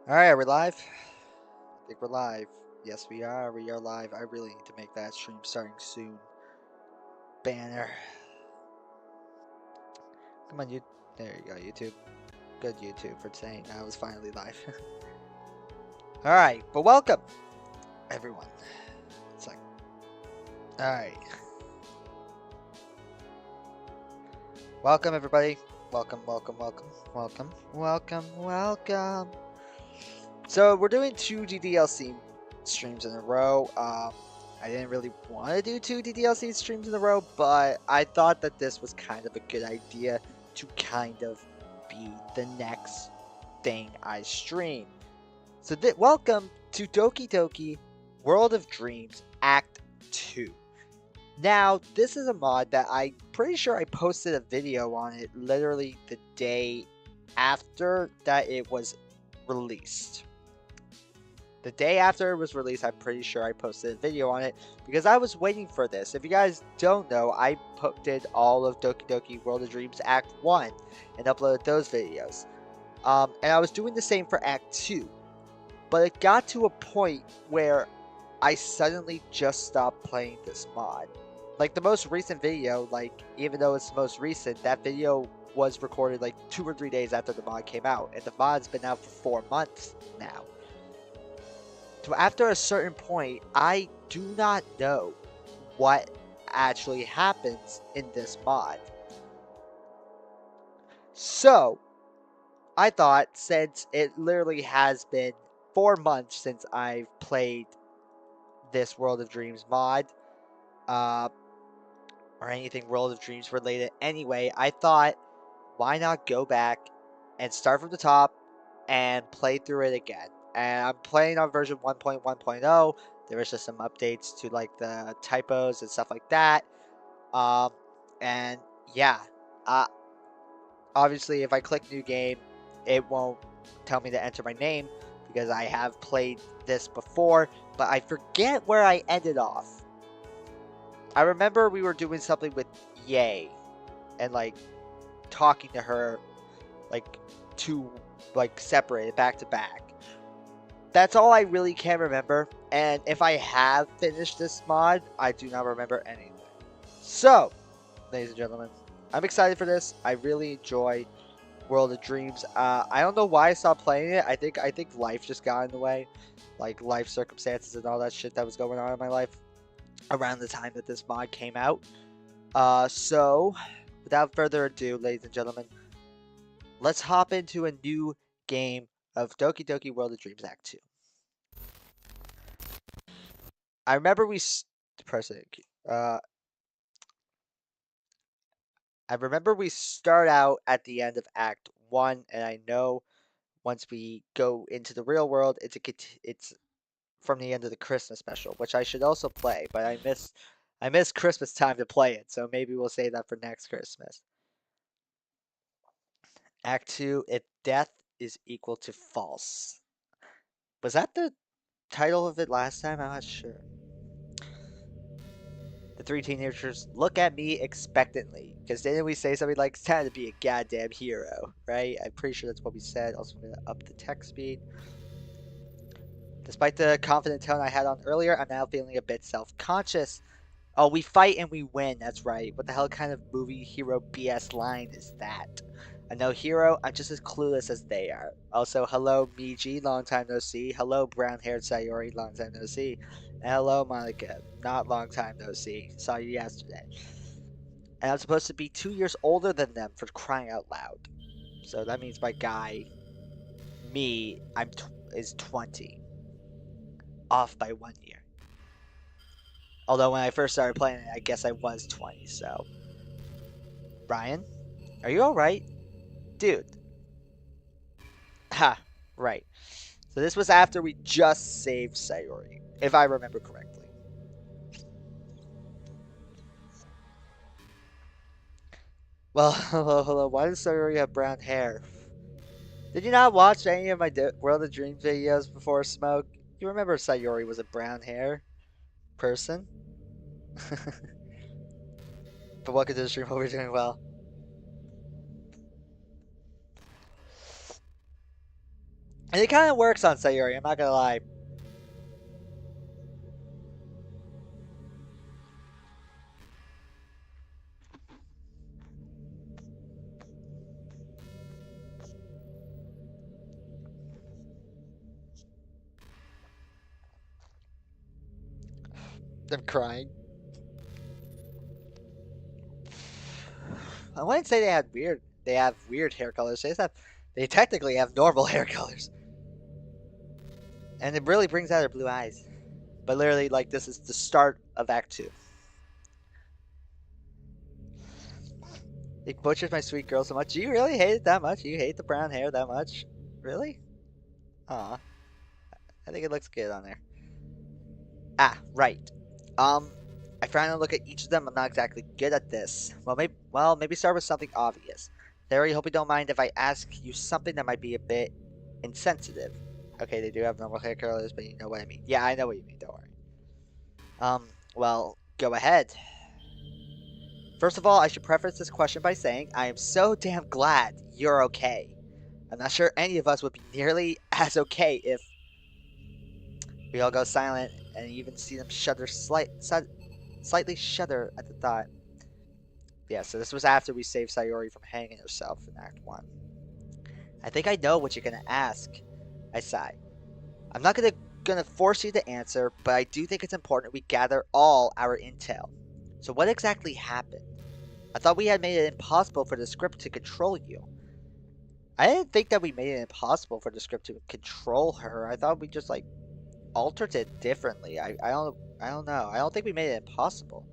Alright, we're live? I think we're live. Yes, we are. We are live. I really need to make that stream starting soon. Banner. Come on, you. There you go, YouTube. Good YouTube for saying I was finally live. Alright, but welcome, everyone. It's like, alright. Welcome, everybody. Welcome, welcome, welcome, welcome, welcome, welcome. So, we're doing two DDLC streams in a row. I didn't really want to do two DDLC streams in a row, but I thought that this was kind of a good idea to kind of be the next thing I stream. So welcome to Doki World of Dreams Act 2. Now, this is a mod that I'm pretty sure I posted a video on it literally the day after that it was released. The day after it was released, I'm pretty sure I posted a video on it because I was waiting for this. If you guys don't know, I did all of Doki World of Dreams Act 1 and uploaded those videos. And I was doing the same for Act 2. But it got to a point where I suddenly just stopped playing this mod. Like the most recent video, like even though it's the most recent, that video was recorded like 2 or 3 days after the mod came out. And the mod's been out for 4 months now. So after a certain point, I do not know what actually happens in this mod. So, I thought since it literally has been 4 months since I've played this World of Dreams mod, or anything World of Dreams related anyway, I thought, why not go back and start from the top and play through it again. And I'm playing on version 1.1.0. There was just some updates to like the typos and stuff like that. And yeah, obviously if I click new game, it won't tell me to enter my name because I have played this before, but I forget where I ended off. I remember we were doing something with Yay and like talking to her like two like separated back to back. That's all I really can remember, and if I have finished this mod, I do not remember anything. So, ladies and gentlemen, I'm excited for this. I really enjoy World of Dreams. I don't know why I stopped playing it. I think life just got in the way, like life circumstances and all that shit that was going on in my life around the time that this mod came out. So, without further ado, ladies and gentlemen, let's hop into a new game of Doki World of Dreams Act 2. I remember I remember we start out at the end of Act 1, and I know once we go into the real world, it's from the end of the Christmas special, which I should also play, but I miss Christmas time to play it, so maybe we'll save that for next Christmas. Act 2, if death is equal to false. Was that the title of it last time? I'm not sure. The three teenagers look at me expectantly, because didn't we say something like, it's time to be a goddamn hero, right? I'm pretty sure that's what we said. Also, I'm going to up the text speed. Despite the confident tone I had on earlier, I'm now feeling a bit self-conscious. Oh, we fight and we win, that's right. What the hell kind of movie hero BS line is that? I'm no hero, I'm just as clueless as they are. Also, hello Miji, long time no see. Hello brown-haired Sayori, long time no see. And hello Monica, not long time no see. Saw you yesterday. And I'm supposed to be 2 years older than them, for crying out loud. So that means my guy, me, is 20. Off by 1 year. Although when I first started playing it, I guess I was 20, so. Brian, are you alright? Dude. Ha, right. So this was after we just saved Sayori, if I remember correctly. Well, hello, why does Sayori have brown hair? Did you not watch any of my World of Dreams videos before Smoke? You remember Sayori was a brown hair person? But welcome to the stream, hope you're doing well. And it kind of works on Sayori, I'm not gonna lie. I'm crying. I wouldn't say they have weird hair colors. They technically have normal hair colors. And it really brings out her blue eyes. But literally, like, this is the start of Act 2. They butchered my sweet girl so much. Do you really hate it that much? You hate the brown hair that much? Really? Aw. I think it looks good on there. Ah, right. Um, I try to look at each of them. I'm not exactly good at this. Maybe start with something obvious. Larry, hope you don't mind if I ask you something that might be a bit insensitive. Okay, they do have normal hair colors, but you know what I mean. Yeah, I know what you mean. Don't worry. Well, go ahead. First of all, I should preface this question by saying I am so damn glad you're okay. I'm not sure any of us would be nearly as okay if we all go silent and even see them slightly shudder at the thought. Yeah, so this was after we saved Sayori from hanging herself in Act 1. I think I know what you're gonna ask. I sigh. I'm not gonna force you to answer, but I do think it's important we gather all our intel. So what exactly happened? I thought we had made it impossible for the script to control you. I didn't think that we made it impossible for the script to control her. I thought we just like altered it differently. I don't know. I don't think we made it impossible.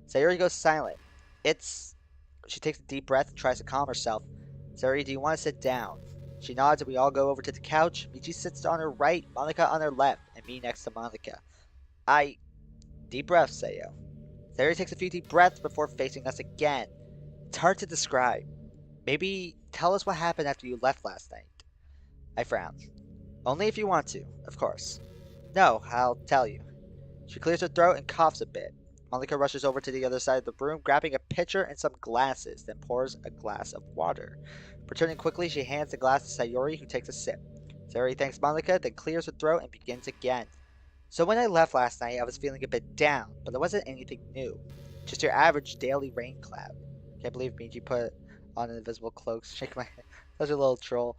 Sayori goes silent. She takes a deep breath and tries to calm herself. Sayori, do you want to sit down? She nods and we all go over to the couch. Michi sits on her right, Monica on her left, and me next to Monica. Deep breath, Sayo. Sayori takes a few deep breaths before facing us again. It's hard to describe. Maybe tell us what happened after you left last night. I frown. Only if you want to, of course. No, I'll tell you. She clears her throat and coughs a bit. Monica rushes over to the other side of the room, grabbing a pitcher and some glasses, then pours a glass of water. Returning quickly, she hands the glass to Sayori, who takes a sip. Sayori thanks Monica, then clears her throat and begins again. So when I left last night, I was feeling a bit down, but it wasn't anything new. Just your average daily rain cloud. Can't believe Miji put on an invisible cloak. Shake my head. Such a little troll.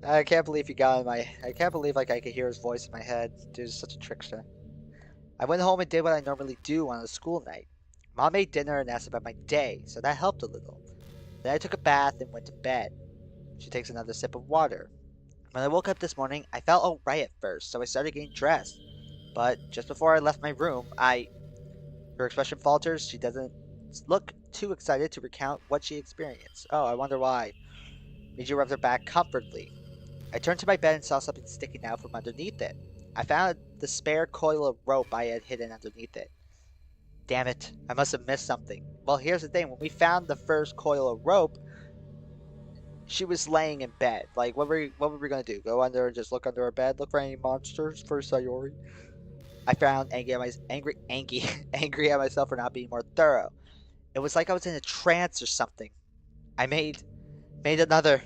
I can't believe he got in my. I can't believe like I could hear his voice in my head. Dude's such a trickster. I went home and did what I normally do on a school night. Mom made dinner and asked about my day, so that helped a little. Then I took a bath and went to bed. She takes another sip of water. When I woke up this morning, I felt alright at first, so I started getting dressed. But just before I left my room, Her expression falters. She doesn't look too excited to recount what she experienced. Oh, I wonder why. Miji rubbed her back comfortably. I turned to my bed and saw something sticking out from underneath it. I found the spare coil of rope I had hidden underneath it. Damn it, I must have missed something. Well, here's the thing. When we found the first coil of rope, she was laying in bed. Like, what were we gonna do? Go under and just look under her bed? Look for any monsters for Sayori? I found angry at myself for not being more thorough. It was like I was in a trance or something. I made another.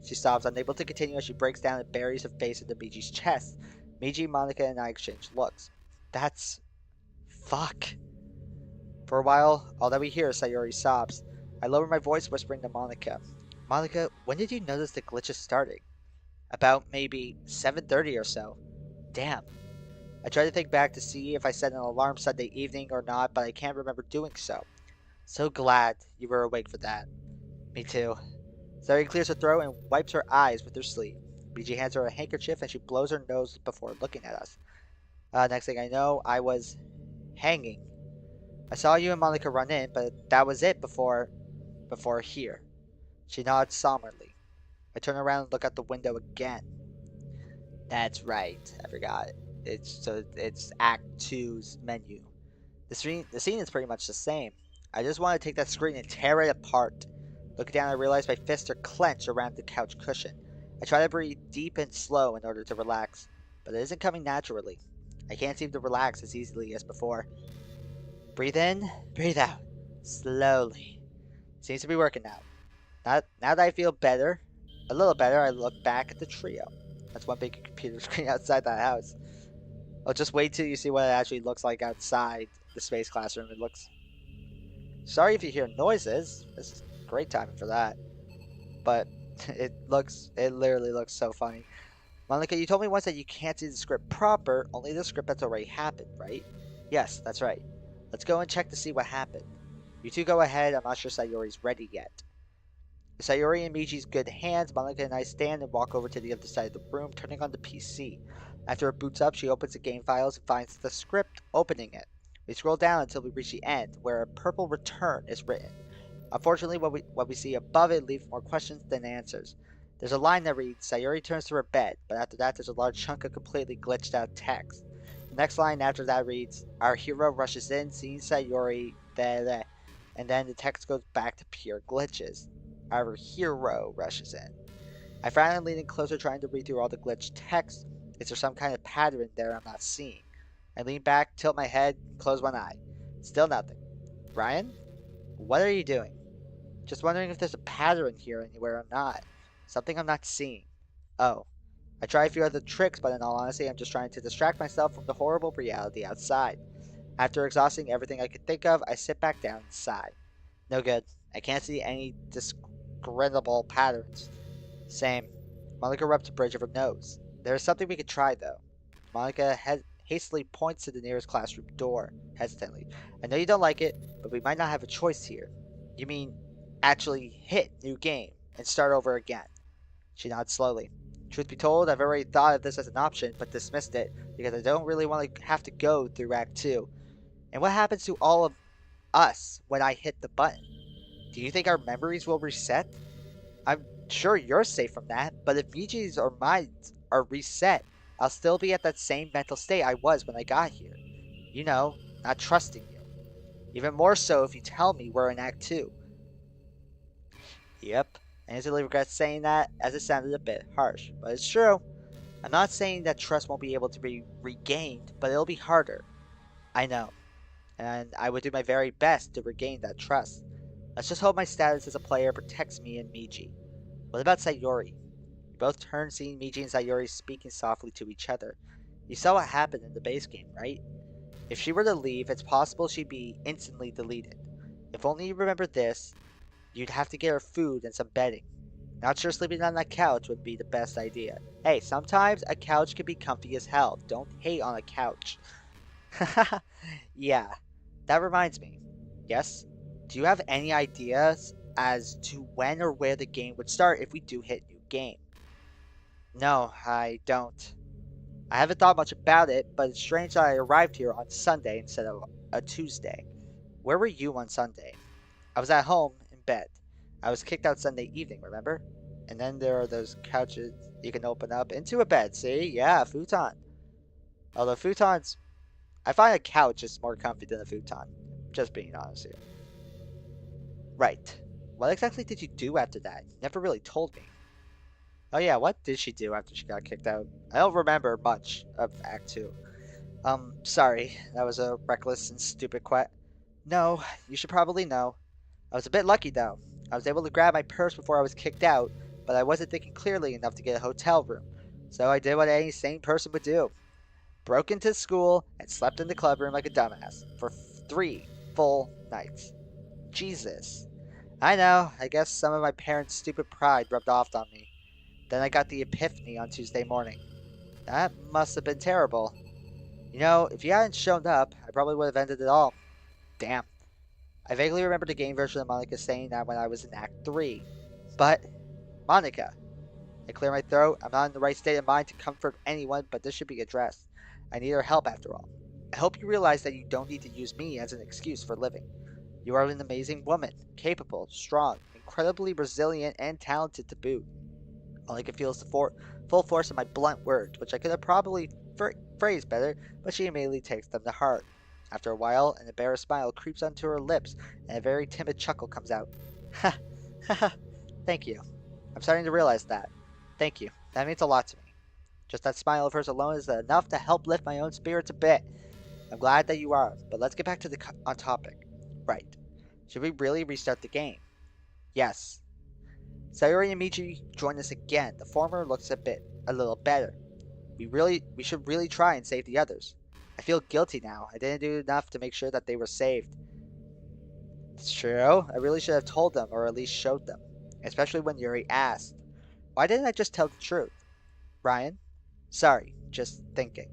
She sobs, unable to continue as she breaks down and buries her face into Miji's chest. Miji, Monica, and I exchange looks. That's... fuck. For a while, all that we hear is Sayori sobs. I lower my voice, whispering to Monica. Monica, when did you notice the glitches starting? About maybe 7:30 or so. Damn. I try to think back to see if I set an alarm Sunday evening or not, but I can't remember doing so. So glad you were awake for that. Me too. Sayori clears her throat and wipes her eyes with her sleeve. Miji hands her a handkerchief and she blows her nose before looking at us. Next thing I know, I was hanging. I saw you and Monica run in, but that was it before here. She nods somberly. I turn around and look out the window again. That's right, I forgot. It's Act Two's menu. The scene is pretty much the same. I just want to take that screen and tear it apart. Looking down, I realize my fists are clenched around the couch cushion. I try to breathe deep and slow in order to relax, but it isn't coming naturally. I can't seem to relax as easily as before. Breathe in, breathe out, slowly. Seems to be working now. Now that I feel better, A little better. I look back at the trio. That's one big computer screen outside that house. Oh, just wait till you see what it actually looks like outside the space classroom. It looks... Sorry if you hear noises. This is great timing for that. But it literally looks so funny. Monica, you told me once that you can't do the script proper, only the script that's already happened, right? Yes, that's right. Let's go and check to see what happened. You two go ahead. I'm not sure Sayori's ready yet. With Sayori in Miji's good hands, Monica and I stand and walk over to the other side of the room, turning on the PC. After it boots up, she opens the game files and finds the script, opening it. We scroll down until we reach the end, where a purple return is written. Unfortunately, what we see above it leaves more questions than answers. There's a line that reads, Sayori turns to her bed, but after that there's a large chunk of completely glitched out text. The next line after that reads, our hero rushes in, seeing Sayori, bleh, and then the text goes back to pure glitches. Our hero rushes in. I frown and lean in closer, trying to read through all the glitched text. Is there some kind of pattern there I'm not seeing? I lean back, tilt my head, close one eye. Still nothing. Brian? What are you doing? Just wondering if there's a pattern here anywhere or not. Something I'm not seeing. Oh. I try a few other tricks, but in all honesty, I'm just trying to distract myself from the horrible reality outside. After exhausting everything I could think of, I sit back down and sigh. No good. I can't see any discernible patterns. Same. Monica rubs the bridge of her nose. There is something we could try, though. Monica hastily points to the nearest classroom door, hesitantly. I know you don't like it, but we might not have a choice here. You mean actually hit new game and start over again? She nods slowly. Truth be told, I've already thought of this as an option, but dismissed it because I don't really want to have to go through Act 2. And what happens to all of us when I hit the button? Do you think our memories will reset? I'm sure you're safe from that, but if Miji's or mine are reset, I'll still be at that same mental state I was when I got here. You know, not trusting you. Even more so if you tell me we're in Act 2. Yep, I instantly regret saying that, as it sounded a bit harsh, but it's true. I'm not saying that trust won't be able to be regained, but it'll be harder. I know, and I would do my very best to regain that trust. Let's just hope my status as a player protects me and Miji. What about Sayori? We both turned, seeing Miji and Sayori speaking softly to each other. You saw what happened in the base game, right? If she were to leave, it's possible she'd be instantly deleted. If only you remember this, you'd have to get her food and some bedding. Not sure sleeping on that couch would be the best idea. Hey, sometimes a couch can be comfy as hell. Don't hate on a couch. Yeah, that reminds me. Yes? Do you have any ideas as to when or where the game would start if we do hit new game? No, I don't. I haven't thought much about it, but it's strange that I arrived here on Sunday instead of a Tuesday. Where were you on Sunday? I was at home, in bed. I was kicked out Sunday evening, remember? And then there are those couches you can open up into a bed, see? Yeah, futon. Although futons... I find a couch is more comfy than a futon. Just being honest here. Right. What exactly did you do after that? You never really told me. Oh yeah, what did she do after she got kicked out? I don't remember much of Act 2. Sorry, that was a reckless and stupid No, you should probably know. I was a bit lucky though. I was able to grab my purse before I was kicked out, but I wasn't thinking clearly enough to get a hotel room. So I did what any sane person would do. Broke into school and slept in the club room like a dumbass for 3 full nights. Jesus. I know, I guess some of my parents' stupid pride rubbed off on me. Then I got the epiphany on Tuesday morning. That must have been terrible. You know, if you hadn't shown up, I probably would have ended it all. Damn. I vaguely remember the game version of Monica saying that when I was in Act 3. But, Monica. I clear my throat. I'm not in the right state of mind to comfort anyone, but this should be addressed. I need her help after all. I hope you realize that you don't need to use me as an excuse for living. You are an amazing woman, capable, strong, incredibly resilient, and talented to boot. Monica feels the full force of my blunt words, which I could have probably phrased better, but she immediately takes them to heart. After a while, an embarrassed smile creeps onto her lips, and a very timid chuckle comes out. Ha! Ha ha! Thank you. I'm starting to realize that. Thank you. That means a lot to me. Just that smile of hers alone is enough to help lift my own spirits a bit. I'm glad that you are, but let's get back to the on topic. Right. Should we really restart the game? Yes. Sayori and Michi join us again. The former looks a little better. We should really try and save the others. I feel guilty now. I didn't do enough to make sure that they were saved. It's true. I really should have told them, or at least showed them. Especially when Yuri asked. Why didn't I just tell the truth? Ryan? Sorry, just thinking.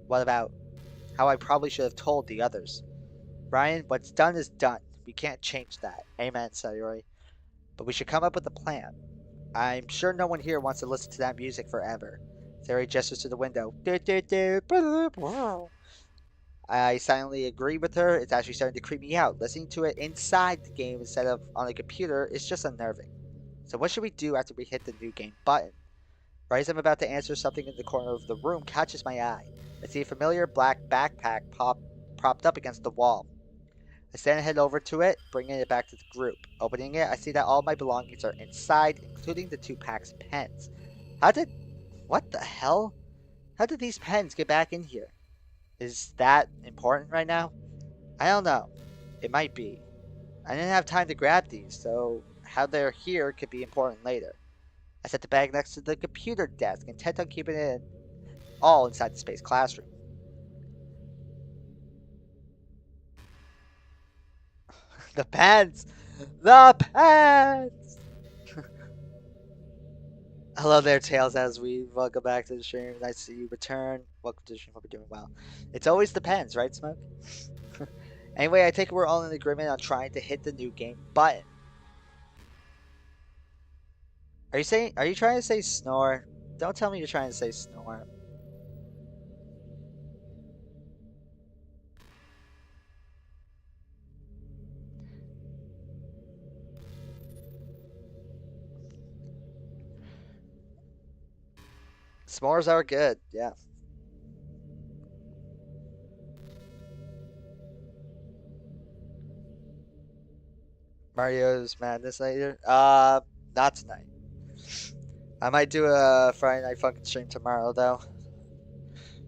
What about how I probably should have told the others? Ryan, what's done is done. We can't change that. Amen, Sayori. But we should come up with a plan. I'm sure no one here wants to listen to that music forever. Sayori gestures to the window. I silently agree with her. It's actually starting to creep me out. Listening to it inside the game instead of on a computer is just unnerving. So what should we do after we hit the new game button? Right as I'm about to answer, something in the corner of the room catches my eye. I see a familiar black backpack propped up against the wall. I stand and head over to it, bringing it back to the group. Opening it, I see that all my belongings are inside, including the 2 packs of pens. How did... What the hell? How did these pens get back in here? Is that important right now? I don't know. It might be. I didn't have time to grab these, so how they're here could be important later. I set the bag next to the computer desk, intent on keeping it all inside the space classroom. The pens! The pens! Hello there, Tails, as we welcome back to the stream. Nice to see you return. Welcome to the stream. Hope you're doing well. It's always the pens, right, Smoke? Anyway, I think we're all in agreement on trying to hit the new game button. Are you trying to say snore? Don't tell me you're trying to say snore. S'mores are good, yeah. Mario's Madness later? Not tonight. I might do a Friday Night Funkin' stream tomorrow, though.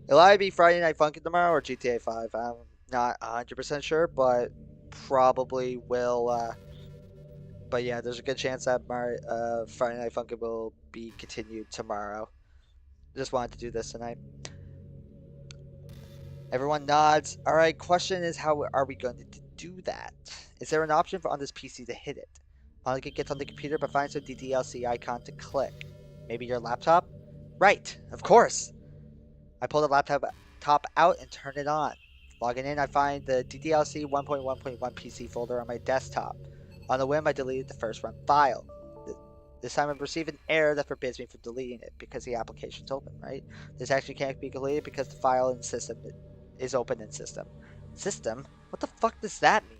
It'll either be Friday Night Funkin' tomorrow or GTA 5. I'm not 100% sure, but probably will. But yeah, there's a good chance that Friday Night Funkin' will be continued tomorrow. Just wanted to do this tonight. Everyone nods. All right, question is, how are we going to do that? Is there an option on this PC to hit it? Monica gets on the computer but finds a DDLC icon to click. Maybe your laptop? Right, of course. I pull the laptop out and turn it on. Logging in, I find the DDLC 1.1.1 PC folder on my desktop. On a whim, I deleted the first run file. This time I've received an error that forbids me from deleting it because the application's open, right? This action can't be deleted because the file in system is open in system. System? What the fuck does that mean?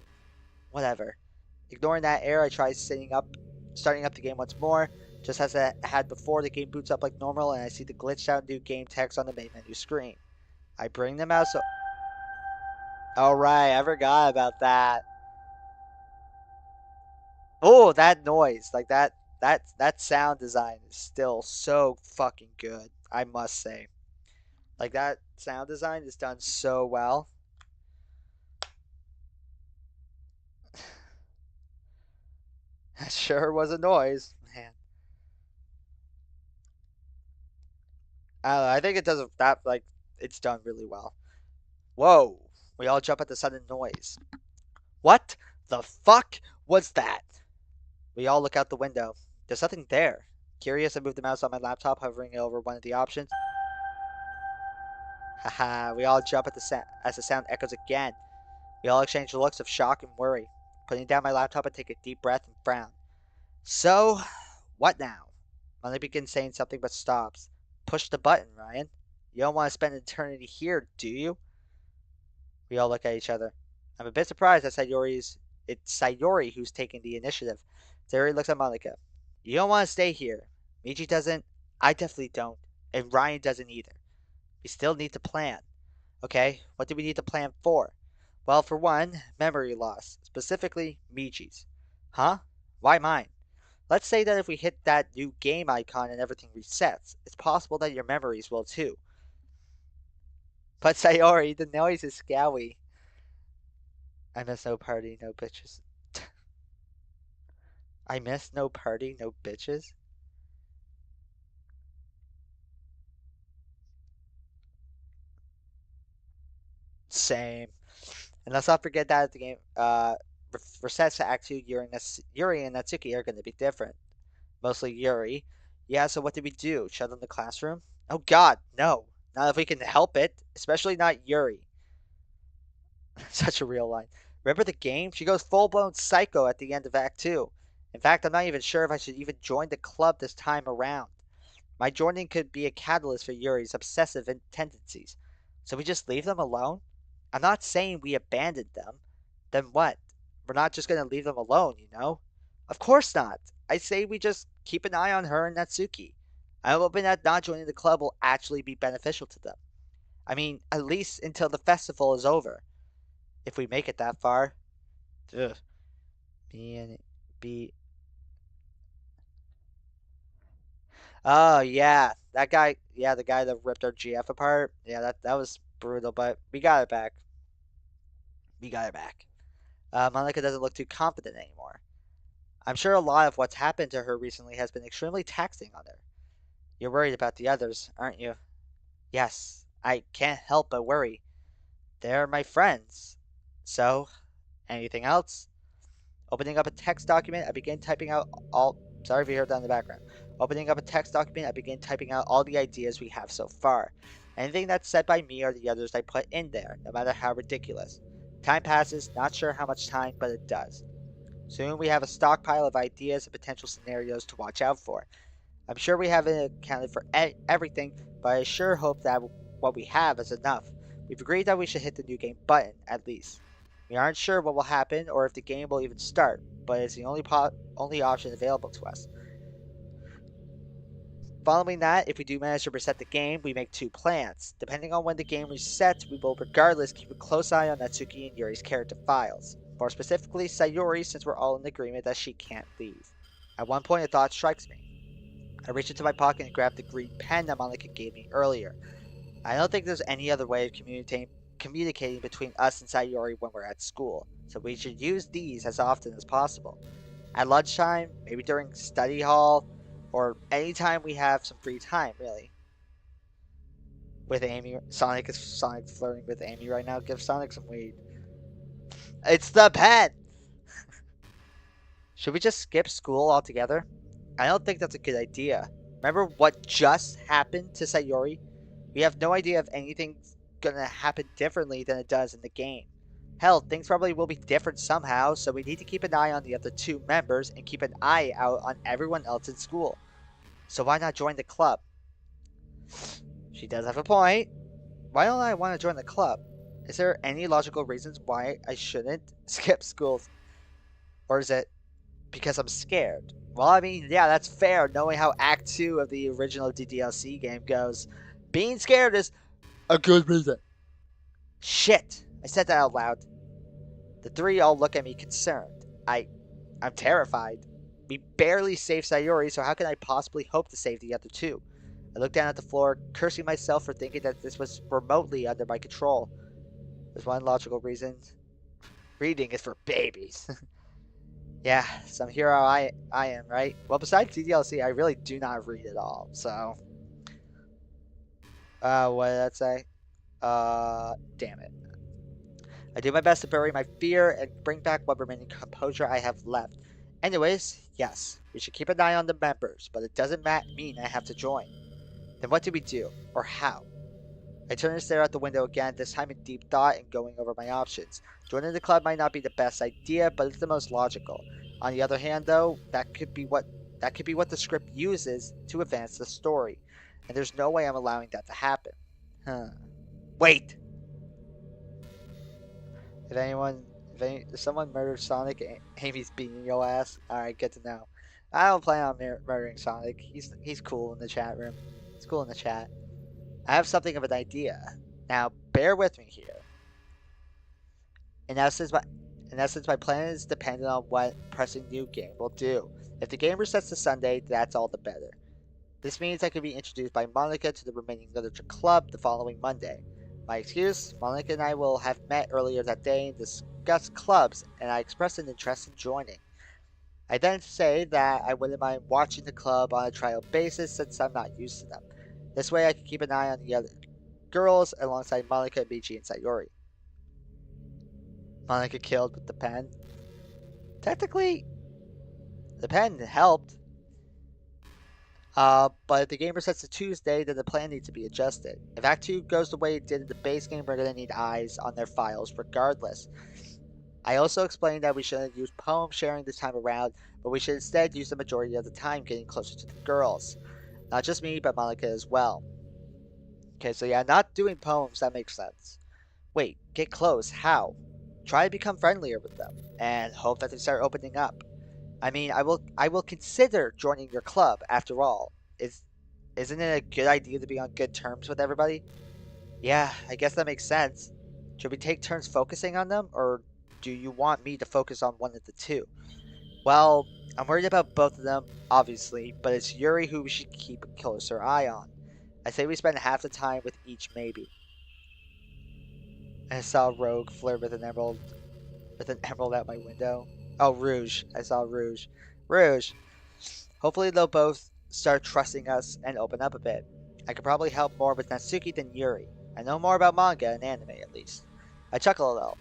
Whatever. Ignoring that error, I try starting up the game once more. Just as I had before, the game boots up like normal and I see the glitched out new game text on the main menu screen. I bring them out so... Alright, I forgot about that. Oh, that noise. Like that sound design is still so fucking good, I must say. Like that sound design is done so well. That sure was a noise, man. I don't know, I think it does that like it's done really well. Whoa. We all jump at the sudden noise. What the fuck was that? We all look out the window. There's nothing there. Curious, I move the mouse on my laptop, hovering over one of the options. Haha, we all jump at as the sound echoes again. We all exchange looks of shock and worry. Putting down my laptop, I take a deep breath and frown. So, what now? Molly begins saying something but stops. Push the button, Ryan. You don't want to spend an eternity here, do you? We all look at each other. I'm a bit surprised that it's Sayori who's taking the initiative. Sayori looks at Monica. You don't want to stay here. Michi doesn't. I definitely don't. And Ryan doesn't either. We still need to plan. Okay, what do we need to plan for? Well, for one, memory loss. Specifically, Michi's. Huh? Why mine? Let's say that if we hit that new game icon and everything resets, it's possible that your memories will too. But Sayori, the noise is scary. I miss no party, no bitches. I miss no party, no bitches. Same. And let's not forget that the game resets to Act 2, Yuri and Natsuki are going to be different. Mostly Yuri. Yeah, so what did we do? Shut down the classroom? Oh god, no. Not if we can help it. Especially not Yuri. Such a real line. Remember the game? She goes full-blown psycho at the end of Act 2. In fact, I'm not even sure if I should even join the club this time around. My joining could be a catalyst for Yuri's obsessive tendencies. So we just leave them alone? I'm not saying we abandoned them. Then what? We're not just going to leave them alone, you know? Of course not. I say we just keep an eye on her and Natsuki. I'm hoping that not joining the club will actually be beneficial to them. I mean, at least until the festival is over. If we make it that far. Ugh. B and B. Oh yeah, that guy. Yeah, the guy that ripped our GF apart. Yeah, that was brutal, but we got it back. We got it back. Monica doesn't look too confident anymore. I'm sure a lot of what's happened to her recently has been extremely taxing on her. You're worried about the others, aren't you? Yes, I can't help but worry. They're my friends. So, anything else? Opening up a text document, I began typing out all. Sorry if you heard that in the background. Opening up a text document, I began typing out all the ideas we have so far. Anything that's said by me or the others I put in there, no matter how ridiculous. Time passes, not sure how much time, but it does. Soon we have a stockpile of ideas and potential scenarios to watch out for. I'm sure we haven't accounted for everything, but I sure hope that what we have is enough. We've agreed that we should hit the new game button, at least. We aren't sure what will happen or if the game will even start, but it's the only option available to us. Following that, if we do manage to reset the game, we make two plans. Depending on when the game resets, we will regardless keep a close eye on Natsuki and Yuri's character files. More specifically, Sayuri, since we're all in agreement that she can't leave. At one point, a thought strikes me. I reach into my pocket and grab the green pen that Monica gave me earlier. I don't think there's any other way of communicating between us and Sayuri when we're at school, so we should use these as often as possible. At lunchtime, maybe during study hall, or anytime we have some free time, really. With Amy, Sonic flirting with Amy right now. Give Sonic some weed. It's the pen! Should we just skip school altogether? I don't think that's a good idea. Remember what just happened to Sayori? We have no idea if anything's gonna happen differently than it does in the game. Hell, things probably will be different somehow, so we need to keep an eye on the other two members and keep an eye out on everyone else in school. So why not join the club? She does have a point. Why don't I want to join the club? Is there any logical reasons why I shouldn't skip school? Or is it because I'm scared? Well, I mean, yeah, that's fair, knowing how Act 2 of the original DDLC game goes. Being scared is a good reason. Shit! I said that out loud. The three all look at me concerned. I'm terrified. We barely saved Sayori, so how can I possibly hope to save the other two? I looked down at the floor, cursing myself for thinking that this was remotely under my control. There's one logical reason. Reading is for babies. Yeah, some hero I am, right? Well, besides DDLC, I really do not read at all, so... what did that say? Damn it. I do my best to bury my fear and bring back what remaining composure I have left. Anyways, yes, we should keep an eye on the members, but it doesn't mean I have to join. Then what do we do? Or how? I turn and stare out the window again, this time in deep thought and going over my options. Joining the club might not be the best idea, but it's the most logical. On the other hand, though, that could be what the script uses to advance the story, and there's no way I'm allowing that to happen. Huh. Wait! If someone murdered Sonic, Amy's beating your ass. Alright, good to know. I don't plan on murdering Sonic. He's cool in the chat room. He's cool in the chat. I have something of an idea. Now, bear with me here. In essence, my plan is dependent on what pressing new game will do. If the game resets to Sunday, that's all the better. This means I can be introduced by Monica to the remaining literature club the following Monday. My excuse? Monica and I will have met earlier that day and discussed clubs, and I expressed an interest in joining. I then say that I wouldn't mind watching the club on a trial basis since I'm not used to them. This way I can keep an eye on the other girls alongside Monica, Michi, and Sayori. Monica killed with the pen. Technically, the pen helped. But if the game resets to Tuesday, then the plan needs to be adjusted. If Act 2 goes the way it did in the base game, we're going to need eyes on their files regardless. I also explained that we shouldn't use poem sharing this time around, but we should instead use the majority of the time getting closer to the girls. Not just me, but Monica as well. Okay, so yeah, not doing poems, that makes sense. Wait, get close, how? Try to become friendlier with them, and hope that they start opening up. I mean, I will consider joining your club after all. Isn't it a good idea to be on good terms with everybody? Yeah, I guess that makes sense. Should we take turns focusing on them, or do you want me to focus on one of the two? Well, I'm worried about both of them, obviously, but it's Yuri who we should keep a closer eye on. I say we spend half the time with each, maybe. I saw Rogue flirt with an emerald out my window. Oh, Rouge. I saw Rouge. Rouge. Hopefully they'll both start trusting us and open up a bit. I could probably help more with Natsuki than Yuri. I know more about manga and anime, at least. I chuckle a little.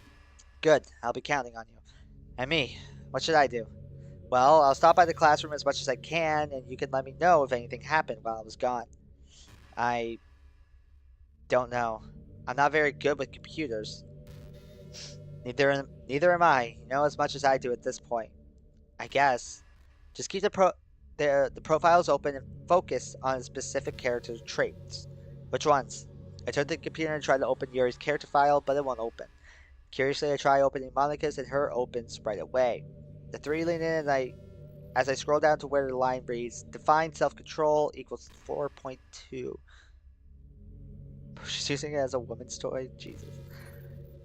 Good, I'll be counting on you. And me, what should I do? Well, I'll stop by the classroom as much as I can, and you can let me know if anything happened while I was gone. I don't know. I'm not very good with computers. Neither am I. You know as much as I do at this point. I guess. Just keep the profiles open and focus on specific character traits. Which ones? I turned to the computer and tried to open Yuri's character file, but it won't open. Curiously, I try opening Monica's and her opens right away. The three lean in and as I scroll down to where the line reads, Define self-control equals 4.2. She's using it as a woman's toy? Jesus.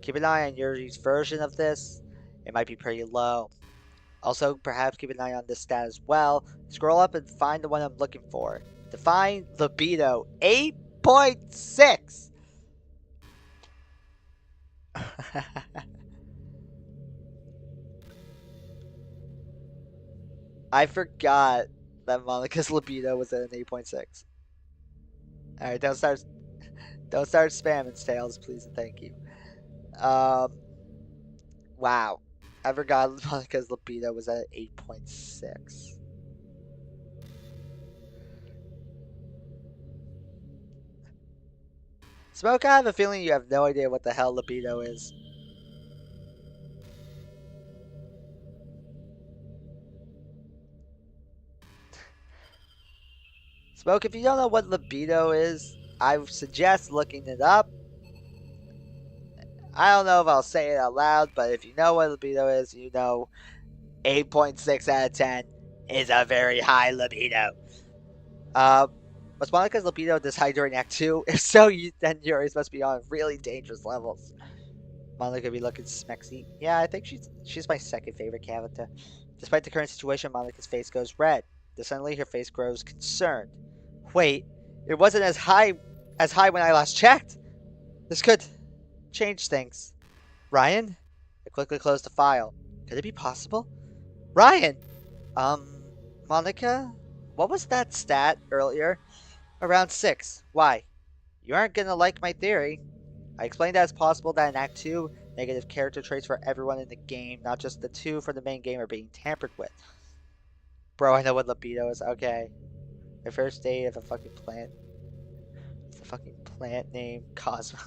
Keep an eye on Yuri's version of this. It might be pretty low. Also, perhaps keep an eye on this stat as well. Scroll up and find the one I'm looking for. Define libido 8.6. I forgot that Monica's libido was at an 8.6. Alright, don't start spamming tails, please and thank you. Um wow. I forgot Monica's libido was at 8.6. Smoke, I have a feeling you have no idea what the hell libido is. Smoke, if you don't know what libido is, I would suggest looking it up. I don't know if I'll say it out loud, but if you know what libido is, you know 8.6 out of 10 is a very high libido. Was Monica's libido this high during Act 2? If so, then Yuri's must be on really dangerous levels. Monica be looking smexy. Yeah, I think she's my second favorite character. Despite the current situation, Monica's face goes red. Then suddenly her face grows concerned. Wait, it wasn't as high when I last checked. This could change things. Ryan? I quickly closed the file. Could it be possible? Ryan! Monica? What was that stat earlier? Around 6. Why? You aren't gonna like my theory. I explained that it's possible that in Act 2, negative character traits for everyone in the game, not just the two from the main game, are being tampered with. Bro, I know what libido is. Okay. The first day of a fucking plant. It's a fucking plant named Cosmo.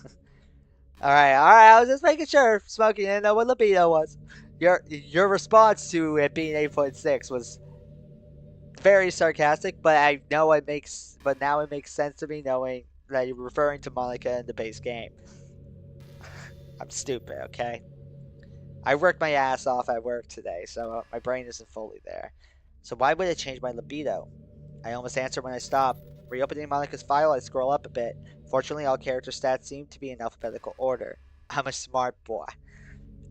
alright, I was just making sure. Smokey didn't know what libido was. Your response to it being 8.6 was very sarcastic, but I know it makes but now it makes sense to me knowing that you're referring to Monica in the base game. I'm stupid, okay? I worked my ass off at work today, so my brain isn't fully there. So why would it change my libido? I almost answered when I stopped. Reopening Monica's file, I scroll up a bit. Fortunately, all character stats seem to be in alphabetical order. I'm a smart boy.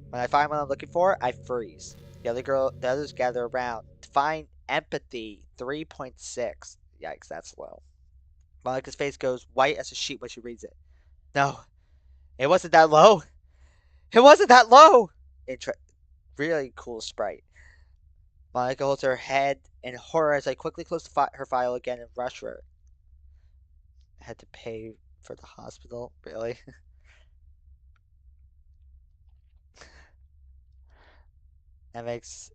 When I find what I'm looking for, I freeze. The others gather around. Define empathy 3.6. Yikes, that's low. Monica's face goes white as a sheet when she reads it. No, it wasn't that low. It wasn't that low. Really cool sprite. Monica holds her head in horror as I quickly close her file again and rush her. I had to pay for the hospital? Really? Makes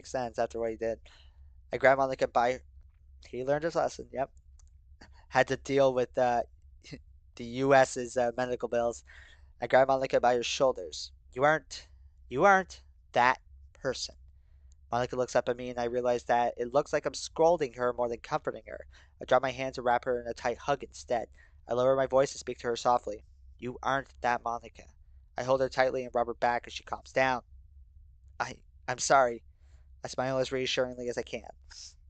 sense after what he did. I grabbed Monica by. He learned his lesson. Yep. Had to deal with the U.S.'s medical bills. I grabbed Monica by her shoulders. You aren't that person. Monica looks up at me, and I realize that it looks like I'm scolding her more than comforting her. I drop my hand to wrap her in a tight hug instead. I lower my voice and speak to her softly. You aren't that Monica. I hold her tightly and rub her back as she calms down. I, I'm sorry. I smile as reassuringly as I can.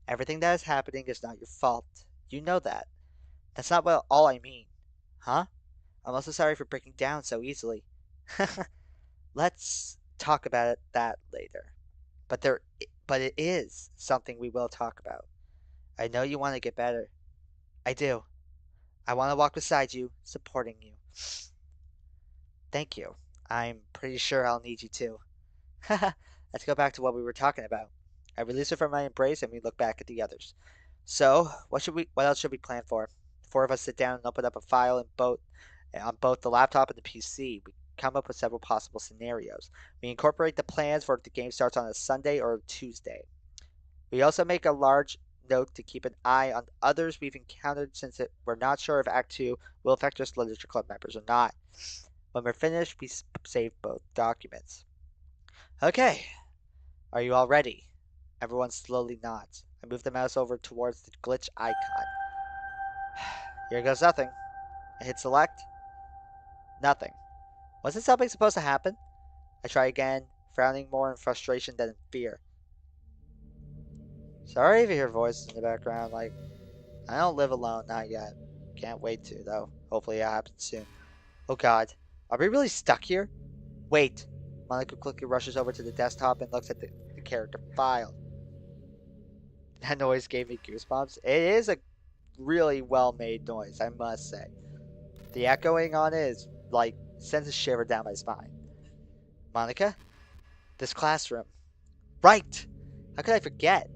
Everything that is happening is not your fault. You know that. That's not all I mean. Huh? I'm also sorry for breaking down so easily. Let's talk about that later. But it is something we will talk about. I know you want to get better. I do. I want to walk beside you, supporting you. Thank you. I'm pretty sure I'll need you too. Let's go back to what we were talking about. I release her from my embrace and we look back at the others. So, what else should we plan for? The four of us sit down and open up a file on both the laptop and the PC. We come up with several possible scenarios. We incorporate the plans for if the game starts on a Sunday or a Tuesday. We also make a large note to keep an eye on others we've encountered since we're not sure if Act 2 will affect us Literature Club members or not. When we're finished, we save both documents. Okay, are you all ready? Everyone slowly nods. I move the mouse over towards the glitch icon. Here goes nothing. I hit select. Nothing. Wasn't something supposed to happen? I try again, frowning more in frustration than in fear. Sorry if you hear voices in the background, like, I don't live alone, not yet. Can't wait to, though. Hopefully it happens soon. Oh god, are we really stuck here? Wait. Monica quickly rushes over to the desktop and looks at the character file. That noise gave me goosebumps. It is a really well-made noise, I must say. The echoing on it is, like, sends a shiver down my spine. Monica? This classroom. Right! How could I forget?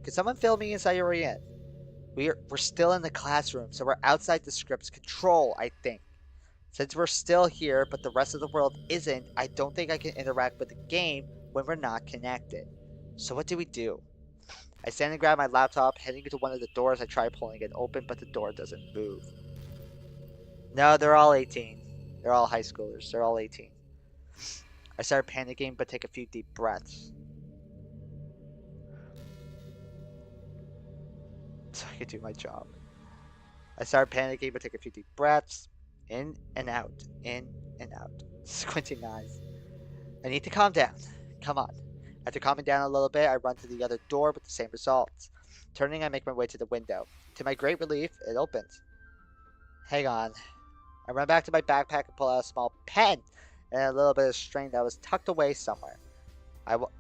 Could someone fill me in Sayuri in? We're still in the classroom, so we're outside the script's control, I think. Since we're still here, but the rest of the world isn't, I don't think I can interact with the game when we're not connected. So what do we do? I stand and grab my laptop, heading into one of the doors. I try pulling it open, but the door doesn't move. No, they're all 18. They're all high schoolers. They're all 18. I start panicking, but take a few deep breaths. So I can do my job. I start panicking, but take a few deep breaths. In and out. In and out. Squinting eyes. I need to calm down. Come on. After calming down a little bit, I run to the other door with the same results. Turning, I make my way to the window. To my great relief, it opens. Hang on. I run back to my backpack and pull out a small pen and a little bit of string that was tucked away somewhere. I walk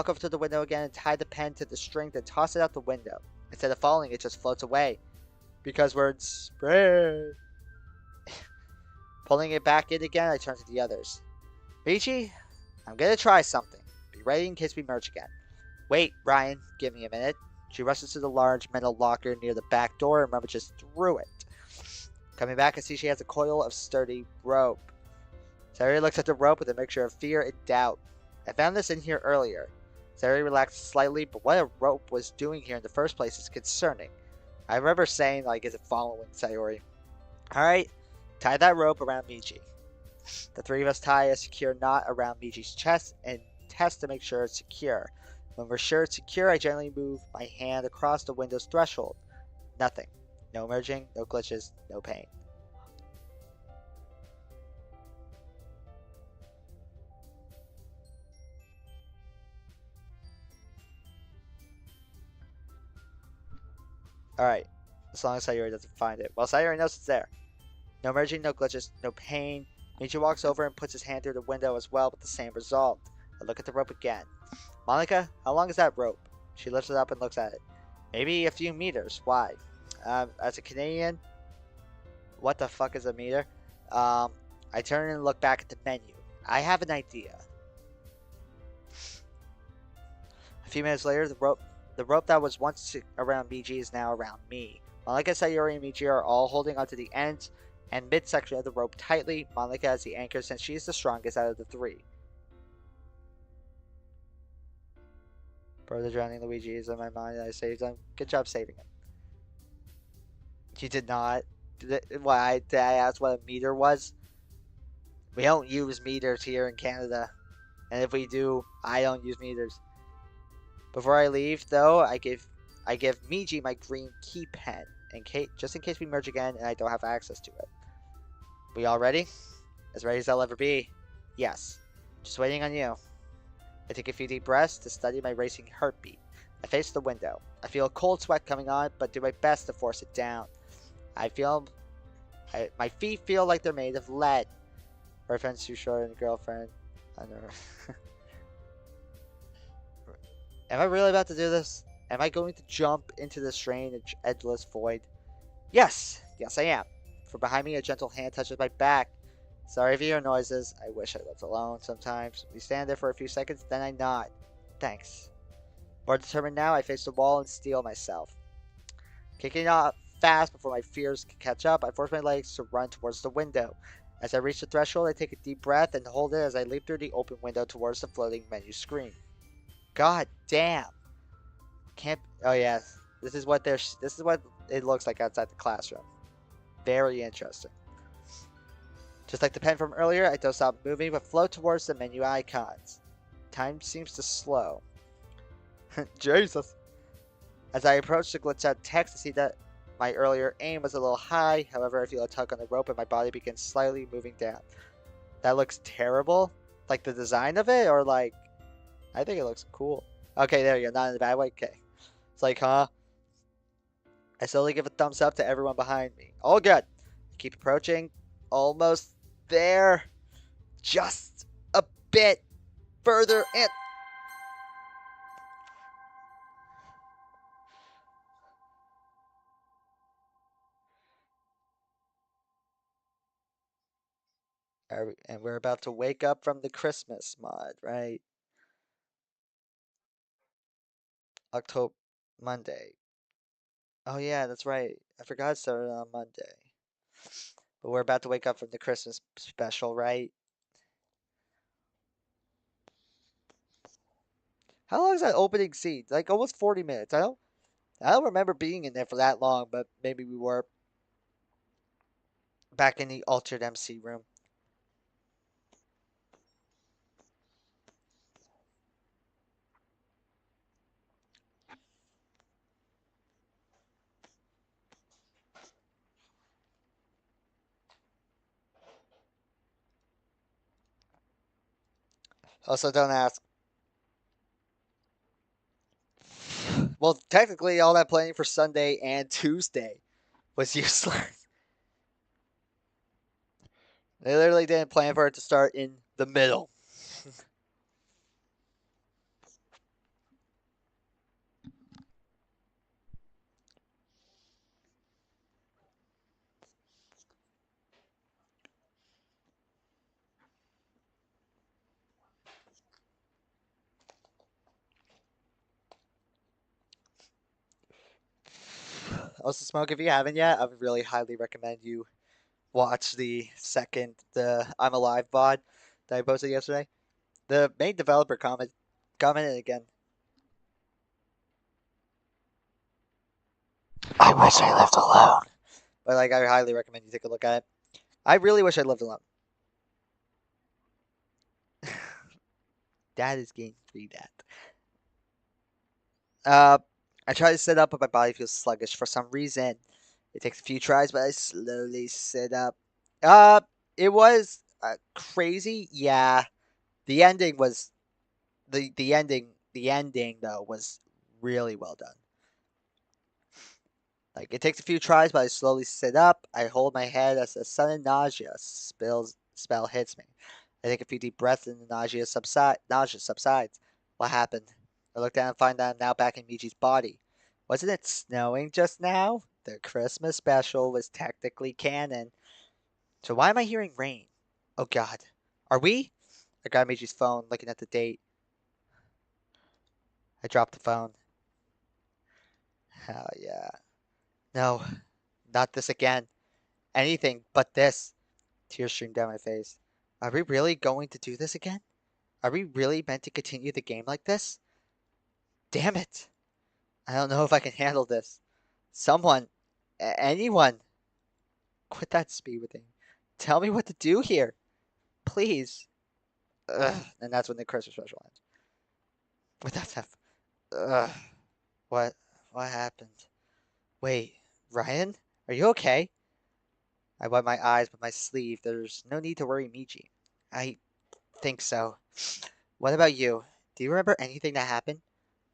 over to the window again and tie the pen to the string, then toss it out the window. Instead of falling, it just floats away. Because we're in spring. Pulling it back in again, I turn to the others. Michi, I'm gonna try something. Be ready in case we merge again. Wait, Ryan, give me a minute. She rushes to the large metal locker near the back door and rummages through it. Coming back, I see she has a coil of sturdy rope. Sayuri looks at the rope with a mixture of fear and doubt. I found this in here earlier. Sayuri relaxed slightly, but what a rope was doing here in the first place is concerning. I remember saying, like, is it following Sayuri? Alright, tie that rope around Michi. The three of us tie a secure knot around Michi's chest and test to make sure it's secure. When we're sure it's secure, I gently move my hand across the window's threshold. Nothing. No merging, no glitches, no pain. Alright, as long as Sayuri doesn't find it. Well, Sayuri knows it's there. No merging, no glitches, no pain. Michi walks over and puts his hand through the window as well with the same result. I look at the rope again. Monica, how long is that rope? She lifts it up and looks at it. Maybe a few meters. Why? As a Canadian, what the fuck is a meter? I turn and look back at the menu. I have an idea. few minutes later, the rope that was once around Miji is now around me. Monika, Sayori, and Miji are all holding onto the ends and midsection of the rope tightly. Monika has the anchor since she is the strongest out of the three. Further drowning Luigi is in my mind. I saved him. Good job saving him. You did not. Why did I ask what a meter was? We don't use meters here in Canada, and if we do, I don't use meters. Before I leave, though, I give Miji my green key pen, just in case we merge again and I don't have access to it. We all ready? As ready as I'll ever be. Yes. Just waiting on you. I take a few deep breaths to study my racing heartbeat. I face the window. I feel a cold sweat coming on, but do my best to force it down. My feet feel like they're made of lead. Boyfriend's too short and a girlfriend. I know. Am I really about to do this? Am I going to jump into the strange, edgeless void? Yes! Yes, I am. From behind me, a gentle hand touches my back. Sorry for your noises. I wish I lived alone sometimes. We stand there for a few seconds, then I nod. Thanks. More determined now, I face the wall and steel myself. Kicking off fast before my fears can catch up, I force my legs to run towards the window. As I reach the threshold, I take a deep breath and hold it as I leap through the open window towards the floating menu screen. God damn! Can't. Oh yeah, this is what it looks like outside the classroom. Very interesting. Just like the pen from earlier, I don't stop moving but float towards the menu icons. Time seems to slow. Jesus! As I approach the glitched out text, I see that my earlier aim was a little high. However, I feel a tug on the rope and my body begins slightly moving down. That looks terrible. Like the design of it, or like, I think it looks cool. Okay, there you go. Not in a bad way. Okay. It's like, huh? I slowly give a thumbs up to everyone behind me. All good. Keep approaching. Almost there. Just a bit further and... And we're about to wake up from the Christmas mod, right? October... Monday. Oh yeah, that's right. I forgot it started on Monday. But we're about to wake up from the Christmas special, right? How long is that opening scene? Like almost 40 minutes. I don't remember being in there for that long, but maybe we were back in the altered MC room. Also, don't ask. Well, technically, all that planning for Sunday and Tuesday was useless. They literally didn't plan for it to start in the middle. Also, Smoke, if you haven't yet, I would really highly recommend you watch the I'm Alive VOD that I posted yesterday. The main developer commented again. I wish I lived alone. But like, I highly recommend you take a look at it. I really wish I lived alone. That is game 3, Dad. I try to sit up, but my body feels sluggish for some reason. It takes a few tries, but I slowly sit up. Uh, it was crazy. Yeah, the ending was the ending though was really well done. Like it takes a few tries, but I slowly sit up. I hold my head as a sudden spell hits me. I take a few deep breaths and the nausea subsides. What happened? I look down and find that I'm now back in Miji's body. Wasn't it snowing just now? The Christmas special was technically canon. So why am I hearing rain? Oh god. Are we? I grab Miji's phone, looking at the date. I dropped the phone. Hell yeah. No, not this again. Anything but this. Tears streamed down my face. Are we really going to do this again? Are we really meant to continue the game like this? Damn it. I don't know if I can handle this. Someone, anyone, quit that speed thing. Tell me what to do here. Please. Ugh. And that's when the Christmas special ends. What the f? Ugh. What? What happened? Wait, Ryan? Are you okay? I wipe my eyes with my sleeve. There's no need to worry, Michi. I think so. What about you? Do you remember anything that happened?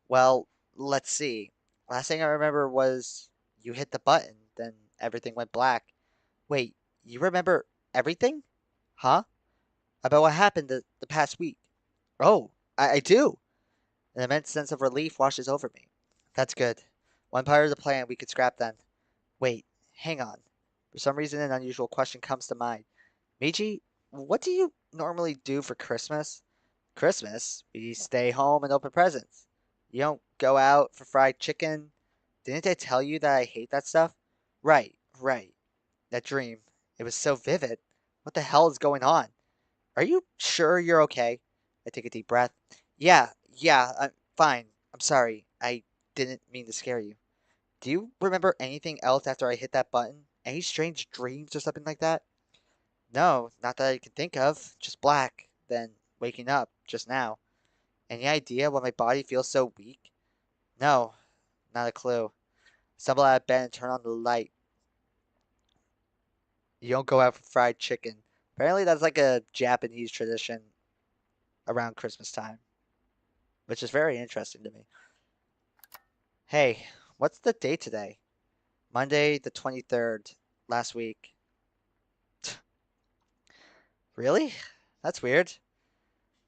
Well, let's see. Last thing I remember was you hit the button, then everything went black. Wait, you remember everything? Huh? About what happened the past week? Oh, I do. An immense sense of relief washes over me. That's good. One part of the plan we could scrap then. Wait, hang on. For some reason, an unusual question comes to mind. Michi, what do you normally do for Christmas? Christmas? We stay home and open presents. You don't go out for fried chicken. Didn't I tell you that I hate that stuff? Right, right. That dream. It was so vivid. What the hell is going on? Are you sure you're okay? I take a deep breath. Yeah, I'm fine. I'm sorry. I didn't mean to scare you. Do you remember anything else after I hit that button? Any strange dreams or something like that? No, not that I can think of. Just black. Then waking up, just now. Any idea why my body feels so weak? No, not a clue. Stumble out of bed and turn on the light. You don't go out for fried chicken. Apparently, that's like a Japanese tradition around Christmas time, which is very interesting to me. Hey, what's the date today? Monday, the 23rd, last week. Really? That's weird.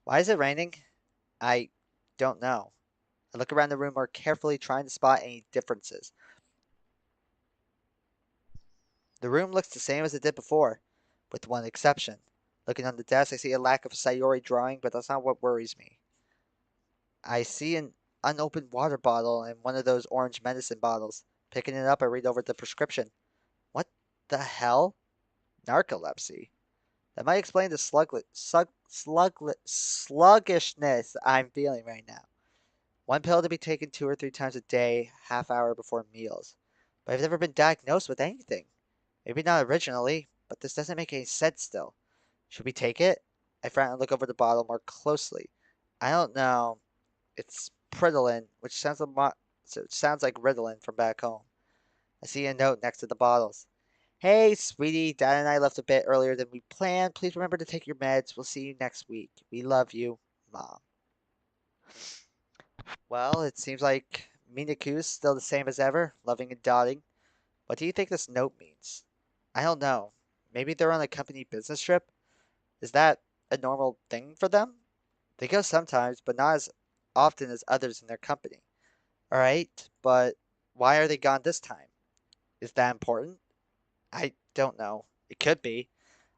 Why is it raining? I don't know. I look around the room more carefully, trying to spot any differences. The room looks the same as it did before, with one exception. Looking on the desk, I see a lack of Sayori drawing, but that's not what worries me. I see an unopened water bottle and one of those orange medicine bottles. Picking it up, I read over the prescription. What the hell? Narcolepsy. That might explain the sluggishness I'm feeling right now. One pill to be taken 2 or 3 times a day, half hour before meals. But I've never been diagnosed with anything. Maybe not originally, but this doesn't make any sense still. Should we take it? I frown and look over the bottle more closely. I don't know. It's Pridolin, which sounds like Ritalin from back home. I see a note next to the bottles. Hey, sweetie, Dad and I left a bit earlier than we planned. Please remember to take your meds. We'll see you next week. We love you, Mom. Well, it seems like Minaku's still the same as ever, loving and dotting. What do you think this note means? I don't know. Maybe they're on a company business trip? Is that a normal thing for them? They go sometimes, but not as often as others in their company. Alright, but why are they gone this time? Is that important? I don't know. It could be.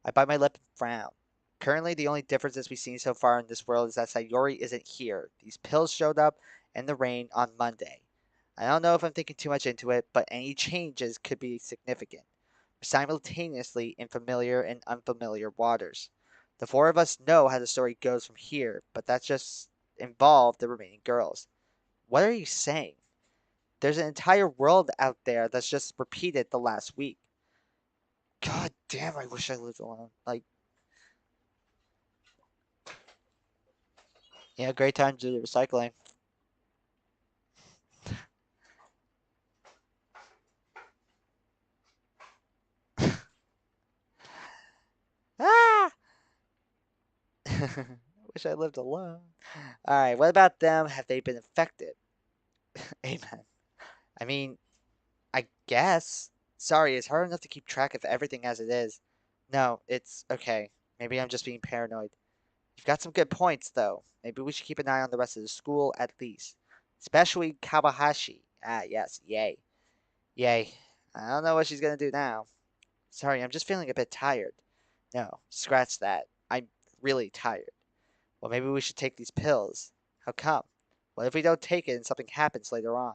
I bite my lip and frown. Currently, the only differences we've seen so far in this world is that Sayori isn't here. These pills showed up in the rain on Monday. I don't know if I'm thinking too much into it, but any changes could be significant. We're simultaneously in familiar and unfamiliar waters. The four of us know how the story goes from here, but that's just involved the remaining girls. What are you saying? There's an entire world out there that's just repeated the last week. God damn, I wish I lived alone. Like, yeah, great time to do recycling. Ah! Wish I lived alone. Alright, what about them? Have they been infected? Amen. I mean, I guess. Sorry, it's hard enough to keep track of everything as it is. No, it's okay. Maybe I'm just being paranoid. You've got some good points, though. Maybe we should keep an eye on the rest of the school at least. Especially Kawahashi. Ah, yes, yay. Yay. I don't know what she's gonna do now. Sorry, I'm just feeling a bit tired. No, scratch that. I'm really tired. Well, maybe we should take these pills. How come? What if we don't take it and something happens later on?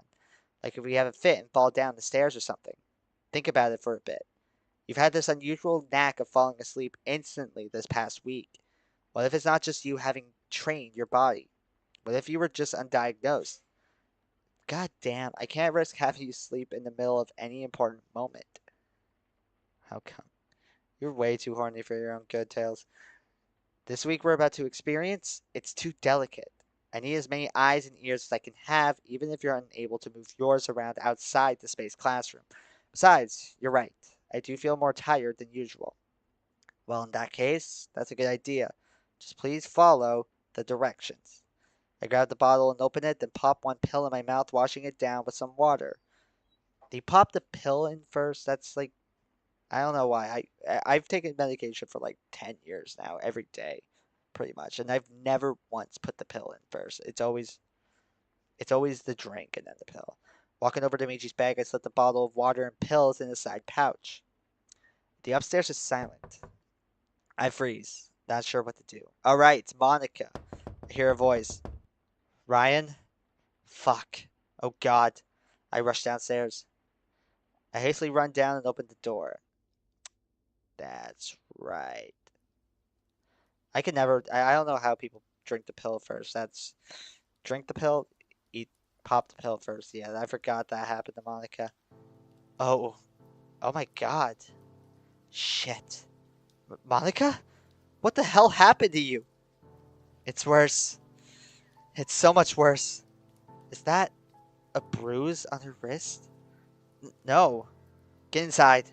Like if we have a fit and fall down the stairs or something? Think about it for a bit. You've had this unusual knack of falling asleep instantly this past week. What if it's not just you having trained your body? What if you were just undiagnosed? God damn, I can't risk having you sleep in the middle of any important moment. How come? You're way too horny for your own good, Tails. This week we're about to experience, it's too delicate. I need as many eyes and ears as I can have, even if you're unable to move yours around outside the space classroom. Besides, you're right. I do feel more tired than usual. Well, in that case, that's a good idea. Just please follow the directions. I grab the bottle and open it, then pop one pill in my mouth, washing it down with some water. Do you pop the pill in first? That's like, I don't know why. I've taken medication for like 10 years now, every day, pretty much, and I've never once put the pill in first. It's always the drink and then the pill. Walking over to Miji's bag, I slip the bottle of water and pills in a side pouch. The upstairs is silent. I freeze, not sure what to do. All right, Monica. I hear a voice. Ryan? Fuck. Oh God. I rush downstairs. I hastily run down and open the door. That's right. I can never. I don't know how people drink the pill first. That's drink the pill, eat, pop the pill first. Yeah, I forgot that happened to Monica. Oh, oh my God. Shit. Monica? What the hell happened to you? It's worse. It's so much worse. Is that a bruise on her wrist? No. Get inside.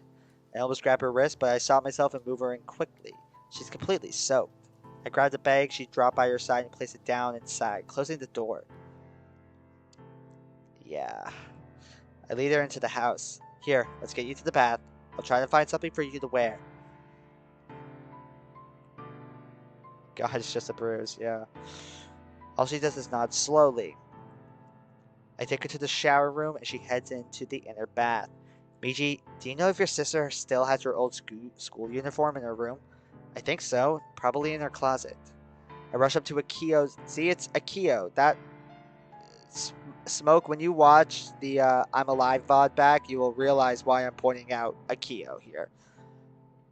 I almost grabbed her wrist, but I saw myself and move her in quickly. She's completely soaked. I grabbed the bag she dropped by her side and placed it down inside, closing the door. Yeah. I lead her into the house. Here, let's get you to the bath. I'll try to find something for you to wear. God, it's just a bruise, yeah. All she does is nod slowly. I take her to the shower room and she heads into the inner bath. Miji, do you know if your sister still has her old school uniform in her room? I think so. Probably in her closet. I rush up to Akio. See, it's Akio. That Smoke, when you watch the I'm Alive VOD back, you will realize why I'm pointing out Akio here.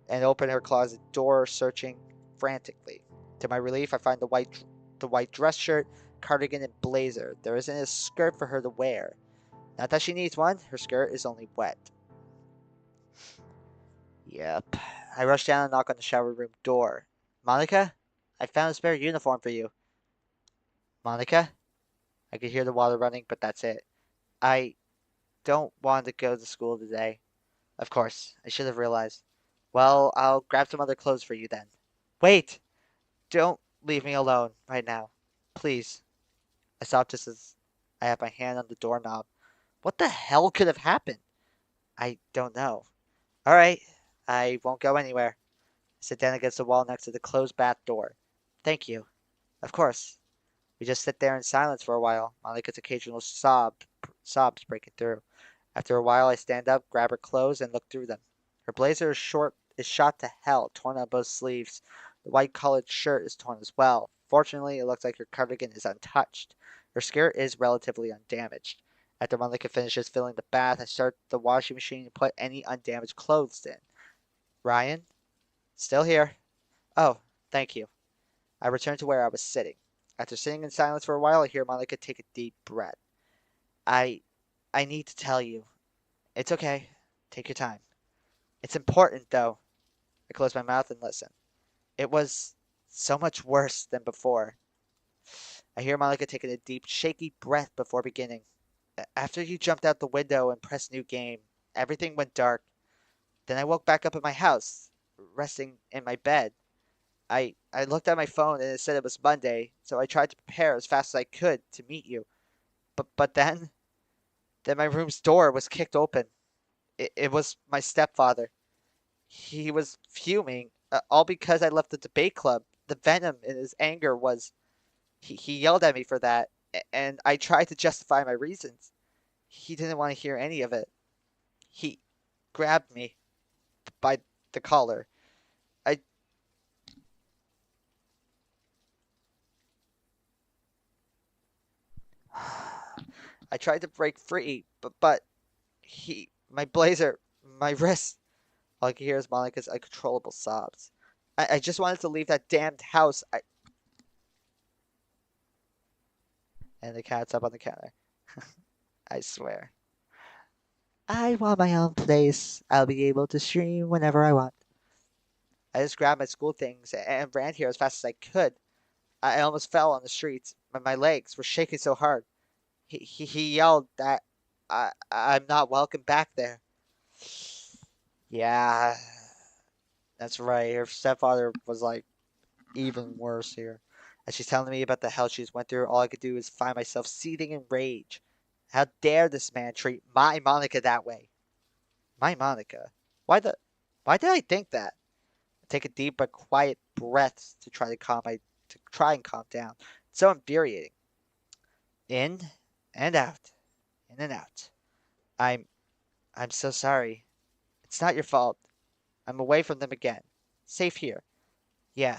And open her closet door, searching frantically. To my relief, I find the white dress shirt, cardigan, and blazer. There isn't a skirt for her to wear. Not that she needs one, her skirt is only wet. Yep. I rush down and knock on the shower room door. Monica? I found a spare uniform for you. Monica? I could hear the water running, but that's it. I don't want to go to school today. Of course, I should have realized. Well, I'll grab some other clothes for you then. Wait! Don't leave me alone right now. Please. I stop just as I have my hand on the doorknob. What the hell could have happened? I don't know. Alright, I won't go anywhere. I sit down against the wall next to the closed bath door. Thank you. Of course. We just sit there in silence for a while, Monica's occasional sobs breaking through. After a while, I stand up, grab her clothes, and look through them. Her blazer is shot to hell, torn on both sleeves. The white collared shirt is torn as well. Fortunately, it looks like her cardigan is untouched. Her skirt is relatively undamaged. After Monica finishes filling the bath, I start the washing machine and put any undamaged clothes in. Ryan? Still here. Oh, thank you. I return to where I was sitting. After sitting in silence for a while, I hear Monica take a deep breath. I I need to tell you. It's okay. Take your time. It's important, though. I close my mouth and listen. It was so much worse than before. I hear Monica taking a deep, shaky breath before beginning. After you jumped out the window and pressed new game, everything went dark. Then I woke back up at my house, resting in my bed. I looked at my phone and it said it was Monday, so I tried to prepare as fast as I could to meet you. But then my room's door was kicked open. It was my stepfather. He was fuming, all because I left the debate club. The venom in his anger was he yelled at me for that, and I tried to justify my reasons. He didn't want to hear any of it. He grabbed me by the collar. I I tried to break free, but my blazer, my wrist. All I could hear is Monica's uncontrollable sobs. I just wanted to leave that damned house. And the cat's up on the counter. I swear. I want my own place. I'll be able to stream whenever I want. I just grabbed my school things and ran here as fast as I could. I almost fell on the streets. My legs were shaking so hard. He yelled that I'm not welcome back there. Yeah, that's right. Her stepfather was like even worse here. As she's telling me about the hell she's went through, all I could do is find myself seething in rage. How dare this man treat my Monica that way? My Monica? Why the why did I think that? I take a deep but quiet breath to try and calm down. It's so infuriating. In and out. In and out. I'm I'm so sorry. It's not your fault. I'm away from them again. Safe here. Yeah.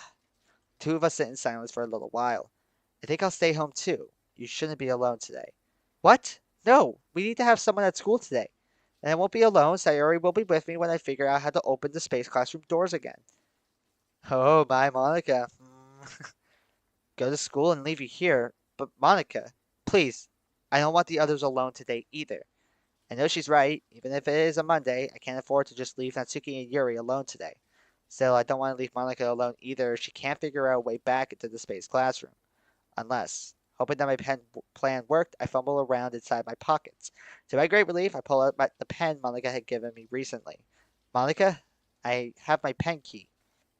Two of us sit in silence for a little while. I think I'll stay home too. You shouldn't be alone today. What? No, we need to have someone at school today. And I won't be alone. Sayori will be with me when I figure out how to open the space classroom doors again. Oh, bye, Monica. Go to school and leave you here. But Monica, please, I don't want the others alone today either. I know she's right. Even if it is a Monday, I can't afford to just leave Natsuki and Yuri alone today. Still, I don't want to leave Monica alone either if she can't figure out a way back into the space classroom. Unless, hoping that my plan worked, I fumble around inside my pockets. To my great relief, I pull out the pen Monica had given me recently. Monica, I have my pen key.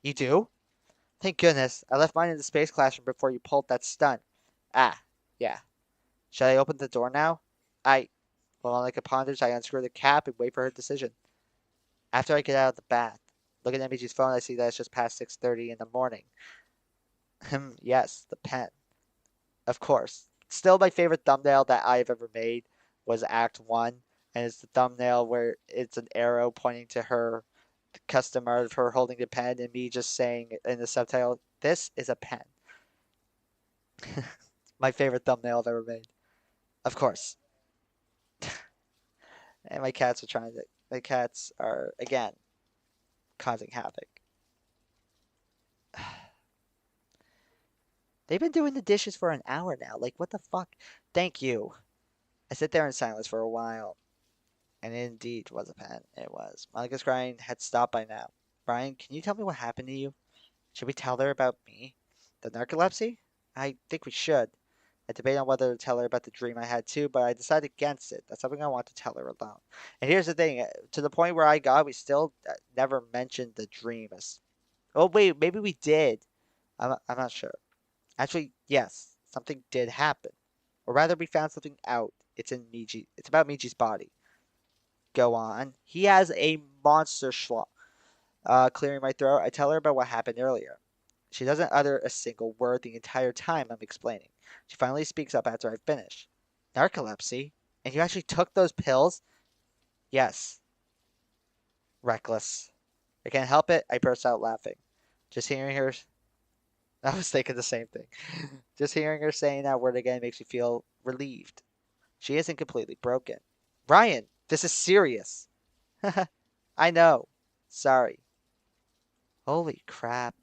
You do? Thank goodness. I left mine in the space classroom before you pulled that stunt. Ah, yeah. Shall I open the door now? While Monica ponders, I unscrew the cap and wait for her decision. After I get out of the bath, looking at Michi's phone, I see that it's just past 6:30 in the morning. Yes, the pen. Of course. Still, my favorite thumbnail that I've ever made was Act 1, and it's the thumbnail where it's an arrow pointing to her the customer of her holding the pen and me just saying in the subtitle, "This is a pen." My favorite thumbnail I've ever made. Of course. And my cats are, again, causing havoc. They've been doing the dishes for an hour now. Like, what the fuck? Thank you. I sit there in silence for a while. And it indeed was a pen. It was. Monica's crying had stopped by now. Brian, can you tell me what happened to you? Should we tell her about me? The narcolepsy? I think we should. I debate on whether to tell her about the dream I had too, but I decided against it. That's something I want to tell her alone. And here's the thing, to the point where I got, we still never mentioned the dream as. Oh wait, maybe we did. I'm not sure. Actually, yes, something did happen, or rather, we found something out. It's in Miji. It's about Miji's body. Go on. He has a monster schlong. Clearing my throat, I tell her about what happened earlier. She doesn't utter a single word the entire time I'm explaining. She finally speaks up after I finish. Narcolepsy? And you actually took those pills? Yes. Reckless. I can't help it. I burst out laughing. Just hearing her. I was thinking the same thing. Just hearing her saying that word again makes me feel relieved. She isn't completely broken. Ryan, this is serious. I know. Sorry. Holy crap.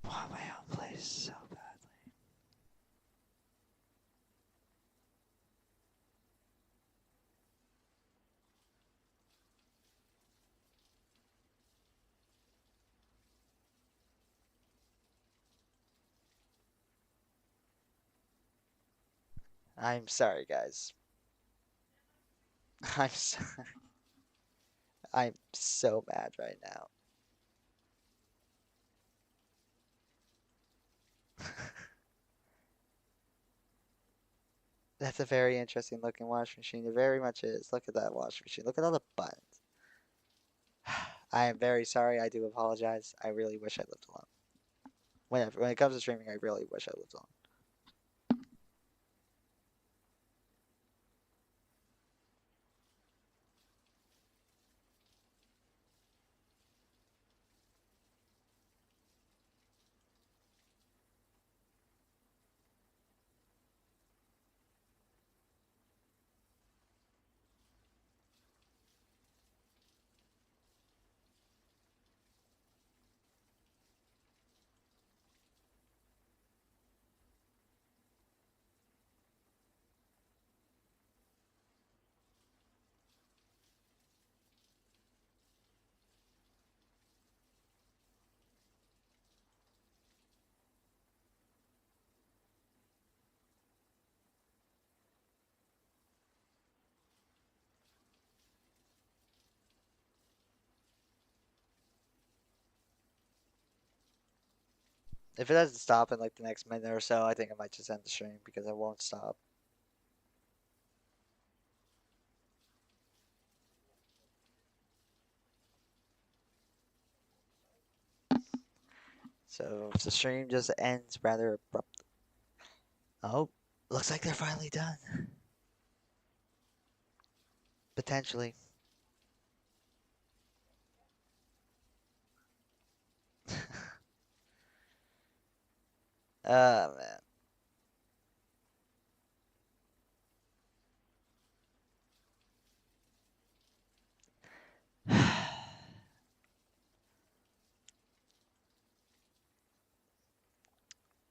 I want my own place so badly. I'm sorry, guys. I'm so, I'm so mad right now. That's a very interesting looking washing machine. It very much is. Look at that washing machine. Look at all the buttons. I am very sorry. I do apologize. I really wish I lived alone. When it comes to streaming, I really wish I lived alone. If it doesn't stop in like the next minute or so, I think I might just end the stream because I won't stop. So if the stream just ends rather abruptly. Oh, looks like they're finally done. Potentially. Oh man.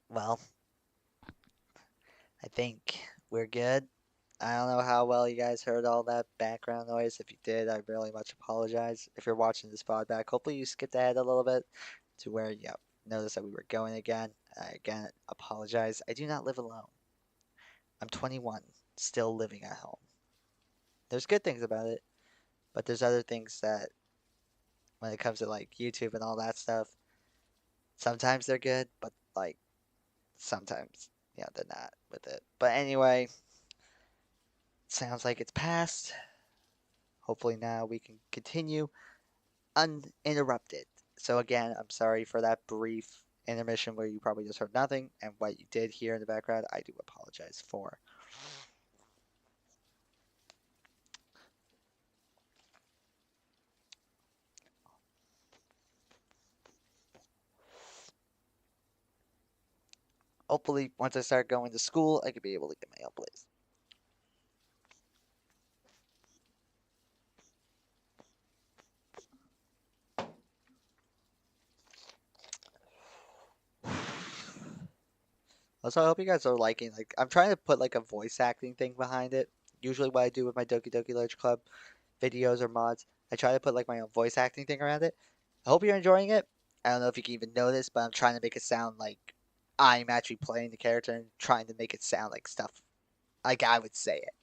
Well, I think we're good. I don't know how well you guys heard all that background noise. If you did, I really much apologize. If you're watching this pod back, hopefully you skipped ahead a little bit to where you noticed that we were going again. I again apologize. I do not live alone. I'm 21, still living at home. There's good things about it, but there's other things that when it comes to like YouTube and all that stuff, sometimes they're good, but like sometimes, yeah, they're not with it. But anyway, sounds like it's passed. Hopefully now we can continue uninterrupted. So again, I'm sorry for that brief intermission where you probably just heard nothing, and what you did hear in the background, I do apologize for. Hopefully, once I start going to school, I could be able to get my own place. Also, I hope you guys are liking, like, I'm trying to put like a voice acting thing behind it. Usually, what I do with my Doki Doki Literature Club videos or mods, I try to put like my own voice acting thing around it. I hope you're enjoying it. I don't know if you can even notice, but I'm trying to make it sound like I'm actually playing the character and trying to make it sound like stuff like I would say it.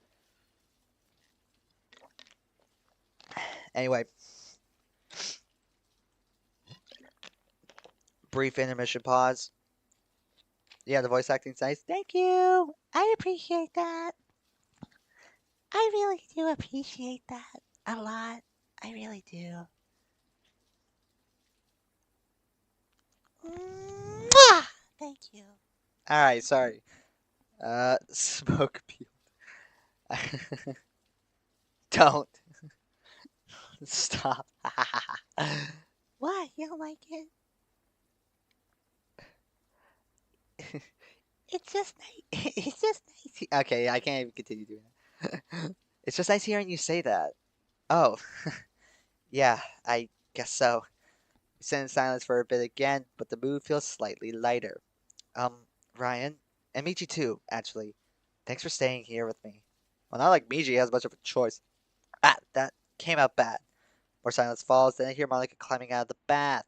Anyway, brief intermission pause. Yeah, the voice acting's nice. Thank you. I appreciate that. I really do appreciate that a lot. I really do. Mwah! Thank you. All right, sorry. Smoke peel. Don't stop. What? You don't like it? It's just nice. It's just nice. Okay, I can't even continue doing that. It's just nice hearing you say that. Oh, yeah, I guess so. We sit in silence for a bit again, but the mood feels slightly lighter. Um, Ryan, and Michi too, actually. Thanks for staying here with me. Well, not like Michi has much of a choice. Ah, that came out bad. More silence falls, then I hear Monica climbing out of the bath.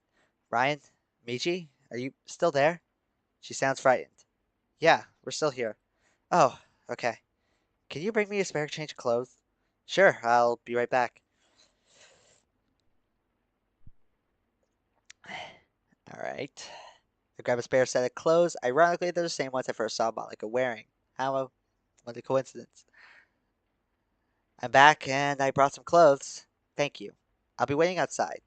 Ryan? Michi? Are you still there? She sounds frightened. Yeah, we're still here. Oh, okay. Can you bring me a spare change of clothes? Sure, I'll be right back. Alright. I grab a spare set of clothes. Ironically, they're the same ones I first saw Monica wearing. How What a coincidence. I'm back and I brought some clothes. Thank you. I'll be waiting outside.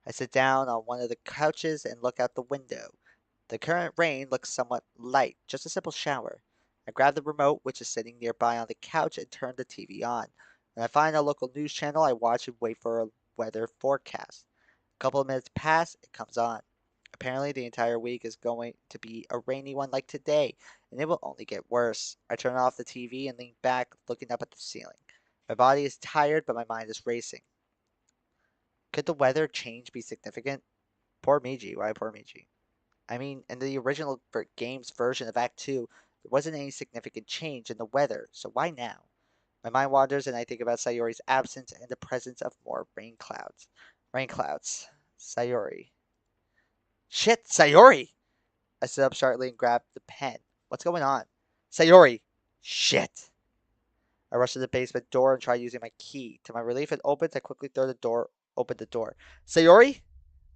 I sit down on one of the couches and look out the window. The current rain looks somewhat light, just a simple shower. I grab the remote, which is sitting nearby on the couch, and turn the TV on. When I find a local news channel, I watch and wait for a weather forecast. A couple of minutes pass, it comes on. Apparently, the entire week is going to be a rainy one like today, and it will only get worse. I turn off the TV and lean back, looking up at the ceiling. My body is tired, but my mind is racing. Could the weather change be significant? Poor Miji. Why poor Miji? I mean, in the original game's version of Act 2, there wasn't any significant change in the weather, so why now? My mind wanders and I think about Sayori's absence and the presence of more rain clouds. Rain clouds. Sayori. Shit, Sayori! I sit up sharply and grab the pen. What's going on? Sayori! Shit! I rush to the basement door and try using my key. To my relief, it opens. I quickly open the door. Sayori?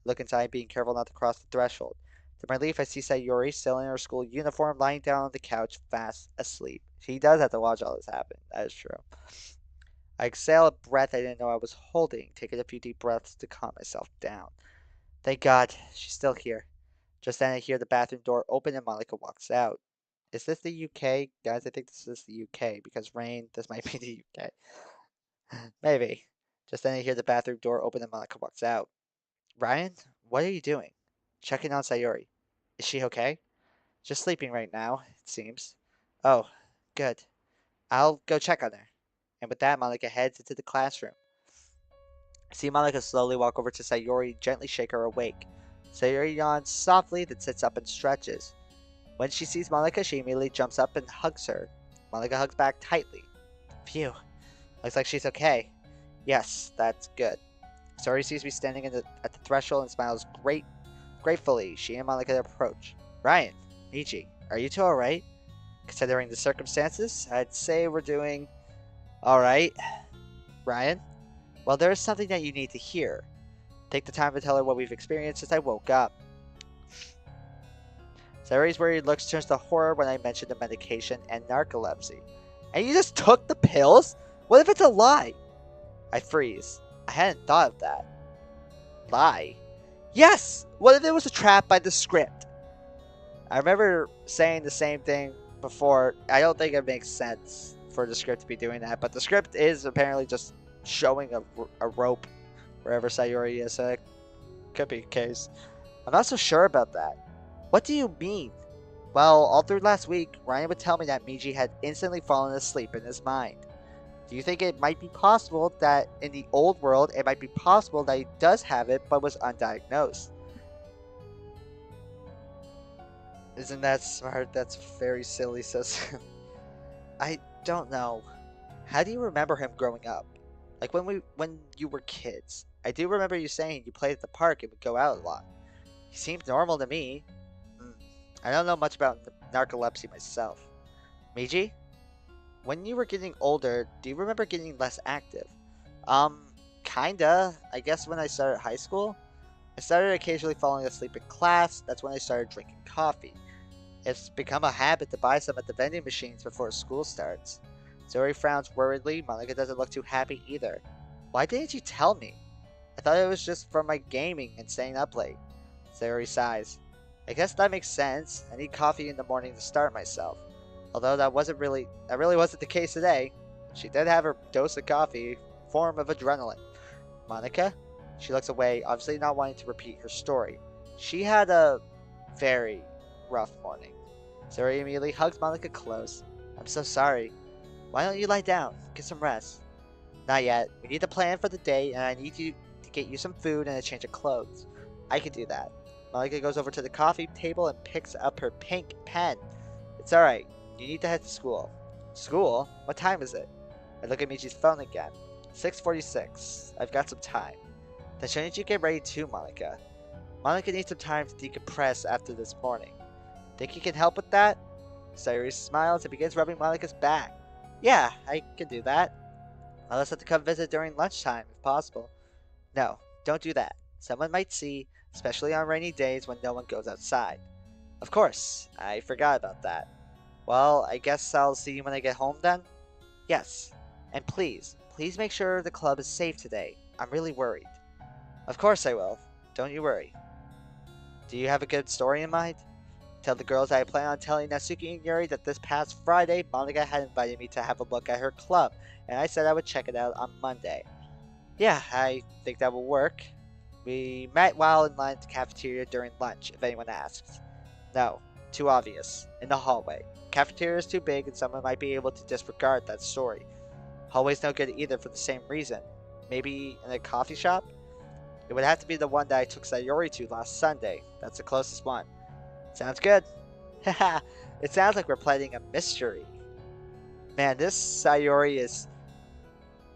Look inside, being careful not to cross the threshold. To my relief, I see Sayori still in her school uniform, lying down on the couch, fast asleep. She does have to watch all this happen. That is true. I exhale a breath I didn't know I was holding, taking a few deep breaths to calm myself down. Thank God, she's still here. Just then I hear the bathroom door open and Monica walks out. Is this the UK? Guys, I think this is the UK because rain, this might be the UK. Maybe. Just then I hear the bathroom door open and Monica walks out. Ryan, what are you doing? Checking on Sayori. Is she okay? Just sleeping right now, it seems. Oh, good. I'll go check on her. And with that, Monica heads into the classroom. I see Monica slowly walk over to Sayori and gently shake her awake. Sayori yawns softly, then sits up and stretches. When she sees Monica, she immediately jumps up and hugs her. Monica hugs back tightly. Phew. Looks like she's okay. Yes, that's good. Sayori sees me standing at the threshold and smiles gratefully. She and Monica approach. Ryan, Michi, are you two alright? Considering the circumstances, I'd say we're doing alright. Ryan? Well, there is something that you need to hear. Take the time to tell her what we've experienced since I woke up. Sayori's worried looks turns to horror when I mention the medication and narcolepsy. And you just took the pills? What if it's a lie? I freeze. I hadn't thought of that. Lie? Yes! What if it was a trap by the script? I remember saying the same thing before. I don't think it makes sense for the script to be doing that, but the script is apparently just showing a rope wherever Sayori is, so it could be the case. I'm not so sure about that. What do you mean? Well, all through last week, Ryan would tell me that Miji had instantly fallen asleep in his mind. Do you think it might be possible that in the old world, it might be possible that he does have it but was undiagnosed? Isn't that smart? That's very silly, says I don't know. How do you remember him growing up? Like when you were kids. I do remember you saying you played at the park and would go out a lot. He seemed normal to me. I don't know much about narcolepsy myself. Miji? When you were getting older, do you remember getting less active? Kinda. I guess when I started high school, I started occasionally falling asleep in class. That's when I started drinking coffee. It's become a habit to buy some at the vending machines before school starts. Zoe frowns worriedly. Monica doesn't look too happy either. Why didn't you tell me? I thought it was just from my gaming and staying up late. Zoe sighs. I guess that makes sense. I need coffee in the morning to start myself. Although that really wasn't the case today. She did have her dose of coffee, form of adrenaline. Monica? She looks away, obviously not wanting to repeat her story. She had a very rough morning. Zoe immediately hugs Monica close. I'm so sorry. Why don't you lie down? Get some rest. Not yet. We need a plan for the day, and I need you to get you some food and a change of clothes. I can do that. Monica goes over to the coffee table and picks up her pink pen. It's alright. You need to head to school. School? What time is it? I look at Michi's phone again. 6:46. I've got some time. Then shouldn't you get ready too, Monica? Monica needs some time to decompress after this morning. Think you can help with that? Sayori smiles and begins rubbing Monica's back. Yeah, I can do that. I'll just have to come visit during lunchtime, if possible. No, don't do that. Someone might see, especially on rainy days when no one goes outside. Of course, I forgot about that. Well, I guess I'll see you when I get home then? Yes. And please make sure the club is safe today. I'm really worried. Of course I will. Don't you worry. Do you have a good story in mind? Tell the girls I plan on telling Natsuki and Yuri that this past Friday, Monica had invited me to have a look at her club, and I said I would check it out on Monday. Yeah, I think that will work. We met while in line at the cafeteria during lunch, if anyone asks. No, too obvious. In the hallway. Cafeteria is too big and someone might be able to disregard that story. Hallway's no good either for the same reason. Maybe in a coffee shop? It would have to be the one that I took Sayori to last Sunday. That's the closest one. Sounds good. Haha, it sounds like we're planning a mystery. Man, this Sayori is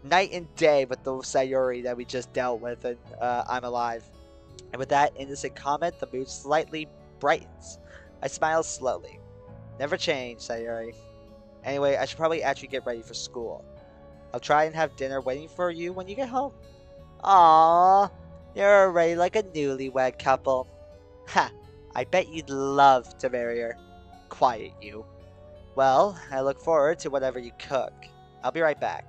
night and day with the Sayori that we just dealt with in I'm Alive. And with that innocent comment, the mood slightly brightens. I smile slowly. Never change, Sayori. Anyway, I should probably actually get ready for school. I'll try and have dinner waiting for you when you get home. Aww, you're already like a newlywed couple. Ha, I bet you'd love to marry her. Quiet, you. Well, I look forward to whatever you cook. I'll be right back.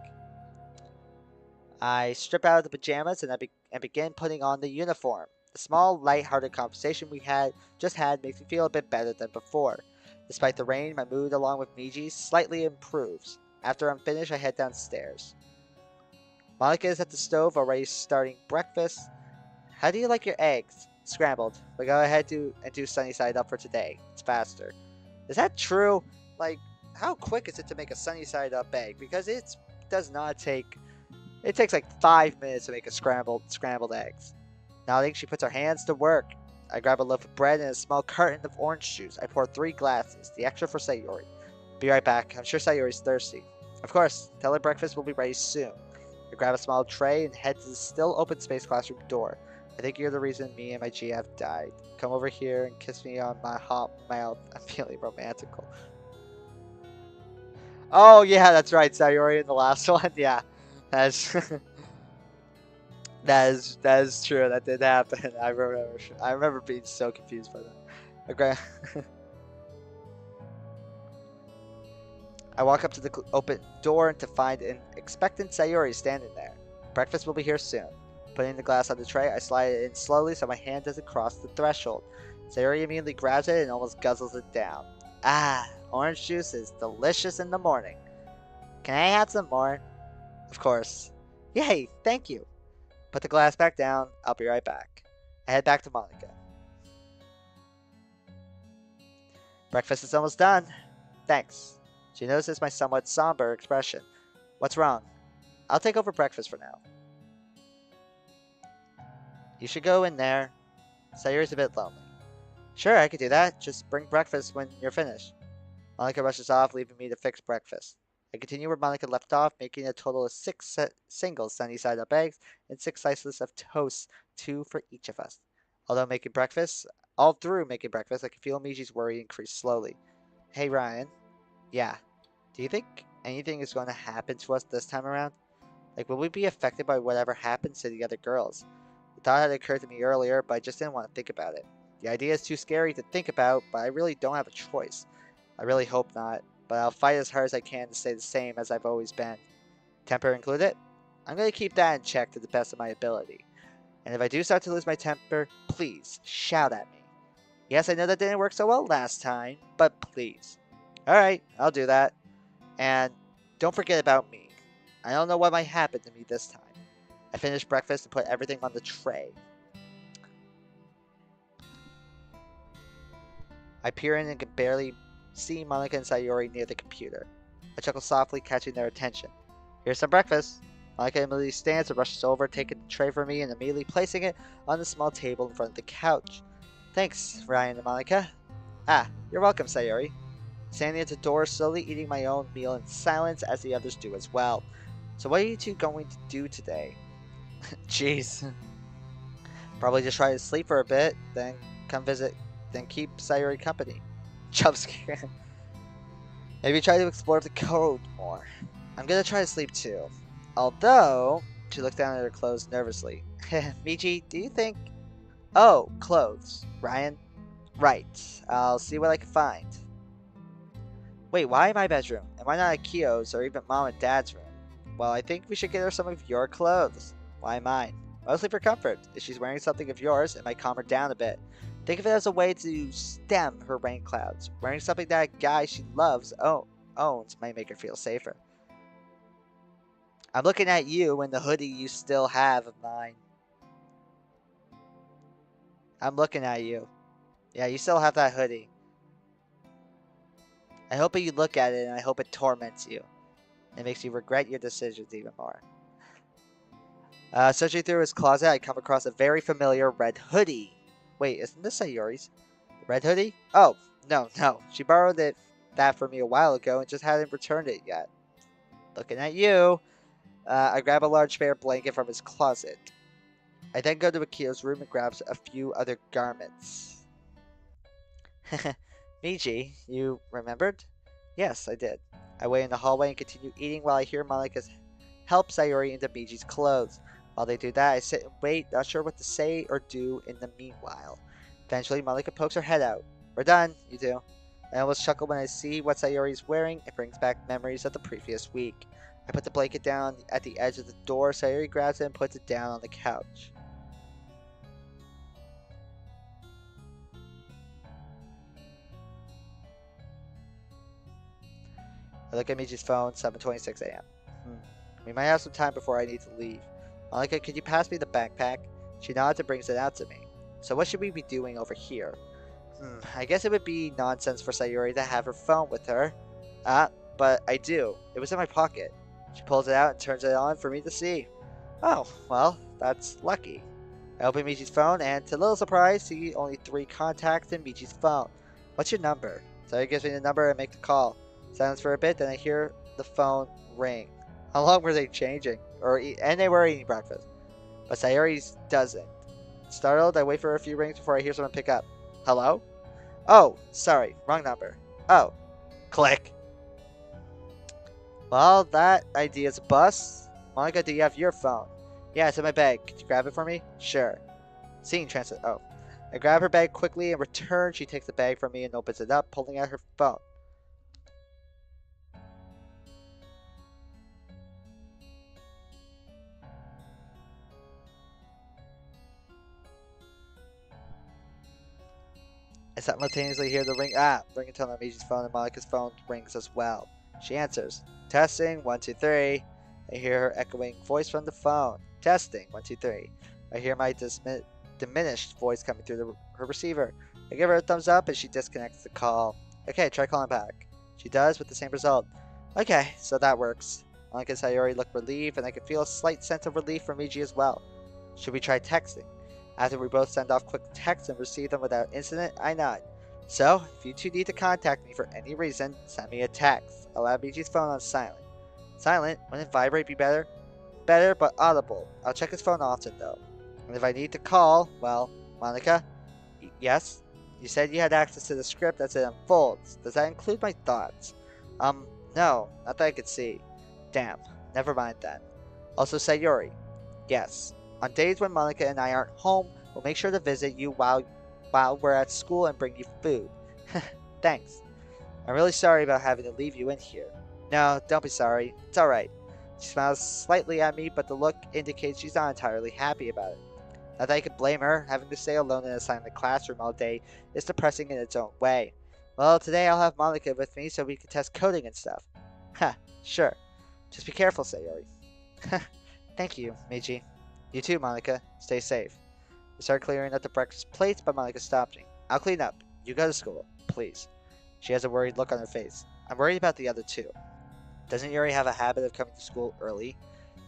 I strip out of the pajamas and begin putting on the uniform. The small, light-hearted conversation we just had makes me feel a bit better than before. Despite the rain, my mood along with Miji's slightly improves. After I'm finished, I head downstairs. Monica is at the stove already starting breakfast. How do you like your eggs? Scrambled. But go ahead and do sunny side up for today. It's faster. Is that true? Like, how quick is it to make a sunny side up egg? Because it does not take... It takes like 5 minutes to make a scrambled eggs. Nodding, she puts her hands to work. I grab a loaf of bread and a small carton of orange juice. I pour 3 glasses, the extra for Sayori. Be right back. I'm sure Sayori's thirsty. Of course, tell her breakfast will be ready soon. I grab a small tray and head to the still open space classroom door. I think you're the reason me and my GF died. Come over here and kiss me on my hot mouth. I'm feeling romantical. Oh yeah, that's right, Sayori in the last one. Yeah, that's that is true. That did happen. I remember being so confused by that. Okay. I walk up to the open door to find an expectant Sayori standing there. Breakfast will be here soon. Putting the glass on the tray, I slide it in slowly so my hand doesn't cross the threshold. Sayori immediately grabs it and almost guzzles it down. Ah, orange juice is delicious in the morning. Can I have some more? Of course. Yay, thank you. Put the glass back down. I'll be right back. I head back to Monica. Breakfast is almost done. Thanks. She notices my somewhat somber expression. What's wrong? I'll take over breakfast for now. You should go in there. Sayori's a bit lonely. Sure, I could do that. Just bring breakfast when you're finished. Monica rushes off, leaving me to fix breakfast. I continue where Monica left off, making a total of 6 single sunny-side-up eggs and 6 slices of toast, 2 for each of us. All through making breakfast, I can feel Miji's worry increase slowly. Hey Ryan. Yeah. Do you think anything is going to happen to us this time around? Like, will we be affected by whatever happens to the other girls? The thought had occurred to me earlier, but I just didn't want to think about it. The idea is too scary to think about, but I really don't have a choice. I really hope not, but I'll fight as hard as I can to stay the same as I've always been. Temper included? I'm going to keep that in check to the best of my ability. And if I do start to lose my temper, please shout at me. Yes, I know that didn't work so well last time, but please. Alright, I'll do that. And don't forget about me. I don't know what might happen to me this time. I finished breakfast and put everything on the tray. I peer in and can barely see Monica and Sayori near the computer. I chuckle softly, catching their attention. Here's some breakfast. Monica immediately stands and rushes over, taking the tray from me and immediately placing it on the small table in front of the couch. Thanks, Ryan and Monica. Ah, you're welcome, Sayori. Standing at the door, slowly eating my own meal in silence as the others do as well. So what are you two going to do today? Jeez. Probably just try to sleep for a bit, then come visit, then keep Sayori company. Jump scare. Maybe try to explore the code more. I'm gonna try to sleep too. Although, she looks down at her clothes nervously. Miji, do you think... Oh, clothes. Ryan? Right. I'll see what I can find. Wait, why my bedroom? And why not Akio's or even Mom and Dad's room? Well, I think we should get her some of your clothes. Why mine? Mostly for comfort. If she's wearing something of yours, it might calm her down a bit. Think of it as a way to stem her rain clouds. Wearing something that a guy she loves owns might make her feel safer. I'm looking at you and the hoodie you still have of mine. I'm looking at you. Yeah, you still have that hoodie. I hope you look at it and I hope it torments you. It makes you regret your decisions even more. Searching through his closet, I come across a very familiar red hoodie. Wait, isn't this Sayori's? Red hoodie? Oh, no. She borrowed that from me a while ago and just hadn't returned it yet. Looking at you. I grab a large spare blanket from his closet. I then go to Akio's room and grabs a few other garments. Miji, you remembered? Yes, I did. I wait in the hallway and continue eating while I hear Monika's help Sayori into Miji's clothes. While they do that, I sit and wait, not sure what to say or do in the meanwhile. Eventually, Monika pokes her head out. We're done, you two. I almost chuckle when I see what Sayori's wearing. It brings back memories of the previous week. I put the blanket down at the edge of the door. Sayori grabs it and puts it down on the couch. I look at Miji's phone, 7:26 a.m. We might have some time before I need to leave. Monika, could you pass me the backpack? She nods and brings it out to me. So what should we be doing over here? I guess it would be nonsense for Sayori to have her phone with her. But I do. It was in my pocket. She pulls it out and turns it on for me to see. Oh, well, that's lucky. I open Miji's phone and, to little surprise, see only 3 contacts in Miji's phone. What's your number? Sayori gives me the number and make the call. Silence for a bit, then I hear the phone ring. How long were they changing? And they were eating breakfast. But Sayori's doesn't. Startled, I wait for a few rings before I hear someone pick up. Hello? Oh, sorry, wrong number. Oh. Click. Well, that idea's a bust. Monika, do you have your phone? Yeah, it's in my bag. Could you grab it for me? Sure. Scene transit. Oh. I grab her bag quickly. In return, she takes the bag from me and opens it up, pulling out her phone. I simultaneously hear the ringtone on Miji's phone, and Monika's phone rings as well. She answers. Testing, 1, 2, 3. I hear her echoing voice from the phone. Testing, 1, 2, 3. I hear my diminished voice coming through her receiver. I give her a thumbs up and she disconnects the call. Okay, try calling back. She does, with the same result. Okay, so that works. Monika and Sayori look relieved, and I can feel a slight sense of relief from Miji as well. Should we try texting? After we both send off quick texts and receive them without incident, I nod. So, if you two need to contact me for any reason, send me a text. I'll have Miji's phone on silent. Silent? Wouldn't vibrate be better? Better, but audible. I'll check his phone often, though. And if I need to call, well, Monika? Yes? You said you had access to the script as it unfolds. Does that include my thoughts? No, not that I could see. Damn, never mind then. Also, Sayori. Yes. On days when Monika and I aren't home, we'll make sure to visit you while we're at school and bring you food. Thanks. I'm really sorry about having to leave you in here. No, don't be sorry. It's alright. She smiles slightly at me, but the look indicates she's not entirely happy about it. Not that I could blame her. Having to stay alone in a silent classroom all day is depressing in its own way. Well, today I'll have Monika with me so we can test coding and stuff. Sure. Just be careful, Sayori. Thank you, Miji. You too, Monika. Stay safe. We start clearing up the breakfast plates, but Monika stopped me. I'll clean up. You go to school, please. She has a worried look on her face. I'm worried about the other two. Doesn't Yuri have a habit of coming to school early?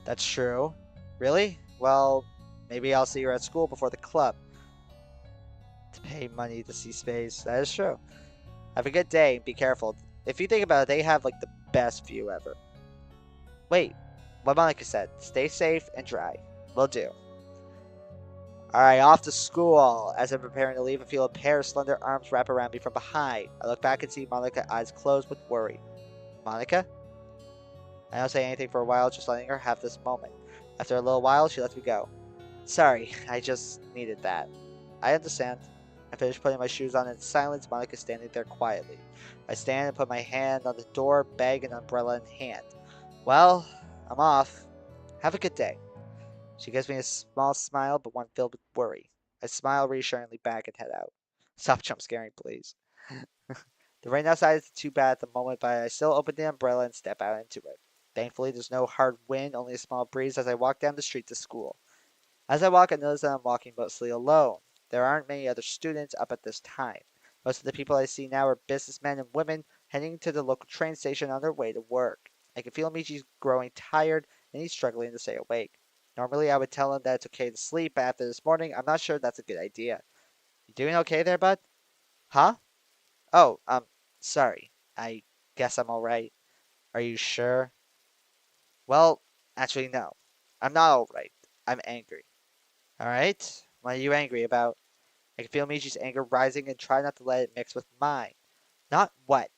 That's true. Really? Well, maybe I'll see her at school before the club. To pay money to see space. That is true. Have a good day and be careful. If you think about it, they have like the best view ever. Wait, what Monika said. Stay safe and dry. Will do. Alright, off to school. As I'm preparing to leave, I feel a pair of slender arms wrap around me from behind. I look back and see Monika, eyes closed with worry. Monika? I don't say anything for a while, just letting her have this moment. After a little while, she lets me go. Sorry, I just needed that. I understand. I finish putting my shoes on in silence, Monica standing there quietly. I stand and put my hand on the door, bag and umbrella in hand. Well, I'm off. Have a good day. She gives me a small smile, but one filled with worry. I smile reassuringly back and head out. Stop jump scaring, please. The rain outside isn't too bad at the moment, but I still open the umbrella and step out into it. Thankfully, there's no hard wind, only a small breeze as I walk down the street to school. As I walk, I notice that I'm walking mostly alone. There aren't many other students up at this time. Most of the people I see now are businessmen and women heading to the local train station on their way to work. I can feel Michi's growing tired and he's struggling to stay awake. Normally, I would tell him that it's okay to sleep, but after this morning, I'm not sure that's a good idea. You doing okay there, bud? Huh? Oh, sorry. I guess I'm alright. Are you sure? Well, actually, no. I'm not alright. I'm angry. Alright? What are you angry about? I can feel Michi's anger rising and try not to let it mix with mine. Not what.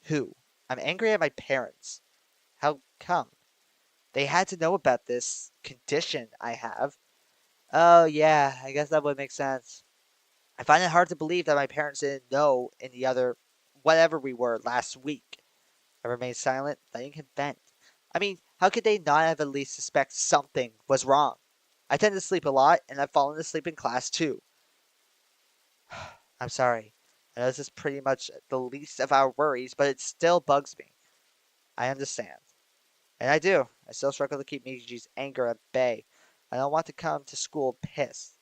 Who. I'm angry at my parents. How come? They had to know about this condition I have. Oh, yeah, I guess that would make sense. I find it hard to believe that my parents didn't know in the other whatever we were last week. I remained silent, letting him vent. I mean, how could they not have at least suspect something was wrong? I tend to sleep a lot, and I've fallen asleep in class too. I'm sorry. I know this is pretty much the least of our worries, but it still bugs me. I understand. And I do. I still struggle to keep Michi's anger at bay. I don't want to come to school pissed.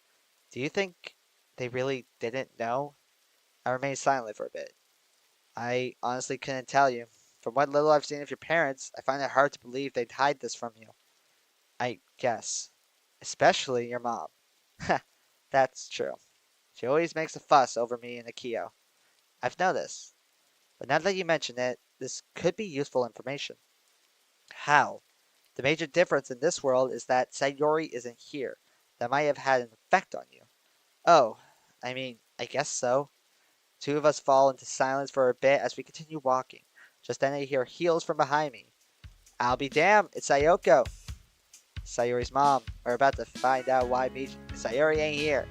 Do you think they really didn't know? I remained silent for a bit. I honestly couldn't tell you. From what little I've seen of your parents, I find it hard to believe they'd hide this from you. I guess. Especially your mom. Ha, that's true. She always makes a fuss over me and Akio. I've noticed. But now that you mention it, this could be useful information. How? The major difference in this world is that Sayori isn't here. That might have had an effect on you. Oh, I mean, I guess so. Two of us fall into silence for a bit as we continue walking. Just then I hear heels from behind me. I'll be damned, it's Sayoko. Sayori's mom. We're about to find out why Sayori ain't here.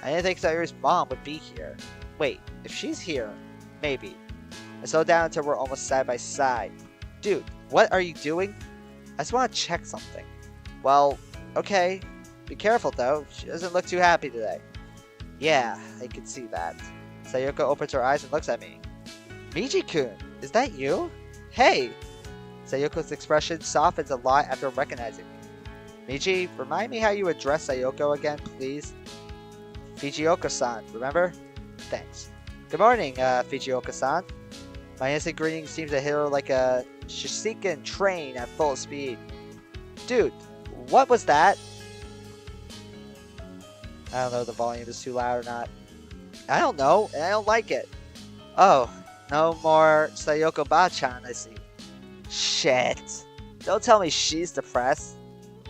I didn't think Sayori's mom would be here. Wait, if she's here, maybe. I slow down until we're almost side by side. Dude, what are you doing? I just want to check something. Well, okay. Be careful though, she doesn't look too happy today. Yeah, I can see that. Sayoko opens her eyes and looks at me. Michi-kun, is that you? Hey! Sayoko's expression softens a lot after recognizing me. Michi, remind me how you address Sayoko again, please. Fujioka-san, remember? Thanks. Good morning, Fujioka-san. My instant greeting seems to hit her like a Shisekan train at full speed. Dude, what was that? I don't know if the volume is too loud or not. I don't know, and I don't like it. Oh, no more Sayoko-ba-chan, I see. Shit. Don't tell me she's depressed.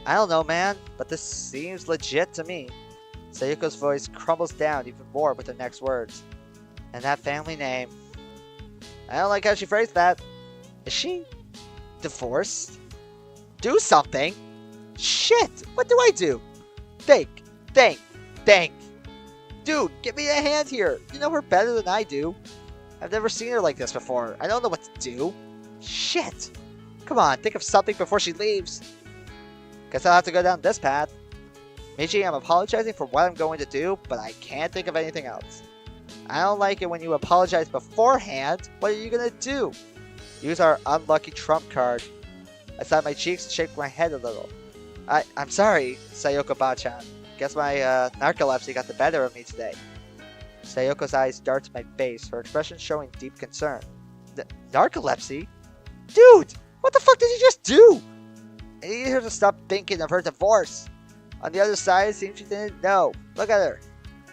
I don't know, man, but this seems legit to me. Sayoko's voice crumbles down even more with the next words. And that family name. I don't like how she phrased that. Is she divorced? Do something? Shit, what do I do? Think. Dude, give me a hand here. You know her better than I do. I've never seen her like this before. I don't know what to do. Shit. Come on, think of something before she leaves. Guess I'll have to go down this path. Michi, I'm apologizing for what I'm going to do, but I can't think of anything else. I don't like it when you apologize beforehand. What are you gonna do? Use our unlucky trump card. I sat my cheeks and shake my head a little. I'm sorry, Sayoko-ba-chan. Guess my narcolepsy got the better of me today. Sayoko's eyes dart to my face, her expression showing deep concern. Narcolepsy? Dude, what the fuck did you just do? I need her to stop thinking of her divorce. On the other side, it seems she didn't know. Look at her.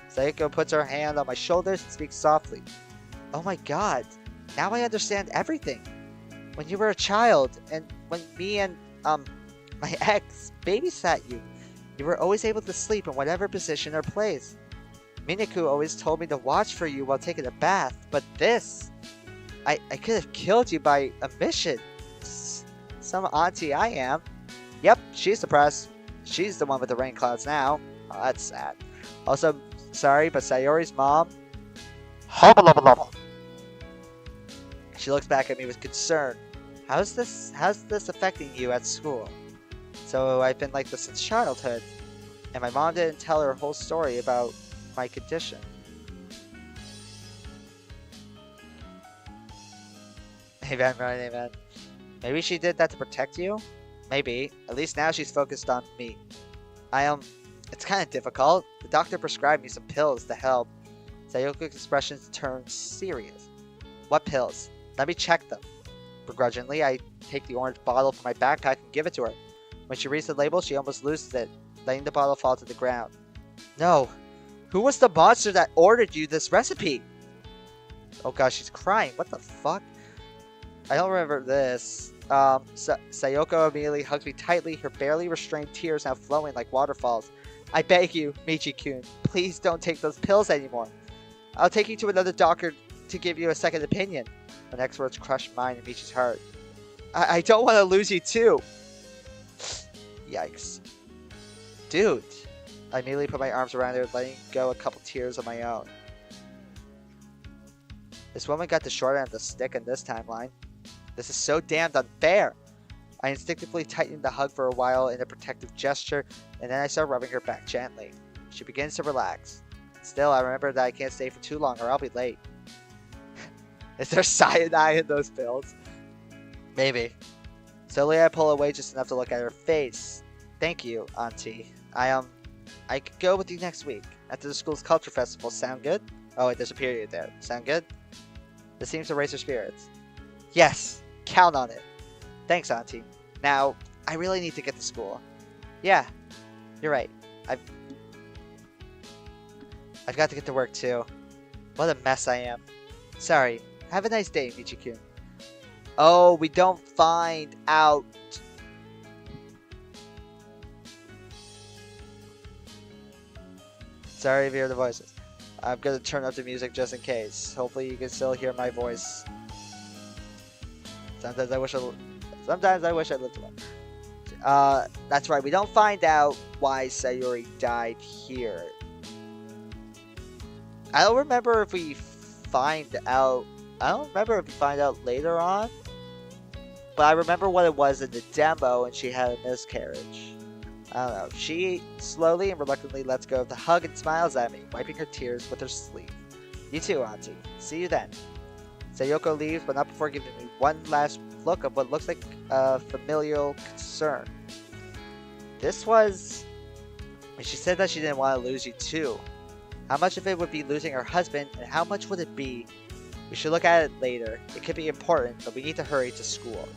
Sayoko puts her hand on my shoulders and speaks softly. Oh my god, now I understand everything. When you were a child, and when me and, my ex babysat you, you were always able to sleep in whatever position or place. Minaku always told me to watch for you while taking a bath, but this... I could have killed you by omission. Some auntie I am. Yep, she's depressed. She's the one with the rain clouds now. Oh, that's sad. Also, sorry, but Sayori's mom, She looks back at me with concern. How's this affecting you at school? So I've been like this since childhood, and my mom didn't tell her whole story about my condition. Amen, right, amen. Maybe she did that to protect you? Maybe. At least now she's focused on me. It's kind of difficult. The doctor prescribed me some pills to help. Sayoko's expressions turned serious. What pills? Let me check them. Begrudgingly, I take the orange bottle from my backpack and give it to her. When she reads the label, she almost loses it, letting the bottle fall to the ground. No. Who was the monster that ordered you this recipe? Oh gosh, she's crying. What the fuck? I don't remember this. Sayoko immediately hugs me tightly, her barely restrained tears now flowing like waterfalls. I beg you, Michi-kun, please don't take those pills anymore. I'll take you to another doctor to give you a second opinion. My next words crushed mine and Michi's heart. I don't want to lose you too. Yikes. Dude. I immediately put my arms around her, letting go a couple tears of my own. This woman got the short end of the stick in this timeline. This is so damned unfair. I instinctively tightened the hug for a while in a protective gesture, and then I start rubbing her back gently. She begins to relax. Still, I remember that I can't stay for too long or I'll be late. Is there cyanide in those pills? Maybe. Slowly I pull away just enough to look at her face. Thank you, Auntie. I could go with you next week after the school's culture festival. Sound good? Oh wait, there's a period there. Sound good? This seems to raise her spirits. Yes, count on it. Thanks, Auntie. Now, I really need to get to school. Yeah, you're right. I've got to get to work too. What a mess I am. Sorry. Have a nice day, Michi-kun. Oh, we don't find out. Sorry if you hear the voices. I'm gonna turn up the music just in case. Hopefully you can still hear my voice. Sometimes I wish I lived alone. That's right. We don't find out why Sayori died here. I don't remember if we find out. I don't remember if we find out later on. But I remember what it was in the demo, and she had a miscarriage. I don't know. She slowly and reluctantly lets go of the hug and smiles at me, wiping her tears with her sleeve. You too, Auntie. See you then. Sayoko leaves, but not before giving me one last look of what looks like a familial concern. This was... She said that she didn't want to lose you too. How much of it would be losing her husband, and how much would it be? We should look at it later. It could be important, but we need to hurry to school.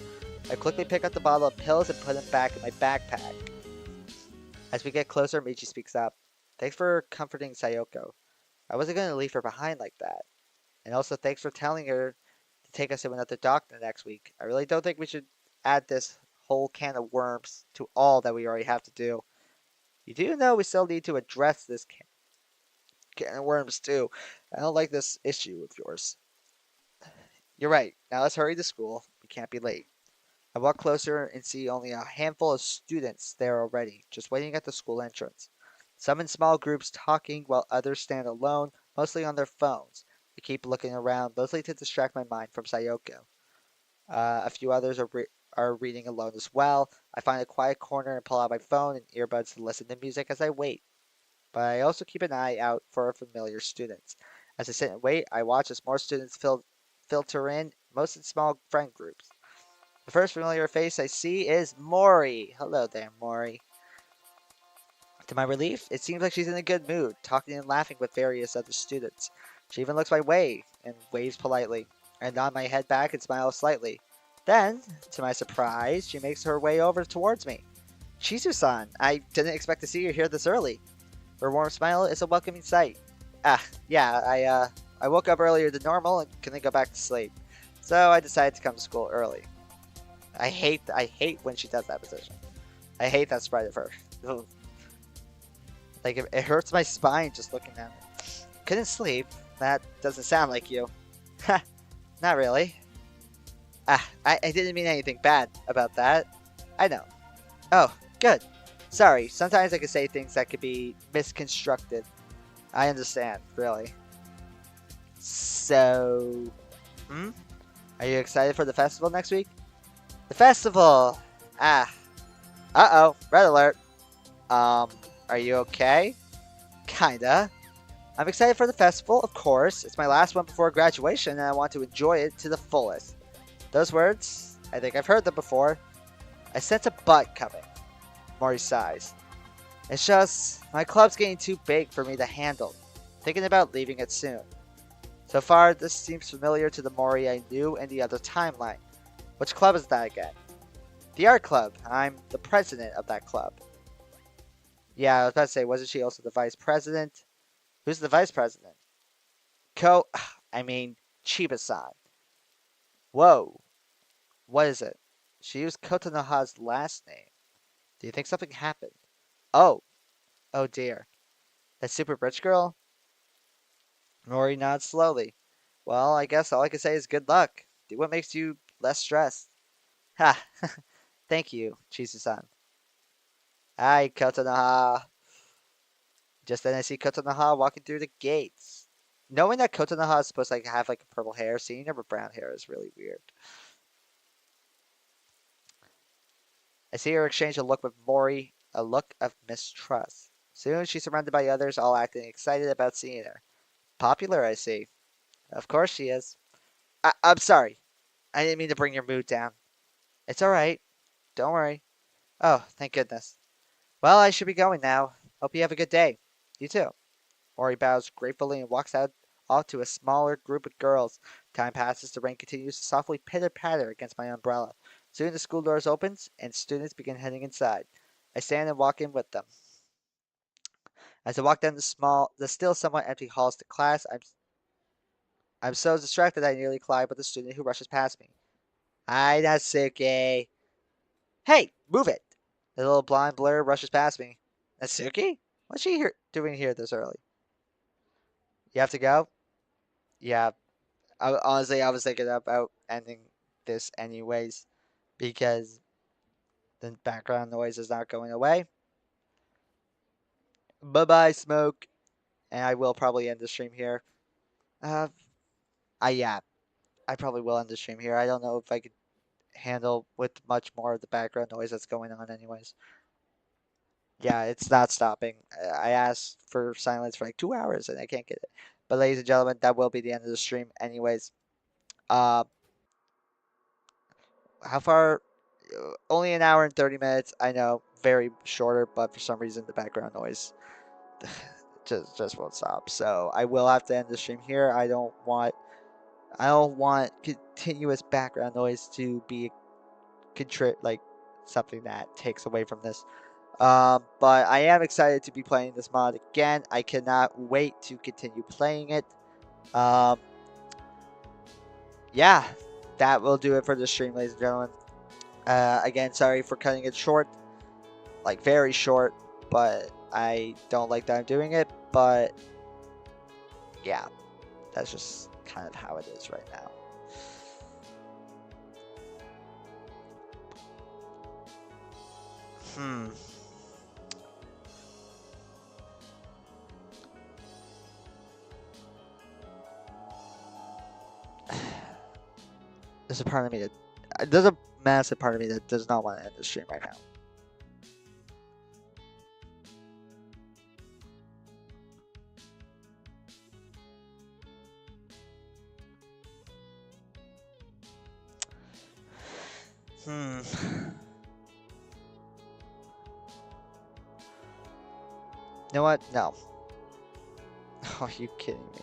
I quickly pick up the bottle of pills and put them back in my backpack. As we get closer, Michi speaks up. Thanks for comforting Sayoko. I wasn't going to leave her behind like that. And also thanks for telling her to take us to another doctor next week. I really don't think we should add this whole can of worms to all that we already have to do. You do know we still need to address this can of worms too. I don't like this issue of yours. You're right. Now let's hurry to school. We can't be late. I walk closer and see only a handful of students there already, just waiting at the school entrance. Some in small groups talking while others stand alone, mostly on their phones. I keep looking around, mostly to distract my mind from Sayoko. A few others are reading alone as well. I find a quiet corner and pull out my phone and earbuds to listen to music as I wait. But I also keep an eye out for familiar students. As I sit and wait, I watch as more students filter in, most in small friend groups. The first familiar face I see is Mori. Hello there, Mori. To my relief, it seems like she's in a good mood, talking and laughing with various other students. She even looks my way and waves politely. I nod my head back and smile slightly. Then, to my surprise, she makes her way over towards me. Shizu-san, I didn't expect to see you here this early. Her warm smile is a welcoming sight. Yeah, I woke up earlier than normal and couldn't go back to sleep. So I decided to come to school early. I hate when she does that position. I hate that sprite of her. Like, it hurts my spine just looking at it. Couldn't sleep? That doesn't sound like you. Ha, not really. I didn't mean anything bad about that. I know. Oh, good. Sorry, sometimes I can say things that could be misconstrued. I understand, really. So, hmm? Are you excited for the festival next week? The festival! Ah, uh-oh, red alert. Um, are you okay? Kinda. I'm excited for the festival, of course. It's my last one before graduation and I want to enjoy it to the fullest. Those words, I think I've heard them before. I sense a butt coming. Mori sighs. It's just, my club's getting too big for me to handle. Thinking about leaving it soon. So far, this seems familiar to the Mori I knew in the other timeline. Which club is that again? The art club. I'm the president of that club. Yeah, I was about to say, wasn't she also the vice president? Who's the vice president? Ko... I mean, Chiba-san. Whoa. What is it? She used Kotonoha's last name. Do you think something happened? Oh. Oh dear. That super rich girl? Mori nods slowly. Well, I guess all I can say is good luck. Do what makes you less stressed. Ha! Thank you, Chizu-san. Hi, Kotonoha. Just then I see Kotonoha walking through the gates. Knowing that Kotonoha is supposed to have like purple hair, seeing her with brown hair is really weird. I see her exchange a look with Mori, a look of mistrust. Soon she's surrounded by others, all acting excited about seeing her. Popular, I see. Of course she is. I'm sorry. I didn't mean to bring your mood down. It's alright. Don't worry. Oh, thank goodness. Well, I should be going now. Hope you have a good day. You too. Mori bows gratefully and walks out off to a smaller group of girls. Time passes, the rain continues to softly pitter-patter against my umbrella. Soon the school doors opens and students begin heading inside. I stand and walk in with them. As I walk down the still somewhat empty halls to class, I'm so distracted I nearly collide with a student who rushes past me. Hi, Natsuki. Hey, move it! The little blonde blur rushes past me. Natsuki? What's she doing here this early? You have to go? Yeah, honestly, I was thinking about ending this anyways because the background noise is not going away. Bye bye, smoke. And I will probably end the stream here. Uh, yeah, I probably will end the stream here. I don't know if I could handle with much more of the background noise that's going on, anyways. Yeah, it's not stopping. I asked for silence for like 2 hours and I can't get it. But ladies and gentlemen, that will be the end of the stream, anyways. Uh, how far? Only an hour and 30 minutes. I know, very shorter, but for some reason the background noise just won't stop. So I will have to end the stream here. I don't want continuous background noise to be like something that takes away from this. But I am excited to be playing this mod again. I cannot wait to continue playing it. Um, yeah, that will do it for the stream, ladies and gentlemen. Again, sorry for cutting it short, like very short, but I don't like that I'm doing it. But yeah, that's just kind of how it is right now. Hmm. There's a part of me that there's a massive part of me that does not want to end the stream right now. Hmm. You know what? No. Oh, are you kidding me?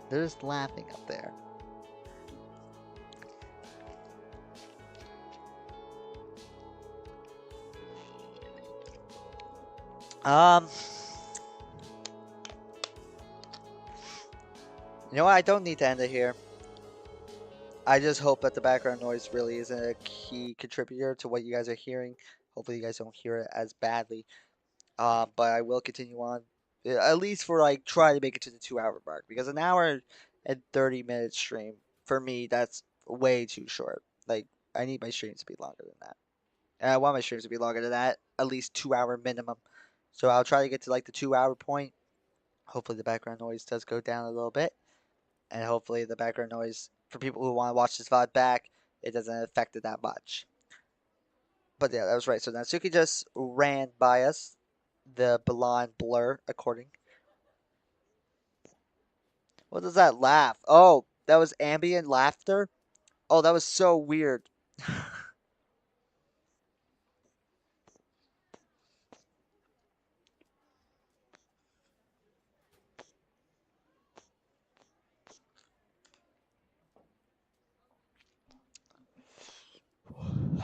They're just laughing up there. You know what? I don't need to end it here. I just hope that the background noise really isn't a key contributor to what you guys are hearing. Hopefully, you guys don't hear it as badly. But I will continue on, at least for like try to make it to the 2 hour mark because an hour and 30 minute stream for me that's way too short. Like I need my streams to be longer than that. And I want my streams to be longer than that, at least 2 hour minimum. So I'll try to get to like the 2 hour point. Hopefully the background noise does go down a little bit. And hopefully the background noise, for people who want to watch this VOD back, it doesn't affect it that much. But yeah, that was right. So Natsuki just ran by us. The blonde blur, according. What does that laugh? Oh, that was ambient laughter? Oh, that was so weird.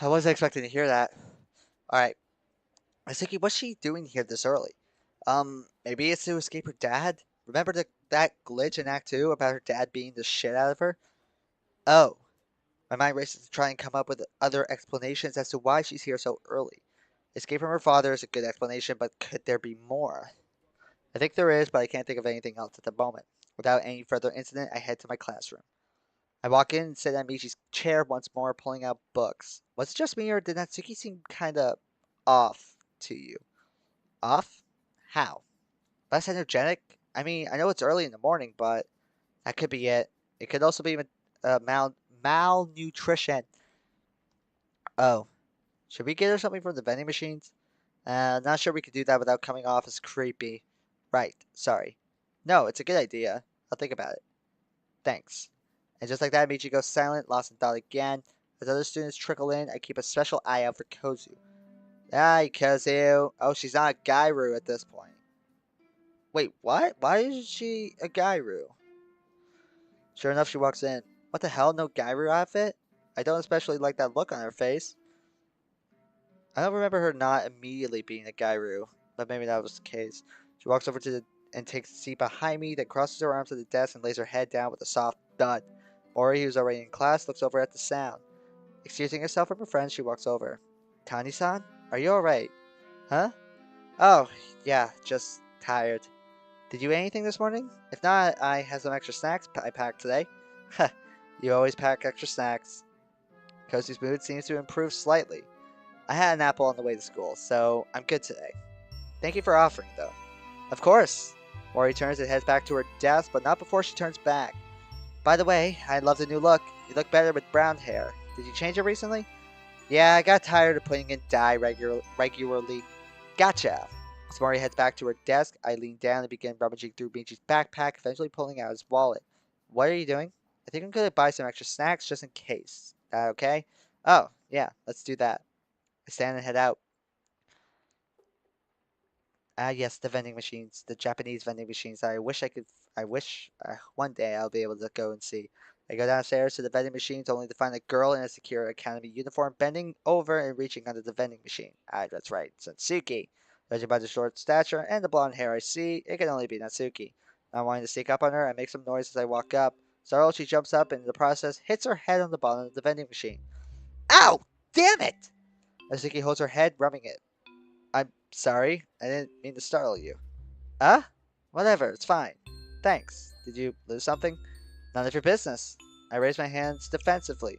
I wasn't expecting to hear that. Alright. I was thinking, what's she doing here this early? Maybe it's to escape her dad? Remember that glitch in Act 2 about her dad beating the shit out of her? Oh. My mind races to try and come up with other explanations as to why she's here so early. Escape from her father is a good explanation, but could there be more? I think there is, but I can't think of anything else at the moment. Without any further incident, I head to my classroom. I walk in and sit at Michi's chair once more, pulling out books. Was it just me, or did Natsuki seem kinda off to you? Off? How? Less energetic? I mean, I know it's early in the morning, but that could be it. It could also be malnutrition. Oh, should we get her something from the vending machines? Not sure we could do that without coming off as creepy. Right, sorry. No, it's a good idea. I'll think about it. Thanks. And just like that, Michi goes silent, lost in thought again. As other students trickle in, I keep a special eye out for Kozu. Hi, Kozu. Oh, she's not a Gairu at this point. Wait, what? Why is she a Gairu? Sure enough, she walks in. What the hell? No Gairu outfit? I don't especially like that look on her face. I don't remember her not immediately being a Gairu, but maybe that was the case. She walks over to the and takes a seat behind me, then crosses her arms to the desk and lays her head down with a soft thud. Mori, who's already in class, looks over at the sound. Excusing herself from her friends, she walks over. Tani-san? Are you alright? Huh? Oh, yeah, just tired. Did you eat anything this morning? If not, I have some extra snacks I packed today. Huh, you always pack extra snacks. Kozu's mood seems to improve slightly. I had an apple on the way to school, so I'm good today. Thank you for offering, though. Of course. Mori turns and heads back to her desk, but not before she turns back. By the way, I love the new look. You look better with brown hair. Did you change it recently? Yeah, I got tired of putting in dye regularly. Gotcha. As Mori heads back to her desk, I lean down and begin rummaging through Michi's backpack, eventually pulling out his wallet. What are you doing? I think I'm going to buy some extra snacks just in case. That okay? Oh, yeah, let's do that. I stand and head out. Ah, yes, the vending machines, the Japanese vending machines. I wish one day I'll be able to go and see. I go downstairs to the vending machines only to find a girl in a secure academy uniform bending over and reaching under the vending machine. Ah, that's right, Natsuki. Judging by the short stature and the blonde hair I see, it can only be Natsuki. Not wanting to sneak up on her, I make some noise as I walk up. Startled, she jumps up and in the process hits her head on the bottom of the vending machine. Ow! Damn it! Natsuki holds her head, rubbing it. I'm sorry. I didn't mean to startle you. Huh? Whatever, it's fine. Thanks. Did you lose something? None of your business. I raise my hands defensively.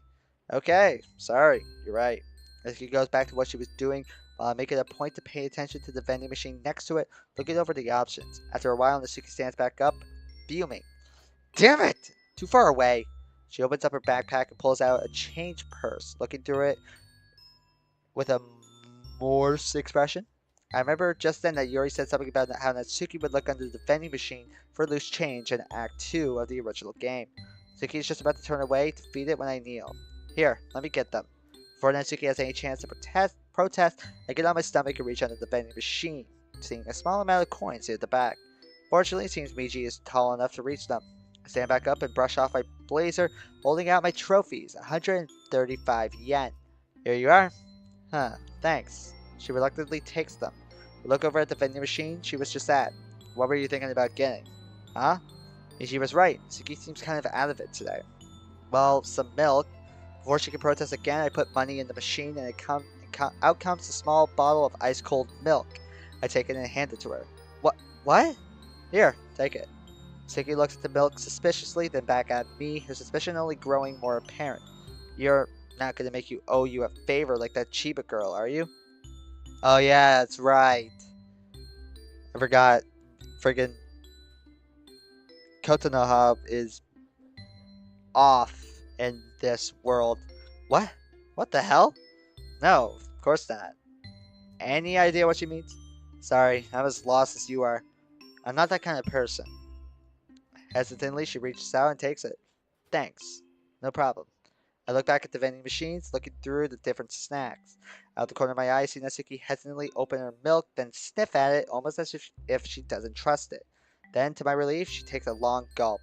Okay, sorry. You're right. As she goes back to what she was doing, while I make it a point to pay attention to the vending machine next to it, looking over the options. After a while, Natsuki stands back up, fuming. Damn it! Too far away. She opens up her backpack and pulls out a change purse, looking through it with a Morse expression. I remember just then that Yuri said something about how Natsuki would look under the vending machine for loose change in Act 2 of the original game. Natsuki is just about to turn away to feed it when I kneel. Here, let me get them. Before Natsuki has any chance to protest, I get on my stomach and reach under the vending machine, seeing a small amount of coins near the back. Fortunately, it seems Miji is tall enough to reach them. I stand back up and brush off my blazer, holding out my trophies, 135 yen. Here you are. Huh, thanks. She reluctantly takes them. We look over at the vending machine she was just at. What were you thinking about getting? Huh? She was right. Suki seems kind of out of it today. Well, some milk. Before she can protest again, I put money in the machine and out comes a small bottle of ice-cold milk. I take it and hand it to her. What? Here, take it. Suki looks at the milk suspiciously, then back at me, her suspicion only growing more apparent. You're not gonna make you owe you a favor like that Chiba girl, are you? Oh yeah, that's right. I forgot. Friggin' Kotonoha is off in this world. What? What the hell? No, of course not. Any idea what she means? Sorry, I'm as lost as you are. I'm not that kind of person. Hesitantly, she reaches out and takes it. Thanks. No problem. I look back at the vending machines, looking through the different snacks. Out the corner of my eye, I see Natsuki hesitantly open her milk, then sniff at it, almost as if she doesn't trust it. Then, to my relief, she takes a long gulp.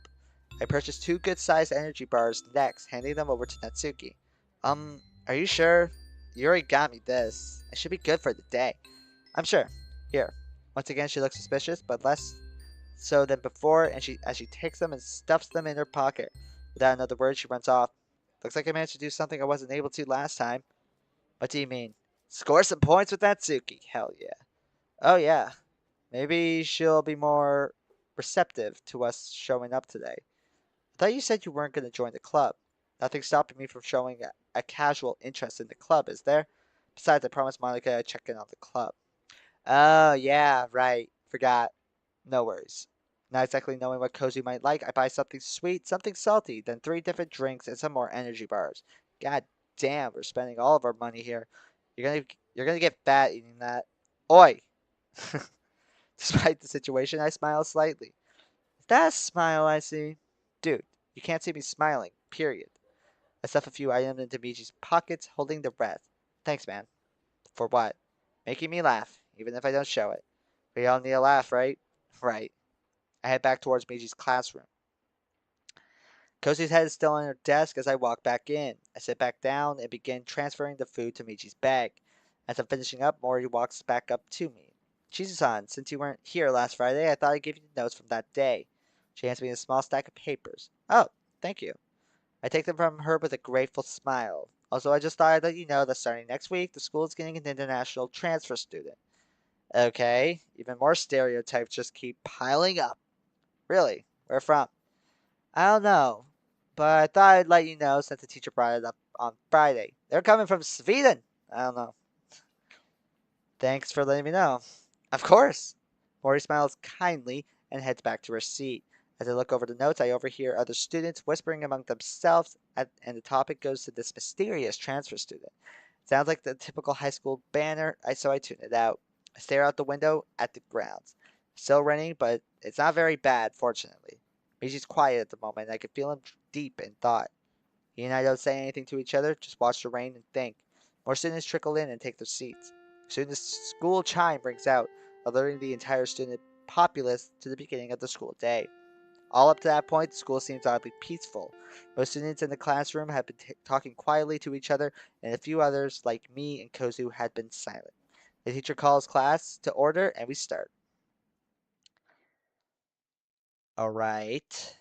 I purchased 2 good-sized energy bars next, handing them over to Natsuki. Are you sure? You already got me this. I should be good for the day. I'm sure. Here. Once again, she looks suspicious, but less so than before, and as she takes them and stuffs them in her pocket. Without another word, she runs off. Looks like I managed to do something I wasn't able to last time. What do you mean? Score some points with Natsuki. Hell yeah. Oh yeah. Maybe she'll be more receptive to us showing up today. I thought you said you weren't going to join the club. Nothing stopping me from showing a casual interest in the club, is there? Besides, I promised Monica I'd check in on the club. Oh, yeah, right. Forgot. No worries. Not exactly knowing what Cozy might like, I buy something sweet, something salty, then 3 different drinks and some more energy bars. God damn, we're spending all of our money here. You're gonna get fat eating that. Oi! Despite the situation, I smile slightly. Is that a smile I see? Dude, you can't see me smiling, period. I stuff a few items into Michi's pockets, holding the rest. Thanks, man. For what? Making me laugh, even if I don't show it. We all need a laugh, right? Right. I head back towards Michi's classroom. Kosei's head is still on her desk as I walk back in. I sit back down and begin transferring the food to Michi's bag. As I'm finishing up, Mori walks back up to me. Chizu-san, since you weren't here last Friday, I thought I'd give you the notes from that day. She hands me a small stack of papers. Oh, thank you. I take them from her with a grateful smile. Also, I just thought I'd let you know that starting next week, the school is getting an international transfer student. Okay, even more stereotypes just keep piling up. Really? Where from? I don't know, but I thought I'd let you know since the teacher brought it up on Friday. They're coming from Sweden. I don't know. Thanks for letting me know. Of course. Mori smiles kindly and heads back to her seat. As I look over the notes, I overhear other students whispering among themselves, and the topic goes to this mysterious transfer student. Sounds like the typical high school banner, so I tune it out. I stare out the window at the grounds. Still raining, but it's not very bad, fortunately. Michi's quiet at the moment, and I can feel him deep in thought. He and I don't say anything to each other, just watch the rain and think. More students trickle in and take their seats. Soon the school chime rings out, alerting the entire student populace to the beginning of the school day. All up to that point, the school seems oddly peaceful. Most students in the classroom had been talking quietly to each other, and a few others, like me and Kozu, had been silent. The teacher calls class to order, and we start. All right.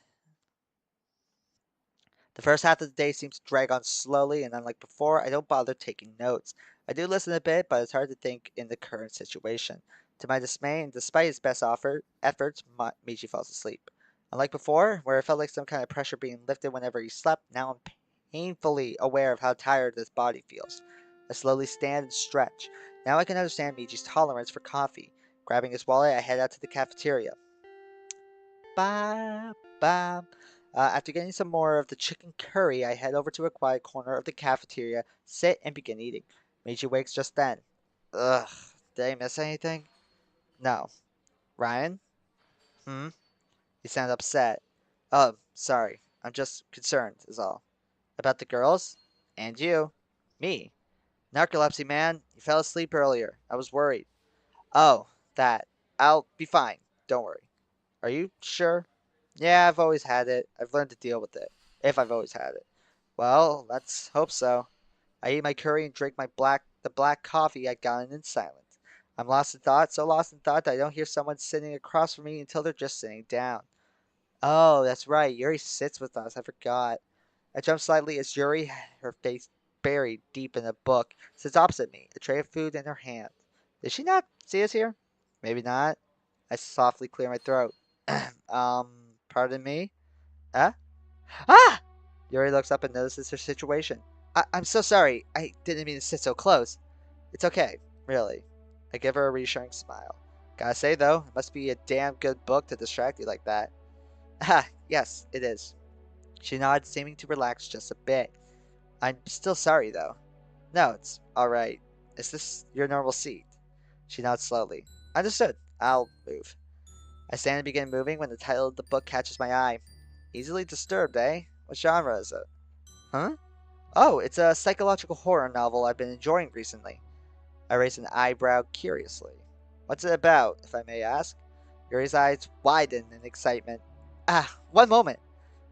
The first half of the day seems to drag on slowly, and unlike before, I don't bother taking notes. I do listen a bit, but it's hard to think in the current situation. To my dismay, and despite his best efforts, Michi falls asleep. Unlike before, where I felt like some kind of pressure being lifted whenever he slept, now I'm painfully aware of how tired his body feels. I slowly stand and stretch. Now I can understand Michi's tolerance for coffee. Grabbing his wallet, I head out to the cafeteria. Ba, ba. After getting some more of the chicken curry, I head over to a quiet corner of the cafeteria, sit, and begin eating. Meiji wakes just then. Ugh, did I miss anything? No. Ryan? Hmm? You sound upset. Oh, sorry. I'm just concerned, is all. About the girls? And you? Me? Narcolepsy, man. You fell asleep earlier. I was worried. Oh, that. I'll be fine. Don't worry. Are you sure? Yeah, I've always had it. I've learned to deal with it. If I've always had it. Well, let's hope so. I eat my curry and drink the black coffee I'd gotten in silence. I'm lost in thought, so lost in thought that I don't hear someone sitting across from me until they're just sitting down. Oh, that's right. Yuri sits with us. I forgot. I jump slightly as Yuri, her face buried deep in a book, sits opposite me, a tray of food in her hand. Did she not see us here? Maybe not. I softly clear my throat. um, pardon me? Huh? Ah! Yuri looks up and notices her situation. I'm so sorry. I didn't mean to sit so close. It's okay, really. I give her a reassuring smile. Gotta say, though, it must be a damn good book to distract you like that. Ah, yes, it is. She nodded, seeming to relax just a bit. I'm still sorry, though. No, it's alright. Is this your normal seat? She nods slowly. Understood. I'll move. I stand and begin moving when the title of the book catches my eye. Easily Disturbed, eh? What genre is it? Huh? Oh, it's a psychological horror novel I've been enjoying recently. I raise an eyebrow curiously. What's it about, if I may ask? Yuri's eyes widen in excitement. Ah, one moment!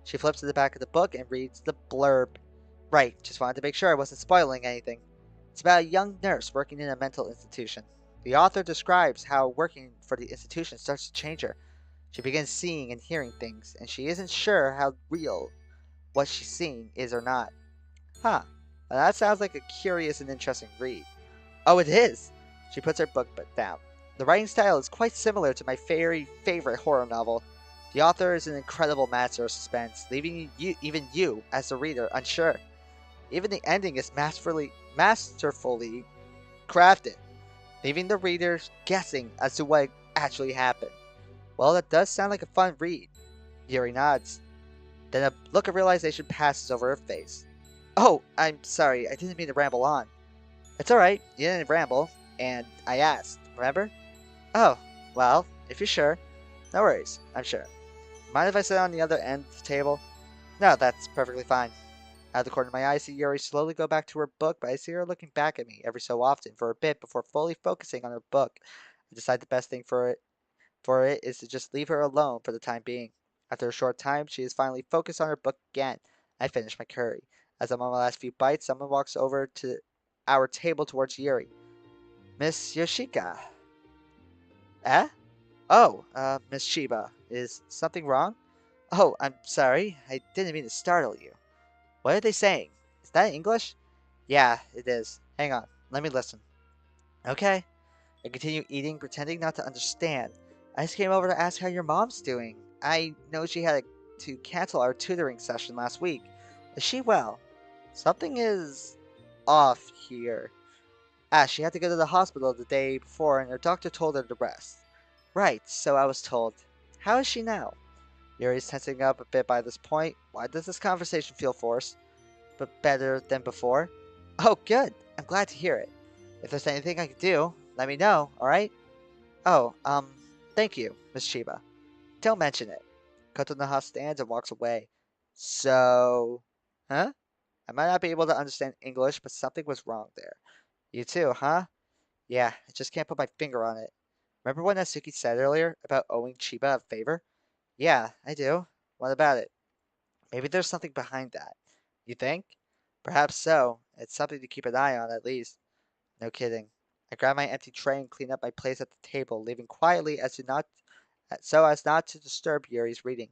She flips to the back of the book and reads the blurb. Right, just wanted to make sure I wasn't spoiling anything. It's about a young nurse working in a mental institution. The author describes how working for the institution starts to change her. She begins seeing and hearing things, and she isn't sure how real what she's seeing is or not. Huh, well, that sounds like a curious and interesting read. Oh, it is! She puts her book down. The writing style is quite similar to my very favorite horror novel. The author is an incredible master of suspense, leaving even you, as the reader, unsure. Even the ending is masterfully crafted, leaving the readers guessing as to what actually happened. Well, that does sound like a fun read. Yuri nods. Then a look of realization passes over her face. Oh, I'm sorry, I didn't mean to ramble on. It's alright, you didn't ramble, and I asked, remember? Oh, well, if you're sure. No worries, I'm sure. Mind if I sit on the other end of the table? No, that's perfectly fine. Out of the corner of my eye, I see Yuri slowly go back to her book, but I see her looking back at me every so often for a bit before fully focusing on her book. I decide the best thing for it is to just leave her alone for the time being. After a short time, she is finally focused on her book again. I finish my curry. As I'm on my last few bites, someone walks over to our table towards Yuri. Miss Yoshika. Eh? Oh, Miss Shiba. Is something wrong? Oh, I'm sorry. I didn't mean to startle you. What are they saying? Is that English? Yeah, it is. Hang on. Let me listen. Okay. I continue eating, pretending not to understand. I just came over to ask how your mom's doing. I know she had to cancel our tutoring session last week. Is she well? Something is off here. Ah, she had to go to the hospital the day before and her doctor told her to rest. Right, so I was told. How is she now? Yuri's tensing up a bit by this point. Why does this conversation feel forced? But better than before? Oh, good. I'm glad to hear it. If there's anything I can do, let me know, alright? Oh, thank you, Miss Shiba. Don't mention it. Kotonoha stands and walks away. So... Huh? I might not be able to understand English, but something was wrong there. You too, huh? Yeah, I just can't put my finger on it. Remember what Natsuki said earlier about owing Chiba a favor? Yeah, I do. What about it? Maybe there's something behind that. You think? Perhaps so. It's something to keep an eye on, at least. No kidding. I grab my empty tray and clean up my place at the table, leaving quietly so as not to disturb Yuri's reading.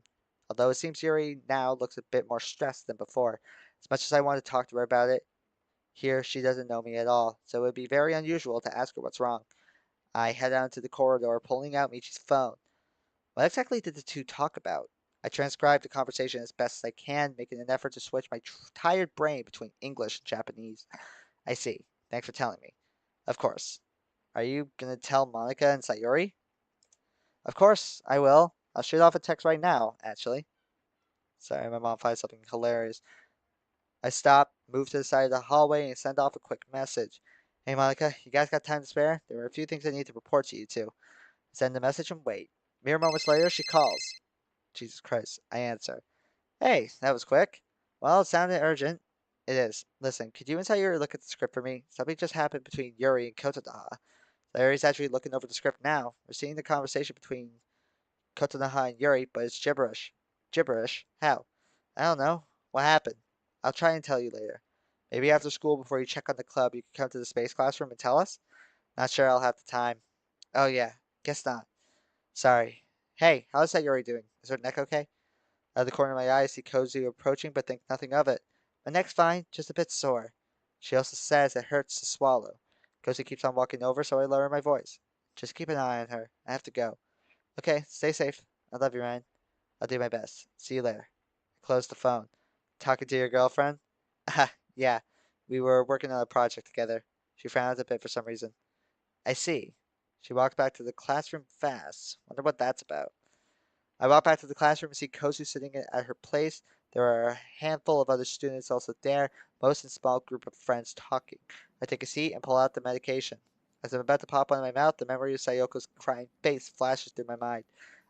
Although it seems Yuri now looks a bit more stressed than before. As much as I want to talk to her about it, here she doesn't know me at all, so it would be very unusual to ask her what's wrong. I head out into the corridor, pulling out Michi's phone. What exactly did the two talk about? I transcribe the conversation as best as I can, making an effort to switch my tired brain between English and Japanese. I see. Thanks for telling me. Of course. Are you gonna tell Monica and Sayori? Of course, I will. I'll shoot off a text right now, actually. Sorry, my mom finds something hilarious. I stop, move to the side of the hallway, and send off a quick message. Hey, Monica, you guys got time to spare? There are a few things I need to report to you two. Send the message and wait. Mere moments later, she calls. Jesus Christ, I answer. Hey, that was quick. Well, it sounded urgent. It is. Listen, could you and Sayori look at the script for me? Something just happened between Yuri and Kotodaha. Sayori's actually looking over the script now. We're seeing the conversation between Kotonoha and Yuri, but it's gibberish. Gibberish? How? I don't know. What happened? I'll try and tell you later. Maybe after school before you check on the club, you can come to the space classroom and tell us? Not sure I'll have the time. Oh yeah, guess not. Sorry. Hey, how's that Yuri doing? Is her neck okay? Out of the corner of my eye, I see Kozu approaching, but think nothing of it. My neck's fine, just a bit sore. She also says it hurts to swallow. Kozu keeps on walking over, so I lower my voice. Just keep an eye on her. I have to go. Okay, stay safe. I love you, Ryan. I'll do my best. See you later. Close the phone. Talking to your girlfriend? Ah, yeah. We were working on a project together. She frowned a bit for some reason. I see. She walked back to the classroom fast. Wonder what that's about. I walk back to the classroom and see Kozu sitting at her place. There are a handful of other students also there, most in a small group of friends talking. I take a seat and pull out the medication. As I'm about to pop one in my mouth, the memory of Sayoko's crying face flashes through my mind.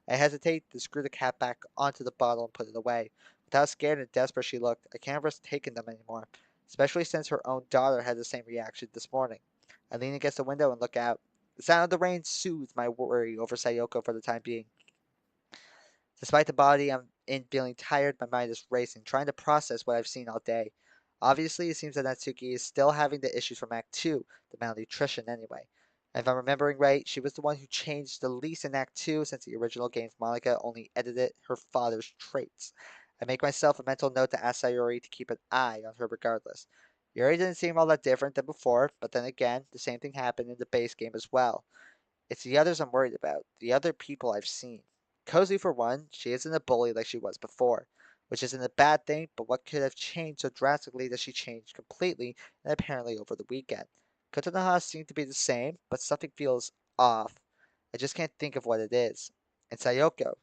I hesitate to screw the cap back onto the bottle and put it away. With how scared and desperate she looked, I can't risk taking them anymore, especially since her own daughter had the same reaction this morning. I lean against the window and look out. The sound of the rain soothes my worry over Sayoko for the time being. Despite the body I'm in feeling tired, my mind is racing, trying to process what I've seen all day. Obviously, it seems that Natsuki is still having the issues from Act 2, the malnutrition anyway. And if I'm remembering right, she was the one who changed the least in Act 2 since the original game's Monica only edited her father's traits. I make myself a mental note to ask Sayori to keep an eye on her regardless. Yuri didn't seem all that different than before, but then again, the same thing happened in the base game as well. It's the others I'm worried about, the other people I've seen. Cozy, for one, she isn't a bully like she was before, which isn't a bad thing, but what could have changed so drastically that she changed completely and apparently over the weekend? Kotonoha seemed to be the same, but something feels off. I just can't think of what it is. And Sayoko.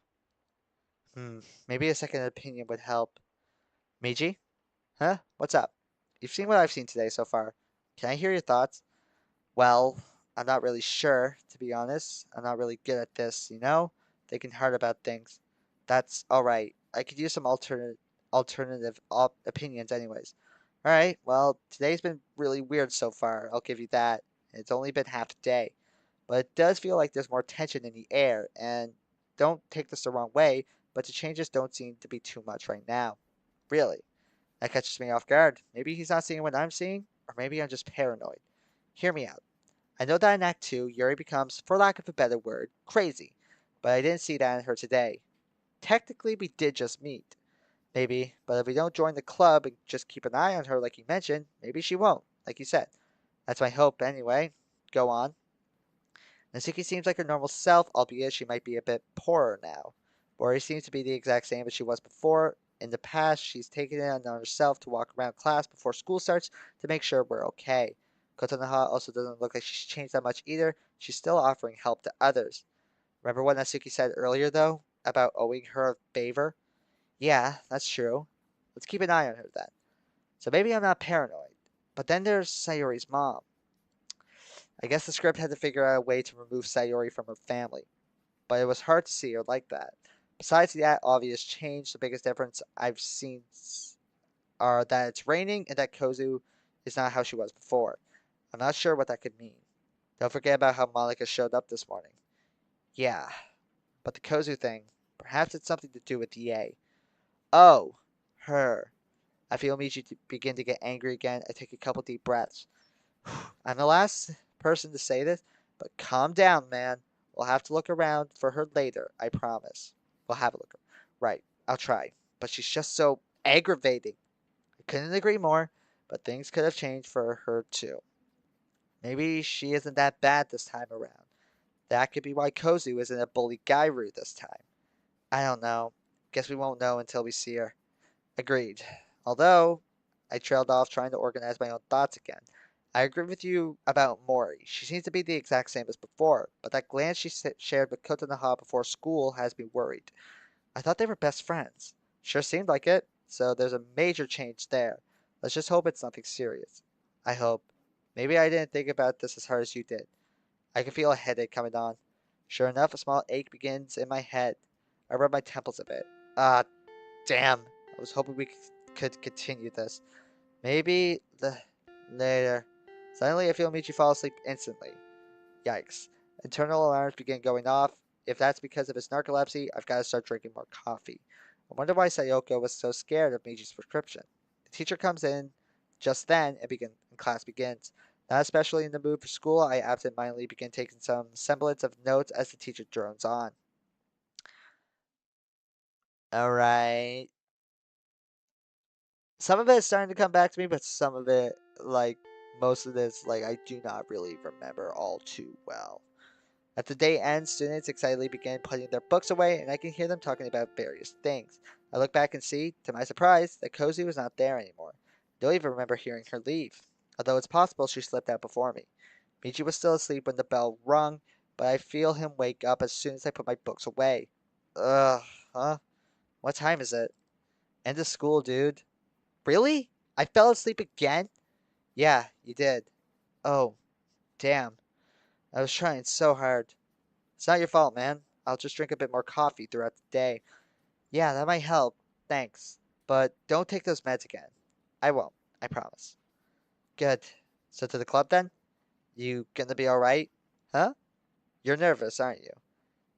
Hmm, maybe a second opinion would help. Meiji? Huh? What's up? You've seen what I've seen today so far. Can I hear your thoughts? Well, I'm not really sure, to be honest. I'm not really good at this, thinking hard about things. That's all right. I could use some alternative opinions anyways. All right. Well, today's been really weird so far. I'll give you that. It's only been half a day, but it does feel like there's more tension in the air, and don't take this the wrong way, but the changes don't seem to be too much right now. Really. That catches me off guard. Maybe he's not seeing what I'm seeing, or maybe I'm just paranoid. Hear me out. I know that in Act 2, Yuri becomes, for lack of a better word, crazy, but I didn't see that in her today. Technically, we did just meet. Maybe, but if we don't join the club and just keep an eye on her like you mentioned, maybe she won't, like you said. That's my hope anyway. Go on. Natsuki seems like her normal self, albeit she might be a bit poorer now. Bori seems to be the exact same as she was before. In the past, she's taken it on herself to walk around class before school starts to make sure we're okay. Kotonoha also doesn't look like she's changed that much either. She's still offering help to others. Remember what Natsuki said earlier, though, about owing her a favor? Yeah, that's true. Let's keep an eye on her then. So maybe I'm not paranoid. But then there's Sayori's mom. I guess the script had to figure out a way to remove Sayori from her family, but it was hard to see her like that. Besides that obvious change, the biggest difference I've seen are that it's raining and that Kozu is not how she was before. I'm not sure what that could mean. Don't forget about how Malika showed up this morning. Yeah, but the Kozu thing, perhaps it's something to do with EA. Oh, her. I feel Michi begin to get angry again. I take a couple deep breaths. I'm the last person to say this, but calm down, man. We'll have to look around for her later, I promise. We'll have a look. Right, I'll try. But she's just so aggravating. I couldn't agree more, but things could have changed for her too. Maybe she isn't that bad this time around. That could be why Kozu isn't a bully Gairu this time. I don't know. Guess we won't know until we see her. Agreed. Although, I trailed off trying to organize my own thoughts again. I agree with you about Mori. She seems to be the exact same as before, but that glance she shared with Kotonoha before school has me worried. I thought they were best friends. Sure seemed like it, so there's a major change there. Let's just hope it's nothing serious. I hope. Maybe I didn't think about this as hard as you did. I can feel a headache coming on. Sure enough, a small ache begins in my head. I rub my temples a bit. Ah, damn. I was hoping we could continue this. Maybe the later. Suddenly, I feel Michi fall asleep instantly. Yikes. Internal alarms begin going off. If that's because of his narcolepsy, I've got to start drinking more coffee. I wonder why Sayoko was so scared of Michi's prescription. The teacher comes in just then and class begins. Not especially in the mood for school, I absentmindedly begin taking some semblance of notes as the teacher drones on. Alright. Some of it is starting to come back to me, but some of it, like most of this, like I do not really remember all too well. At the day ends, students excitedly begin putting their books away, and I can hear them talking about various things. I look back and see, to my surprise, that Cozy was not there anymore. I don't even remember hearing her leave, although it's possible she slipped out before me. Michi was still asleep when the bell rung, but I feel him wake up as soon as I put my books away. Ugh. Huh? What time is it? End of school, dude. Really? I fell asleep again? Yeah, you did. Oh, damn. I was trying so hard. It's not your fault, man. I'll just drink a bit more coffee throughout the day. Yeah, that might help. Thanks. But don't take those meds again. I won't. I promise. Good. So to the club then? You gonna be alright? Huh? You're nervous, aren't you?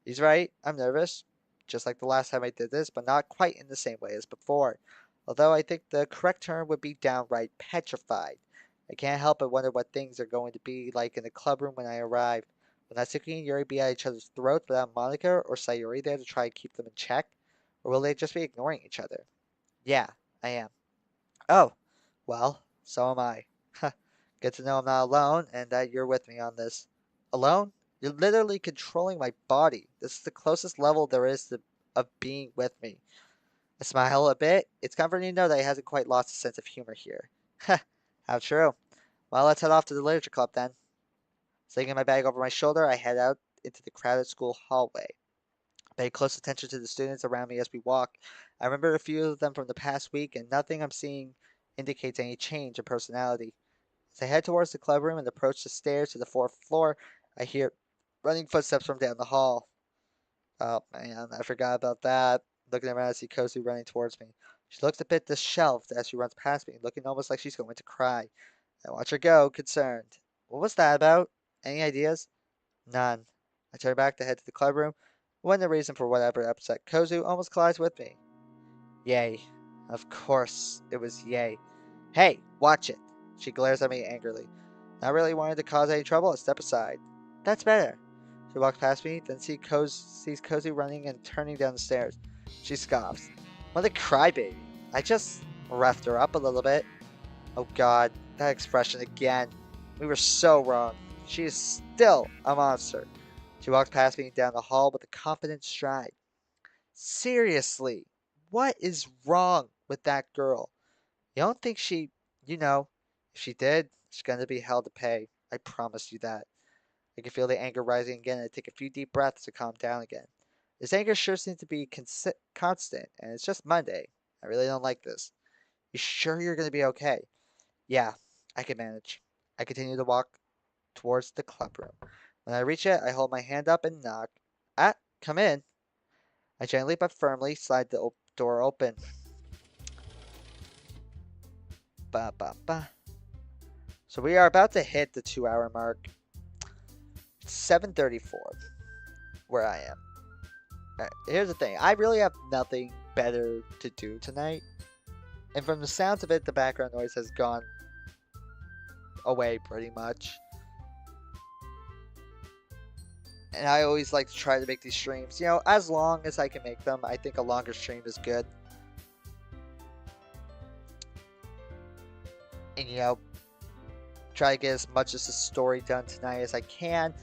He's right. I'm nervous. Just like the last time I did this, but not quite in the same way as before. Although I think the correct term would be downright petrified. I can't help but wonder what things are going to be like in the clubroom when I arrive. Will Natsuki and Yuri be at each other's throats without Monica or Sayuri there to try and keep them in check? Or will they just be ignoring each other? Yeah, I am. Oh, well, so am I. Good to know I'm not alone and that you're with me on this. Alone? You're literally controlling my body. This is the closest level there is of being with me. I smile a bit. It's comforting to know that he hasn't quite lost a sense of humor here. How true. Well, let's head off to the literature club then. Slinging my bag over my shoulder, I head out into the crowded school hallway. I pay close attention to the students around me as we walk. I remember a few of them from the past week, and nothing I'm seeing indicates any change in personality. As I head towards the clubroom and approach the stairs to the fourth floor, I hear running footsteps from down the hall. Oh man, I forgot about that. Looking around, I see Kozu running towards me. She looks a bit disheveled as she runs past me, looking almost like she's going to cry. I watch her go, concerned. What was that about? Any ideas? None. I turn back to head to the clubroom, when the reason for whatever upset Kozu almost collides with me. Yay. Of course, it was yay. Hey, watch it. She glares at me angrily. Not really wanting to cause any trouble, I step aside. That's better. She walks past me, then sees Cozy running and turning down the stairs. She scoffs. What a crybaby. I just roughed her up a little bit. Oh god, that expression again. We were so wrong. She is still a monster. She walks past me down the hall with a confident stride. Seriously, what is wrong with that girl? You don't think you know, if she did, she's gonna be hell to pay. I promise you that. I can feel the anger rising again and I take a few deep breaths to calm down again. This anger sure seems to be constant, and it's just Monday. I really don't like this. You sure you're gonna be okay? Yeah, I can manage. I continue to walk towards the clubroom. When I reach it, I hold my hand up and knock. Ah, come in. I gently but firmly slide the door open. Ba ba ba. So we are about to hit the 2 hour mark. It's 7:34 where I am. Here's the thing. I really have nothing better to do tonight. And from the sounds of it, the background noise has gone away pretty much. And I always like to try to make these streams, as long as I can make them. I think a longer stream is good. And, try to get as much of the story done tonight as I can.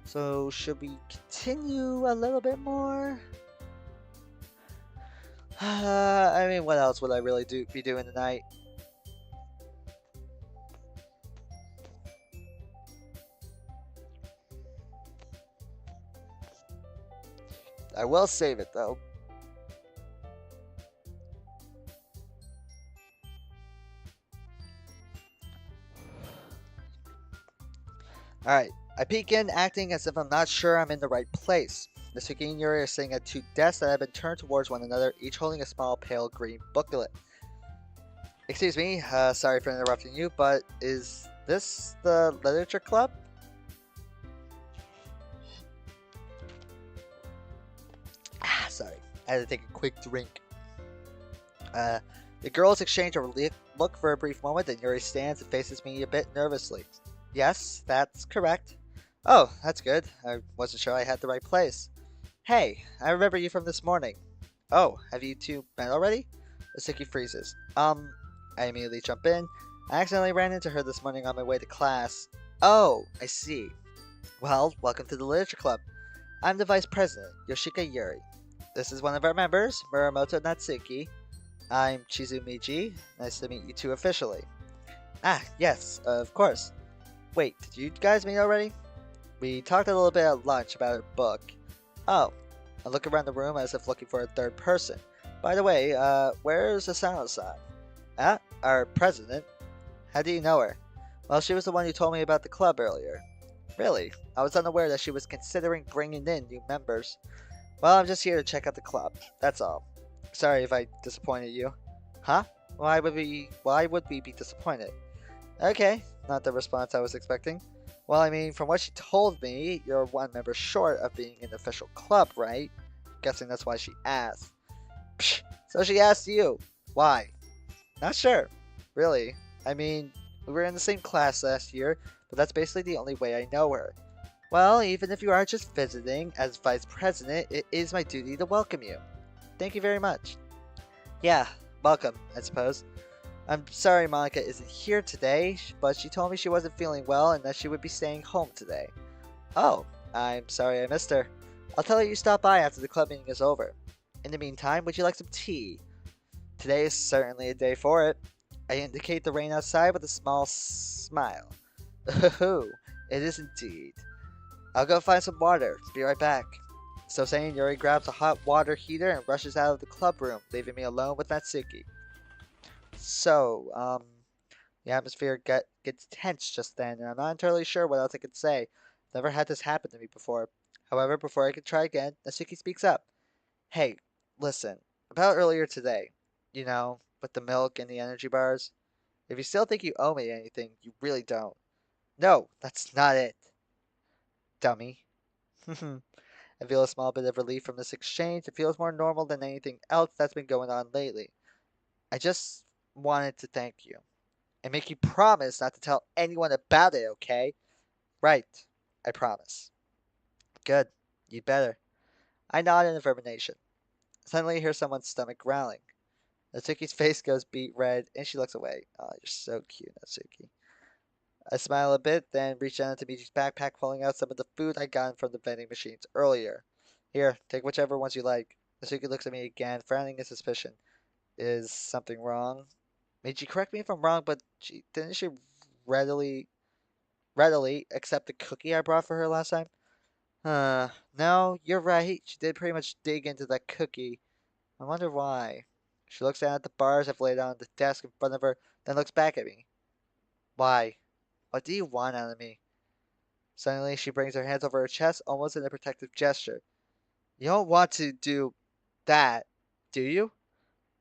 So, should we continue a little bit more? I mean, what else would I really be doing tonight? I will save it, though. Alright, I peek in, acting as if I'm not sure I'm in the right place. Natsuki and Yuri are sitting at two desks that have been turned towards one another, each holding a small pale green booklet. Excuse me, sorry for interrupting you, but is this the literature club? Sorry, I had to take a quick drink. The girls exchange a look for a brief moment, then Yuri stands and faces me a bit nervously. Yes, that's correct. Oh, that's good. I wasn't sure I had the right place. Hey, I remember you from this morning. Oh, have you two met already? Natsuki freezes. I immediately jump in. I accidentally ran into her this morning on my way to class. Oh, I see. Well, welcome to the Literature Club. I'm the Vice President, Yoshika Yuri. This is one of our members, Muramoto Natsuki. I'm Chizumiji. Nice to meet you two officially. Ah, yes, of course. Wait, did you guys meet already? We talked a little bit at lunch about a book. Oh, I look around the room as if looking for a third person. By the way, where's Asano-san? Our president. How do you know her? Well, she was the one who told me about the club earlier. Really? I was unaware that she was considering bringing in new members. Well, I'm just here to check out the club. That's all. Sorry if I disappointed you. Huh? Why would we be disappointed? Okay, not the response I was expecting. Well, I mean, from what she told me, you're one member short of being an official club, right? Guessing that's why she asked. Psh, so she asked you. Why? Not sure. Really. I mean, we were in the same class last year, but that's basically the only way I know her. Well, even if you are just visiting, as vice president, it is my duty to welcome you. Thank you very much. Yeah, welcome, I suppose. I'm sorry Monica isn't here today, but she told me she wasn't feeling well and that she would be staying home today. Oh, I'm sorry I missed her. I'll tell her you stop by after the club meeting is over. In the meantime, would you like some tea? Today is certainly a day for it. I indicate the rain outside with a small smile. Oh, it is indeed. I'll go find some water. Be right back. So saying, Yuri grabs a hot water heater and rushes out of the club room, leaving me alone with Natsuki. So, the atmosphere gets tense just then, and I'm not entirely sure what else I could say. Never had this happen to me before. However, before I could try again, Natsuki speaks up. Hey, listen, about earlier today, with the milk and the energy bars. If you still think you owe me anything, you really don't. No, that's not it, dummy. I feel a small bit of relief from this exchange. It feels more normal than anything else that's been going on lately. I just wanted to thank you and make you promise not to tell anyone about it, okay? Right, I promise. Good, you'd better. I nod in affirmation. Suddenly I hear someone's stomach growling. Natsuki's face goes beet red and she looks away. Oh, you're so cute, Natsuki. I smile a bit, then reach down into Michi's backpack, pulling out some of the food I got from the vending machines earlier. Here, take whichever ones you like. Natsuki looks at me again, frowning in suspicion. Is something wrong? Michi, correct me if I'm wrong, but didn't she readily accept the cookie I brought for her last time? No, you're right. She did pretty much dig into that cookie. I wonder why. She looks down at the bars I've laid on the desk in front of her, then looks back at me. Why? What do you want out of me? Suddenly, she brings her hands over her chest, almost in a protective gesture. You don't want to do that, do you?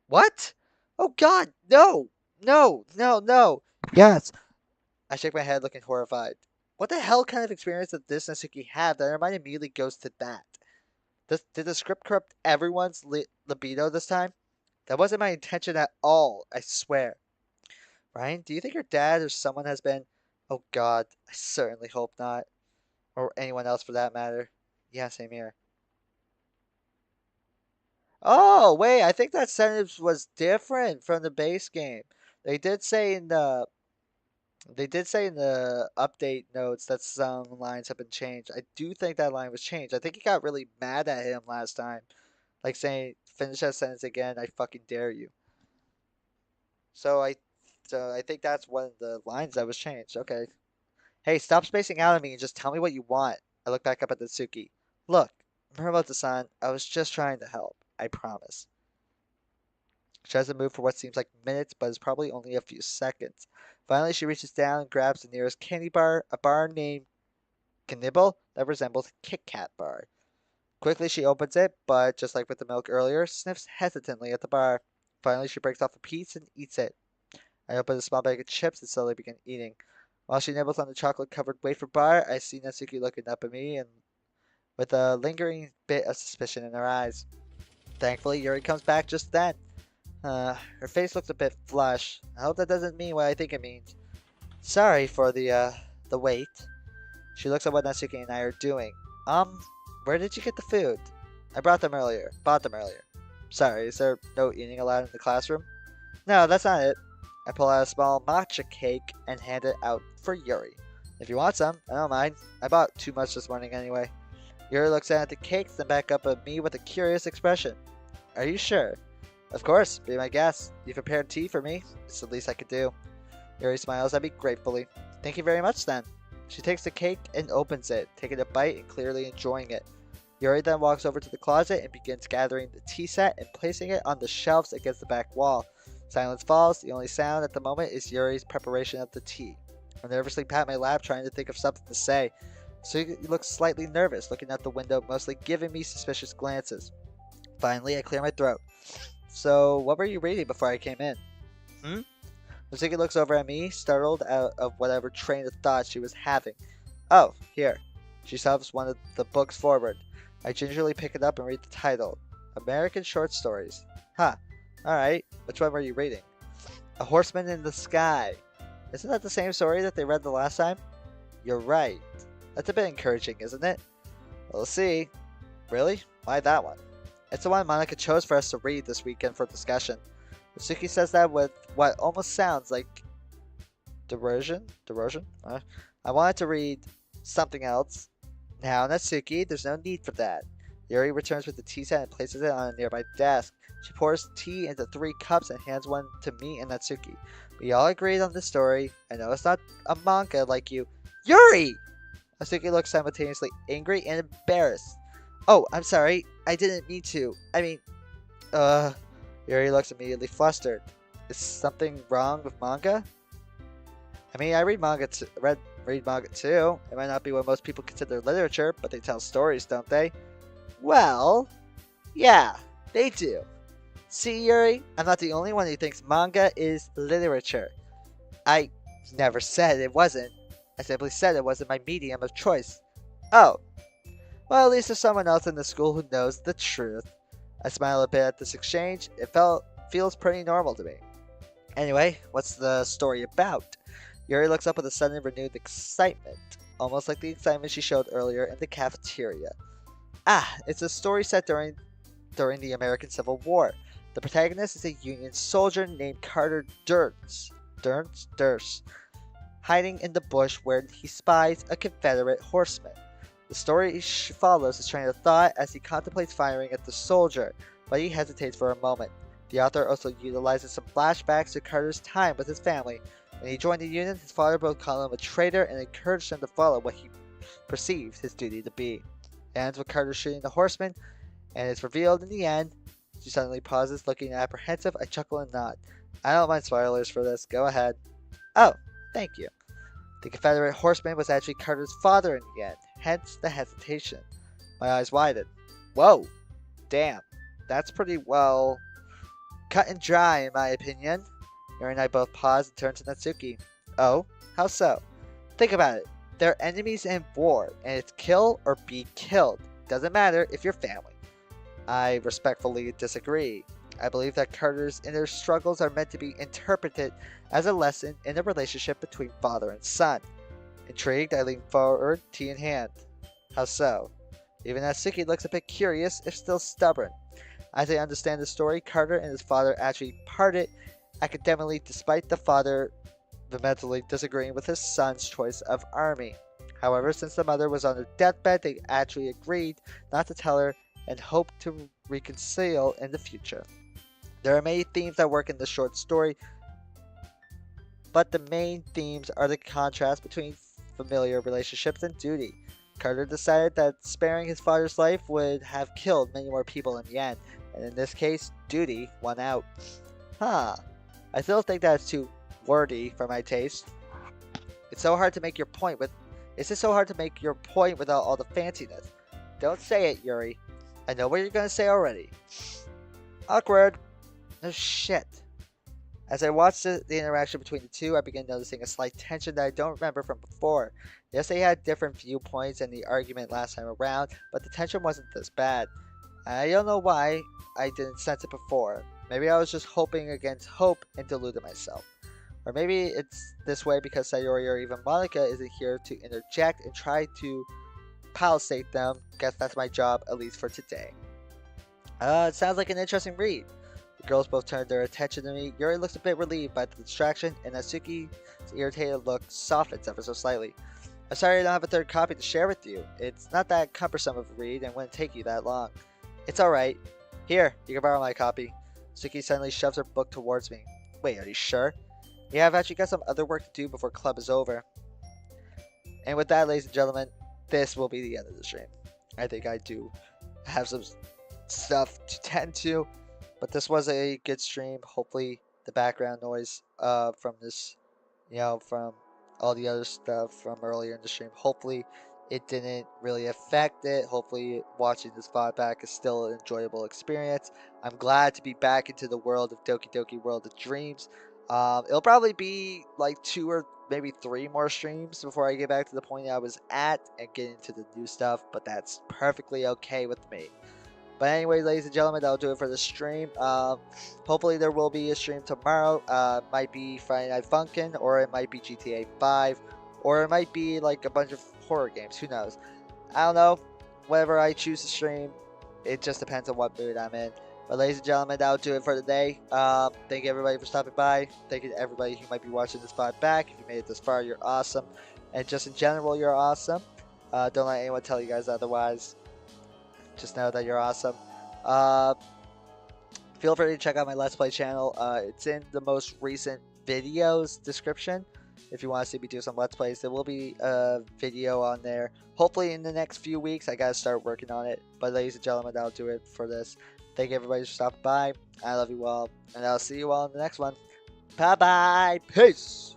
What? Oh God, no! No, no, no! Yes! I shake my head, looking horrified. What the hell kind of experience did this Natsuki have that her mind immediately goes to that? Did the script corrupt everyone's libido this time? That wasn't my intention at all, I swear. Ryan, do you think your dad or someone has been... Oh God, I certainly hope not. Or anyone else for that matter. Yeah, same here. Oh, wait, I think that sentence was different from the base game. They did say in the update notes that some lines have been changed. I do think that line was changed. I think he got really mad at him last time. Like saying, finish that sentence again, I fucking dare you. So I think that's one of the lines that was changed. Okay. Hey, stop spacing out on me and just tell me what you want. I look back up at Natsuki. Look, Muramoto-san, I was just trying to help. I promise. She hasn't moved for what seems like minutes, but it's probably only a few seconds. Finally, she reaches down and grabs the nearest candy bar, a bar named Knibble that resembles a Kit Kat bar. Quickly, she opens it, but just like with the milk earlier, sniffs hesitantly at the bar. Finally, she breaks off a piece and eats it. I open a small bag of chips and slowly begin eating. While she nibbles on the chocolate-covered wafer bar, I see Natsuki looking up at me and with a lingering bit of suspicion in her eyes. Thankfully, Yuri comes back just then. Her face looks a bit flushed. I hope that doesn't mean what I think it means. Sorry for the wait. She looks at what Natsuki and I are doing. Where did you get the food? I bought them earlier. Sorry, is there no eating allowed in the classroom? No, that's not it. I pull out a small matcha cake and hand it out for Yuri. If you want some, I don't mind. I bought too much this morning anyway. Yuri looks down at the cakes, then back up at me with a curious expression. Are you sure? Of course, be my guest. You prepared tea for me. It's the least I could do. Yuri smiles at me gratefully. Thank you very much then. She takes the cake and opens it, taking a bite and clearly enjoying it. Yuri then walks over to the closet and begins gathering the tea set and placing it on the shelves against the back wall. Silence falls. The only sound at the moment is Yuri's preparation of the tea. I nervously pat my lap, trying to think of something to say. Suki looks slightly nervous, looking out the window, mostly giving me suspicious glances. Finally, I clear my throat. So, what were you reading before I came in? Suki looks over at me, startled out of whatever train of thought she was having. Oh, here. She shoves one of the books forward. I gingerly pick it up and read the title. American Short Stories. Huh. Alright. Which one were you reading? A Horseman in the Sky. Isn't that the same story that they read the last time? You're right. That's a bit encouraging, isn't it? We'll see. Really? Why that one? It's the one Monica chose for us to read this weekend for discussion. Suki says that with what almost sounds like derision. I wanted to read something else. Now, Natsuki, there's no need for that. Yuri returns with the tea set and places it on a nearby desk. She pours tea into 3 cups and hands one to me and Natsuki. We all agreed on the story. I know it's not a manga like you. Yuri! Natsuki looks simultaneously angry and embarrassed. Oh, I'm sorry. I didn't mean to. Yuri looks immediately flustered. Is something wrong with manga? I mean, I read manga too. Read manga too. It might not be what most people consider literature, but they tell stories, don't they? Well, yeah, they do. See, Yuri, I'm not the only one who thinks manga is literature. I never said it wasn't. I simply said it wasn't my medium of choice. Oh. Well, at least there's someone else in the school who knows the truth. I smile a bit at this exchange. It feels pretty normal to me. Anyway, what's the story about? Yuri looks up with a sudden renewed excitement, almost like the excitement she showed earlier in the cafeteria. Ah, it's a story set during the American Civil War. The protagonist is a Union soldier named Carter Durst, hiding in the bush where he spies a Confederate horseman. The story follows his train of thought as he contemplates firing at the soldier, but he hesitates for a moment. The author also utilizes some flashbacks to Carter's time with his family. When he joined the Union, his father both called him a traitor and encouraged him to follow what he perceived his duty to be. It ends with Carter shooting the horseman, and it's revealed in the end. She suddenly pauses, looking apprehensive. I chuckle and nod. I don't mind spoilers for this. Go ahead. Oh, thank you. The Confederate horseman was actually Carter's father in the end, hence the hesitation. My eyes widened. Whoa! Damn. That's pretty well cut and dry, in my opinion. Yuri and I both pause and turn to Natsuki. Oh? How so? Think about it. They're enemies in war, and it's kill or be killed. Doesn't matter if you're family. I respectfully disagree. I believe that Carter's inner struggles are meant to be interpreted as a lesson in the relationship between father and son. Intrigued, I lean forward, tea in hand. How so? Even Natsuki looks a bit curious, if still stubborn. As I understand the story, Carter and his father actually parted academically despite the father vehemently disagreeing with his son's choice of army. However, since the mother was on her deathbed, they actually agreed not to tell her and hoped to reconcile in the future. There are many themes that work in the short story, but the main themes are the contrast between familiar relationships and duty. Carter decided that sparing his father's life would have killed many more people in the end, and in this case, duty won out. Huh. I still think that's too wordy for my taste. It's so hard to make your point with... It's just so hard to make your point without all the fanciness. Don't say it, Yuri. I know what you're gonna say already. Awkward. No shit. As I watched the interaction between the two, I began noticing a slight tension that I don't remember from before. Yes, they had different viewpoints in the argument last time around, but the tension wasn't this bad. I don't know why I didn't sense it before. Maybe I was just hoping against hope and deluded myself. Or maybe it's this way because Sayori or even Monica isn't here to interject and try to palisade them. Guess that's my job, at least for today. It sounds like an interesting read. The girls both turned their attention to me. Yuri looks a bit relieved by the distraction, and Natsuki's irritated look softens ever so slightly. I'm sorry I don't have a third copy to share with you. It's not that cumbersome of a read and wouldn't take you that long. It's alright. Here, you can borrow my copy. Natsuki suddenly shoves her book towards me. Wait, are you sure? Yeah, I've actually got some other work to do before club is over. And with that, ladies and gentlemen, this will be the end of the stream. I think I do have some stuff to tend to. But this was a good stream. Hopefully, the background noise from this, from all the other stuff from earlier in the stream, hopefully it didn't really affect it. Hopefully, watching this VOD back is still an enjoyable experience. I'm glad to be back into the world of Doki Doki World of Dreams. It'll probably be like 2 or maybe 3 more streams before I get back to the point I was at and get into the new stuff, but that's perfectly okay with me. But anyway, ladies and gentlemen, that'll do it for the stream. Hopefully there will be a stream tomorrow. Might be Friday Night Funkin', or it might be GTA 5, or it might be like a bunch of horror games. Who knows? I don't know. Whatever I choose to stream, it just depends on what mood I'm in. But ladies and gentlemen, that'll do it for today. Thank you everybody for stopping by. Thank you to everybody who might be watching this VOD back. If you made it this far, you're awesome. And just in general, you're awesome. Don't let anyone tell you guys otherwise. Just know that you're awesome. Feel free to check out my Let's Play channel. It's in the most recent videos description. If you want to see me do some Let's Plays, there will be a video on there. Hopefully in the next few weeks. I gotta start working on it. But ladies and gentlemen, that'll do it for this. Thank you everybody for stopping by. I love you all. And I'll see you all in the next one. Bye-bye. Peace.